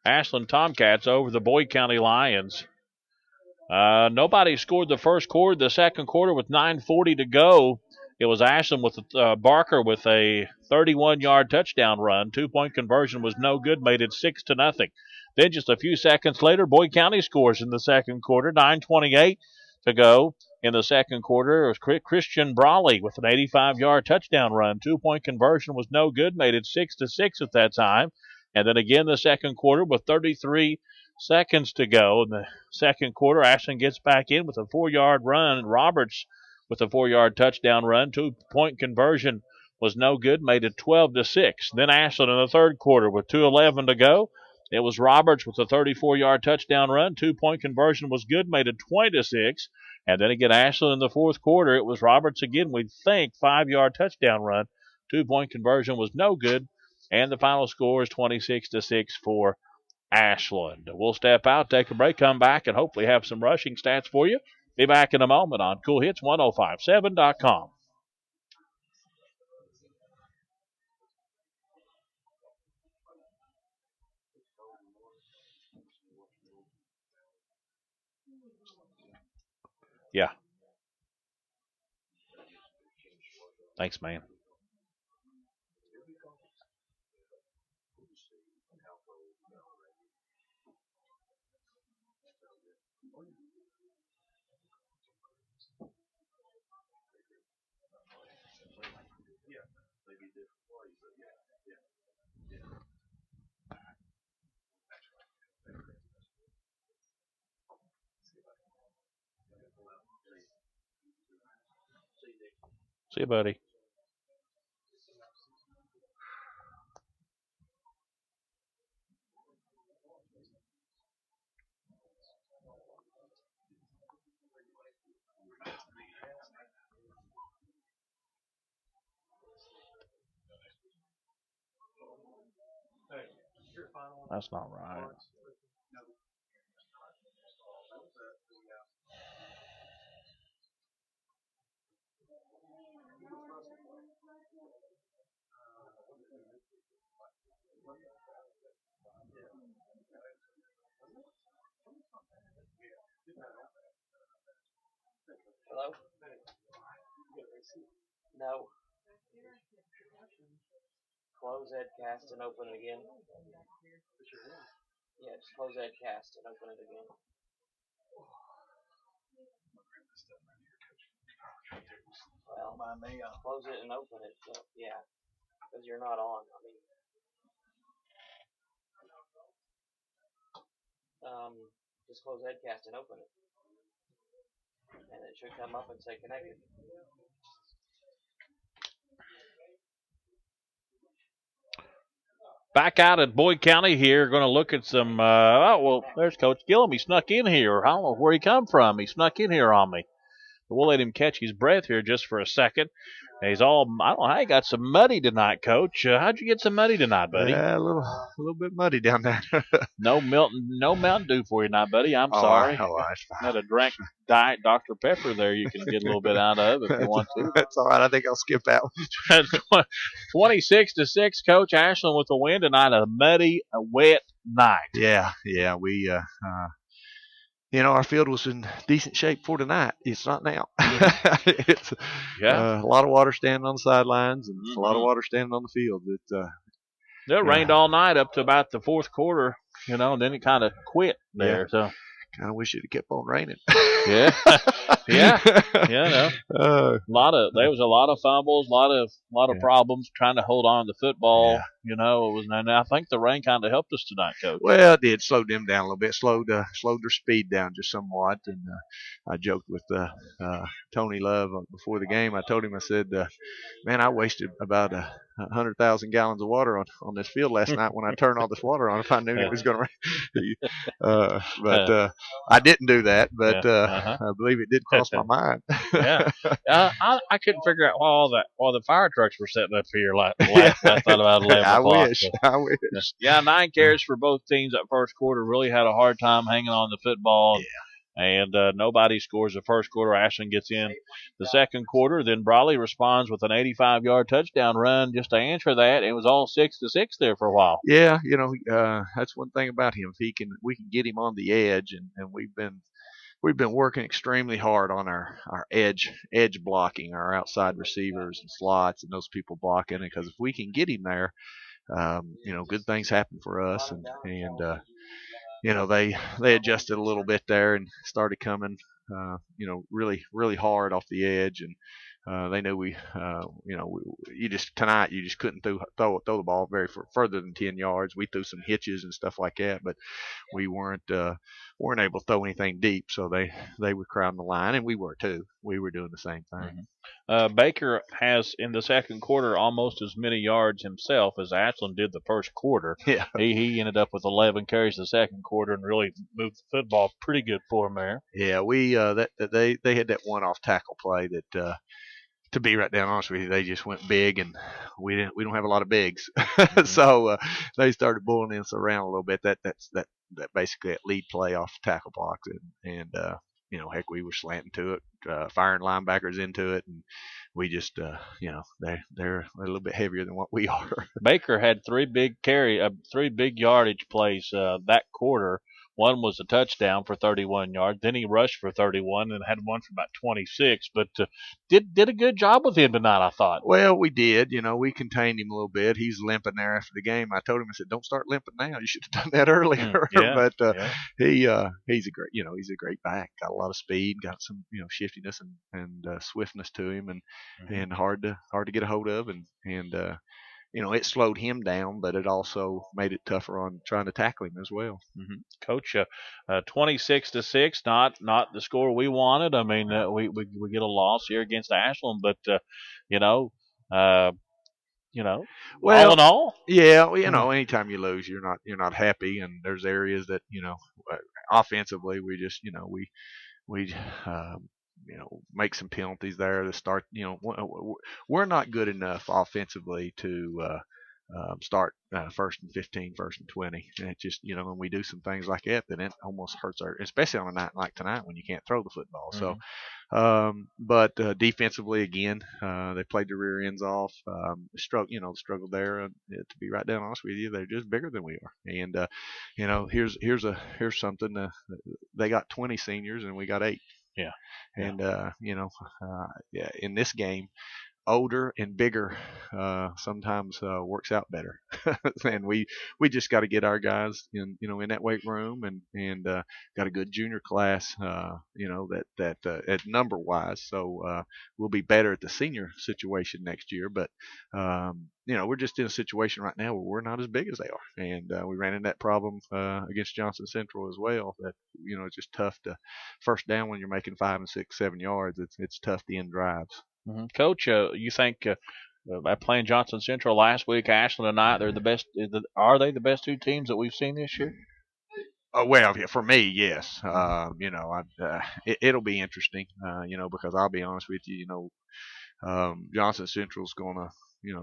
Ashland Tomcats over the Boyd County Lions. Nobody scored the first quarter. The second quarter with 9:40 to go, it was Ashland with Barker with a 31-yard touchdown run. 2-point conversion was no good, made it 6-0. Then just a few seconds later, Boyd County scores in the second quarter. 9:28 to go in the second quarter. It was Christian Brawley with an 85-yard touchdown run. 2-point conversion was no good, made it 6-6 at that time. And then again the second quarter with 33 seconds to go in the second quarter. Ashland gets back in with a 4-yard run, and Roberts with a 4-yard touchdown run. 2-point conversion was no good, made it 12-6. Then Ashland in the third quarter with 2:11 to go. It was Roberts with a 34-yard touchdown run. 2-point conversion was good, made it 20-6. And then again, Ashland in the fourth quarter, it was Roberts again, we think, 5-yard touchdown run. 2-point conversion was no good. And the final score is 26-6 for Ashland. We'll step out, take a break, come back, and hopefully have some rushing stats for you. Be back in a moment on CoolHits1057.com. Yeah. Thanks, man. See you, buddy. That's not right. Hello? No. Close Edcast and open it again. Yeah, just close Edcast and open it again. Well, close it and open it. So, yeah, because you're not on. Just close Edcast and open it, and it should come up and say connected. Back out at Boyd County here, going to look at some. Well, there's Coach Gillum. He snuck in here. I don't know where he come from. He snuck in here on me. But we'll let him catch his breath here just for a second. And he's all, I don't know how he got some muddy tonight, Coach. How'd you get some muddy tonight, buddy? Yeah, a little bit muddy down there. No Mountain Dew for you tonight, buddy. I'm sorry. That's fine. Had a drink Diet Dr. Pepper there. You can get a little bit out of if you want to. That's all right. I think I'll skip that one. 26-6, Coach. Ashland with the win tonight. A muddy, wet night. Yeah. We, our field was in decent shape for tonight. It's not now. It's a lot of water standing on the sidelines and a lot of water standing on the field. It rained all night up to about the fourth quarter, and then it kind of quit there. Yeah. So kind of wish it had kept on raining. Yeah. There was a lot of fumbles, a lot of problems trying to hold on to the football. Yeah. It was, and I think the rain kind of helped us tonight, Coach. Well, it did. Slowed them down a little bit. Slowed their speed down just somewhat. And I joked with Tony Love before the game. I told him, I said, man, I wasted about 100,000 gallons of water on this field last night when I turned all this water on if I knew it was going to rain. But I didn't do that, but I believe it did cross my mind. I couldn't figure out why the fire trucks were setting up here like I thought about 11 o'clock. I wish. Yeah, 9 carries for both teams that first quarter. Really had a hard time hanging on the football. and nobody scores the first quarter. Ashland gets in the second quarter. Then Brawley responds with an 85-yard touchdown run just to answer that. It was all 6-6 there for a while. Yeah, that's one thing about him. If we can get him on the edge, and we've been working extremely hard on our edge blocking, our outside receivers and slots and those people blocking. Because if we can get him there, good things happen for us. They adjusted a little bit there and started coming, really, really hard off the edge. And they knew you just couldn't throw the ball further than 10 yards. We threw some hitches and stuff like that, but we weren't able to throw anything deep. So they were crowding the line, and we were too. We were doing the same thing. Baker has in the second quarter almost as many yards himself as Ashland did the first quarter. Yeah, he ended up with 11 carries the second quarter and really moved the football pretty good for him there. Yeah, we they had that one off tackle play that. To be right down honest with you, they just went big, and we don't have a lot of bigs, so they started bullying us around a little bit. That's basically that lead play off tackle blocks, and heck, we were slanting to it, firing linebackers into it, and we just they're a little bit heavier than what we are. Baker had three big yardage plays that quarter. One was a touchdown for 31 yards. Then he rushed for 31 and had one for about 26. But did a good job with him tonight, I thought. Well, we did. We contained him a little bit. He's limping there after the game. I told him, I said, "Don't start limping now. You should have done that earlier." But he's a great, he's a great back. Got a lot of speed. Got some, shiftiness and swiftness to him, and hard to get a hold of, and it slowed him down, but it also made it tougher on trying to tackle him as well. Coach, 26-6, not the score we wanted. I mean, we get a loss here against Ashland, but well, all in all, yeah, anytime you lose, you're not happy, and there's areas that offensively we just we make some penalties there to start. We're not good enough offensively to start first and 15, first and 20. And it just, when we do some things like that, then it almost hurts especially on a night like tonight when you can't throw the football. So, but defensively, again, they played the rear ends off. Struggled there. To be right down honest with you, they're just bigger than we are. And here's something. They got 20 seniors and we got 8. Yeah. And in this game, older and bigger sometimes works out better. And we just got to get our guys in that weight room, and got a good junior class that at number wise, so we'll be better at the senior situation next year. But we're just in a situation right now where we're not as big as they are, and we ran into that problem against Johnson Central as well, that it's just tough to first down when you're making 5 and 6 7 yards. It's tough to end drives. Coach, you think playing Johnson Central last week, Ashland tonight, they're the best? Are they the best two teams that we've seen this year? Well, for me, yes. It'll be interesting, because I'll be honest with you, Johnson Central's gonna,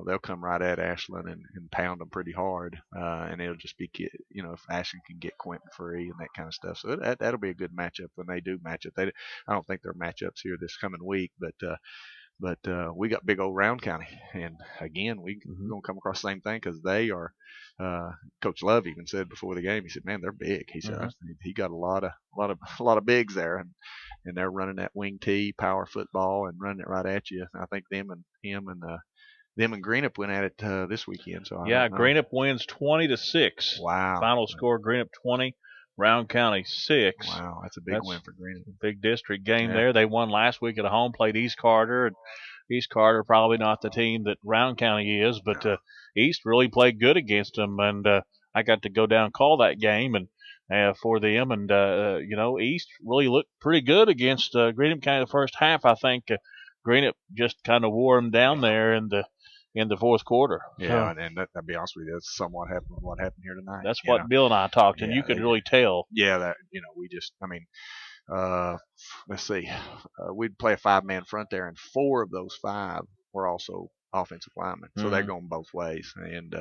they'll come right at Ashland and pound them pretty hard, and it'll just be, if Ashland can get Quentin free and that kind of stuff. So that'll be a good matchup when they do match up. I don't think they're matchups here this coming week, but we got big old Round County, and again we're gonna come across the same thing, because they are. Coach Love even said before the game, he said, "Man, they're big." He said he got a lot of bigs there, and they're running that wing T power football and running it right at you. I think them and Greenup went at it this weekend. So Greenup wins 20-6. Wow! Final score: Greenup 20. Round County 6. Wow, that's a big win for Greenup. Big district game there. They won last week at home, played East Carter. And East Carter probably not the team that Round County is, but East really played good against them. And I got to go down and call that game and for them. And, East really looked pretty good against Greenup County the first half. I think Greenup just kind of wore them down there in the fourth quarter. Yeah, and I'll be honest with you, that's somewhat what happened here tonight. That's what Bill and I talked, and you could really tell. Yeah, that we just, let's see, we'd play a 5-man front there, and 4 of those 5 were also offensive linemen, so they're going both ways. And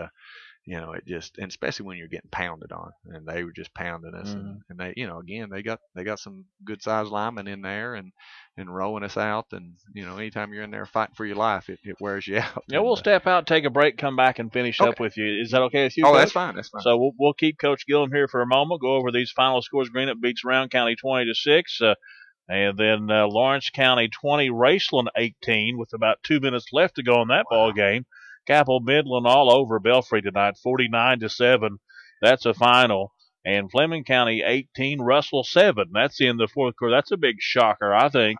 it just, and especially when you're getting pounded on, and they were just pounding us, and they, again, they got some good sized linemen in there, and rolling us out, and anytime you're in there fighting for your life, it wears you out. Yeah, we'll step out, take a break, come back, and finish up with you. Is that okay with you, Oh, Coach? that's fine. That's fine. So we'll keep Coach Gillum here for a moment, go over these final scores. Greenup beats Round County 20-6. And then Lawrence County 20, Raceland 18, with about 2 minutes left to go in that ball game. Capel Midland all over Belfry tonight, 49-7. That's a final. And Fleming County 18, Russell 7. That's in the fourth quarter. That's a big shocker, I think.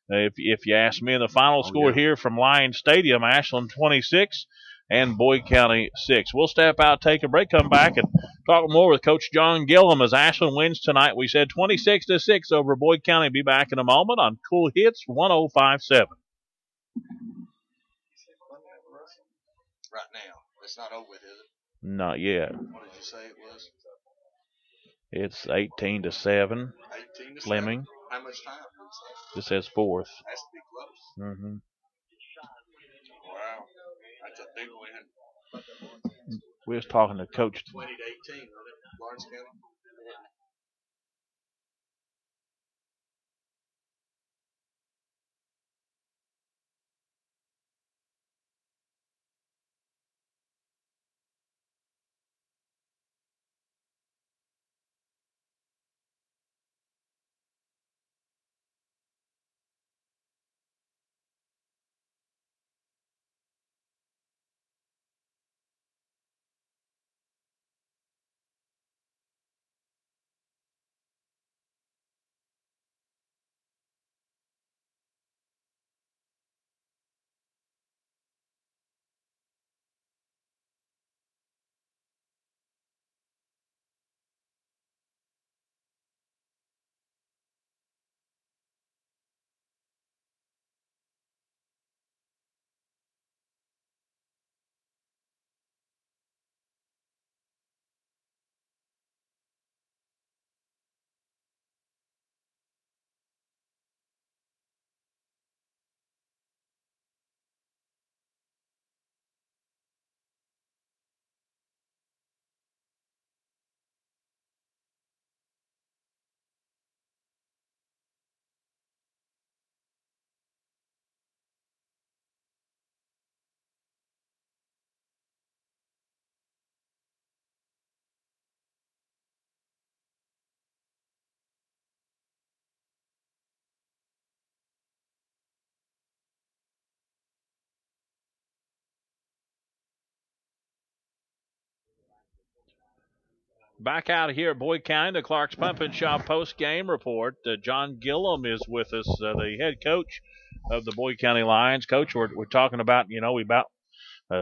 If you ask me, the final score here from Lyon Stadium, Ashland 26 and Boyd County 6. We'll step out, take a break, come back, and talk more with Coach John Gillum as Ashland wins tonight. We said 26-6 over Boyd County. Be back in a moment on Cool Hits 105.7. Right now, it's not over with, is it? Not yet. What did you say it was? It's 18-7. 18 to Fleming. 7. How much time? This says fourth. Has to be close. Mm-hmm. Wow, that's a big win. We was talking to Coach 20-18, wasn't it? Lawrence County. Back out of here at Boyd County, the Clark's Pump and Shop post-game report. John Gillum is with us, the head coach of the Boyd County Lions. Coach, we're talking about, we about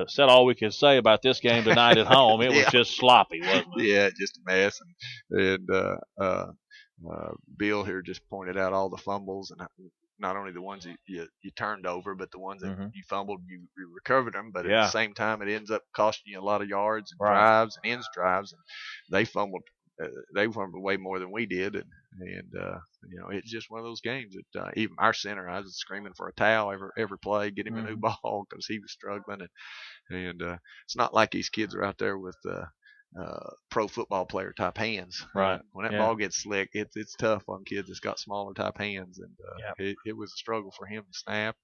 said all we could say about this game tonight at home. It was just sloppy, wasn't it? Yeah, just a mess. And Bill here just pointed out all the fumbles, and not only the ones you turned over, but the ones that you fumbled, you recovered them. But at the same time, it ends up costing you a lot of yards and drives and ends drives. And they fumbled way more than we did. And it's just one of those games that even our center, I was screaming for a towel every play, get him a new ball because he was struggling. And it's not like these kids are out there with pro football player type hands. Right. When that ball gets slick, it's tough on kids that's got smaller type hands, and it was a struggle for him to snap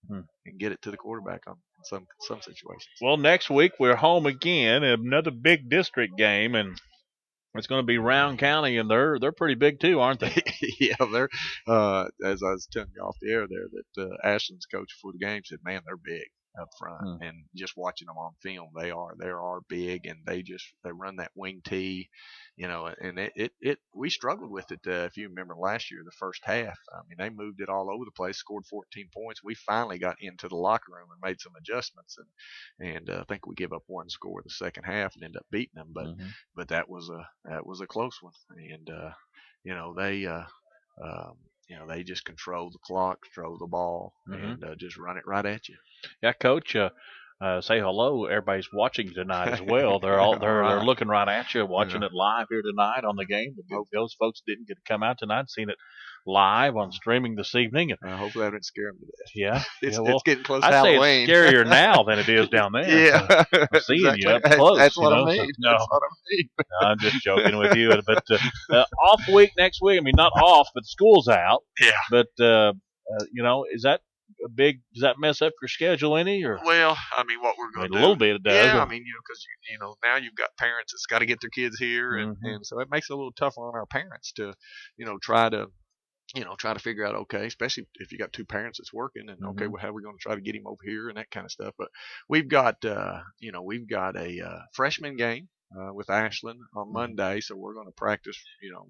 and get it to the quarterback on some situations. Well, next week we're home again, another big district game, and it's going to be Round County, and they're pretty big too, aren't they? Yeah, they're as I was telling you off the air there that Ashland's coach before the game said, man, they're big up front, and just watching them on film, they are big, and they run that wing tee, and we struggled with it. If you remember last year, the first half, I mean, they moved it all over the place, scored 14 points. We finally got into the locker room and made some adjustments, and I think we gave up one score the second half and ended up beating them, but that was a close one, and they just control the clock, control the ball, and just run it right at you. Yeah, Coach. say hello. Everybody's watching tonight as well. They're all they're All right. looking right at you, watching Yeah. it live here tonight on the game. Those folks didn't get to come out tonight, seen it live on streaming this evening. Hopefully I didn't scare them to death. Yeah, It's, yeah. Well, it's getting close to I'd say Halloween. it's scarier now than it is down there. Yeah, So, seeing exactly. you up close. That's what you know, I mean. So, no, That's what I mean. I'm just joking with you. But off week next week. I mean, not off, but school's out. Yeah. But is that a big? Does that mess up your schedule any? Or Well, I mean, what we're I going mean, to a do. little bit it does. Yeah, I mean, because now you've got parents that's got to get their kids here, and so it makes it a little tougher on our parents to, try to figure out, okay, especially if you got two parents that's working, and okay, well, how are we going to try to get him over here and that kind of stuff. But we've got a freshman game with Ashland on Monday, so we're going to practice,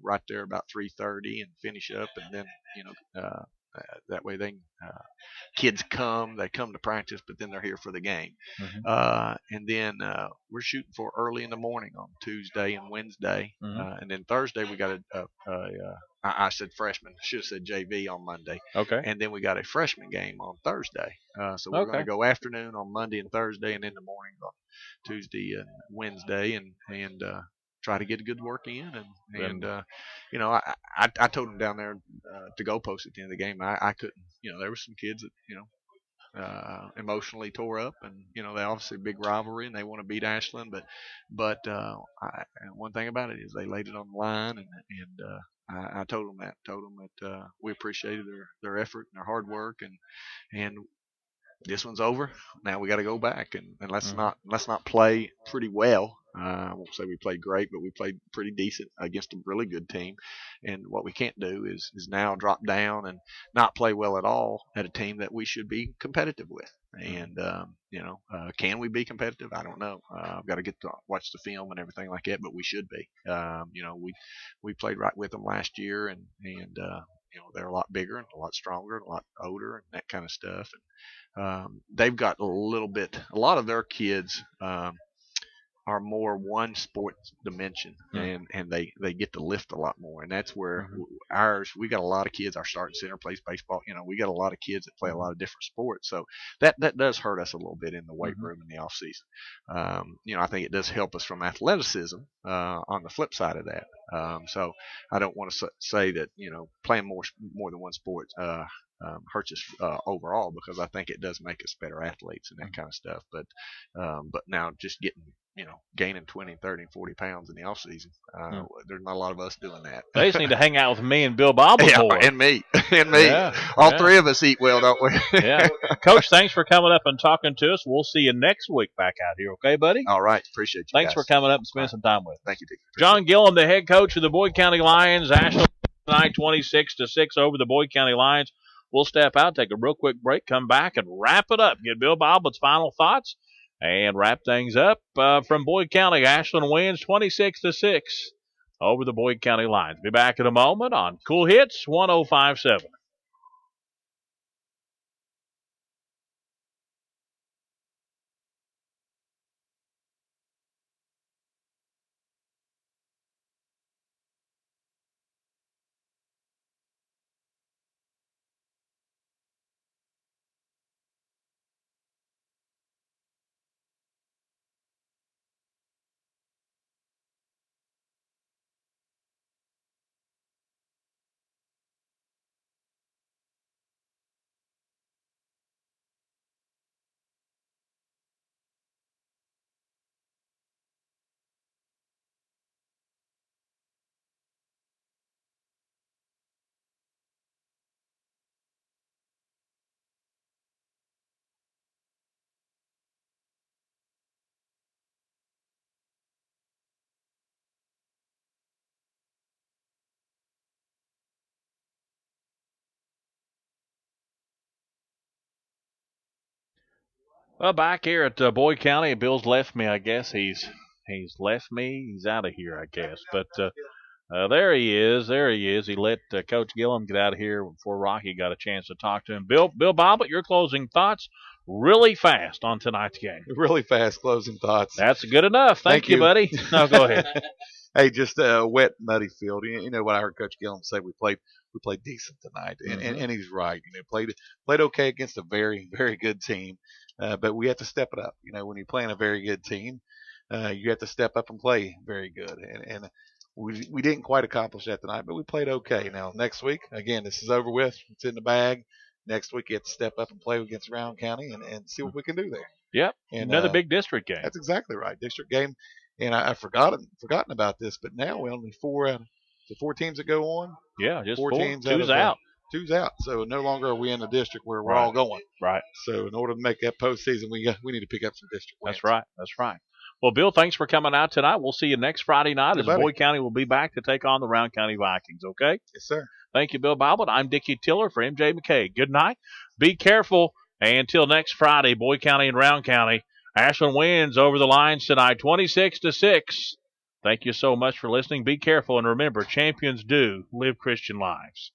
right there about 3:30 and finish up, and then, that way kids they come to practice, but then they're here for the game. And then we're shooting for early in the morning on Tuesday and Wednesday. And then Thursday we got I said freshman. I should have said JV on Monday. Okay. And then we got a freshman game on Thursday. So we're going to go afternoon on Monday and Thursday, and in the morning on Tuesday and Wednesday, and try to get a good work in. And I told them down there to go post at the end of the game. I couldn't. There were some kids that emotionally tore up, and they obviously a big rivalry, and they want to beat Ashland. But one thing about it is they laid it on the line, and I told them that we appreciated their effort and their hard work, and this one's over. Now we got to go back and let's not play pretty well. I won't say we played great, but we played pretty decent against a really good team. And what we can't do is now drop down and not play well at all at a team that we should be competitive with. And can we be competitive? I don't know. I've got to get to watch the film and everything like that, but we should be. We played right with them last year, and they're a lot bigger and a lot stronger and a lot older and that kind of stuff. And they've got a lot of their kids are more one sports dimension, and they get to lift a lot more, and that's where we got a lot of kids. Our starting center plays baseball. We got a lot of kids that play a lot of different sports, so that does hurt us a little bit in the weight room in the off season. I think it does help us from athleticism on the flip side of that. So I don't want to say that playing more than one sport hurts us overall, because I think it does make us better athletes and that kind of stuff. But now just gaining 20, 30, and 40 pounds in the off season, there's not a lot of us doing that. They just need to hang out with me and Bill Bob more. And me. All three of us eat well, don't we? Yeah. Coach, thanks for coming up and talking to us. We'll see you next week back out here, okay, buddy? All right. Appreciate you Thanks guys. for coming up and spending some time with us. Thank you, Dick. John Gillum, the head coach of the Boyd County Lions. Ashland tonight 26-6 over the Boyd County Lions. We'll step out, take a real quick break, come back, and wrap it up. Get Bill Boblett's final thoughts and wrap things up from Boyd County. Ashland wins 26-6 over the Boyd County Lions. Be back in a moment on Cool Hits 105.7. Well, back here at Boyd County, Bill's left me. I guess he's left me. He's out of here, I guess. But there he is. There he is. He let Coach Gillum get out of here before Rocky got a chance to talk to him. Bill Bobbitt, your closing thoughts really fast on tonight's game. Really fast closing thoughts. That's good enough. Thank you, buddy. No, go ahead. Hey, just a wet, muddy field. You know what I heard Coach Gillum say? We played decent tonight, and he's right. Played okay against a very, very good team. but we have to step it up. When you're playing a very good team, you have to step up and play very good. And we didn't quite accomplish that tonight, but we played okay. Now, next week, again, this is over with. It's in the bag. Next week, you have to step up and play against Round County and see what we can do there. Yep, And, another big district game. That's exactly right. District game. And I've forgotten about this, but now we only 4 out of the 4 teams that go on. Yeah, just 4 teams. Two's out. Two's out. So no longer are we in a district where we're Right. all going. Right. So in order to make that postseason, we need to pick up some district wins. That's right. That's right. Well, Bill, thanks for coming out tonight. We'll see you next Friday night as buddy. Boyd County will be back to take on the Round County Vikings, okay? Yes, sir. Thank you, Bill Bible. I'm Dickie Tiller for MJ McKay. Good night. Be careful. And until next Friday, Boyd County and Round County. Ashland wins over the Lions tonight, 26-6. Thank you so much for listening. Be careful, and remember, champions do live Christian lives.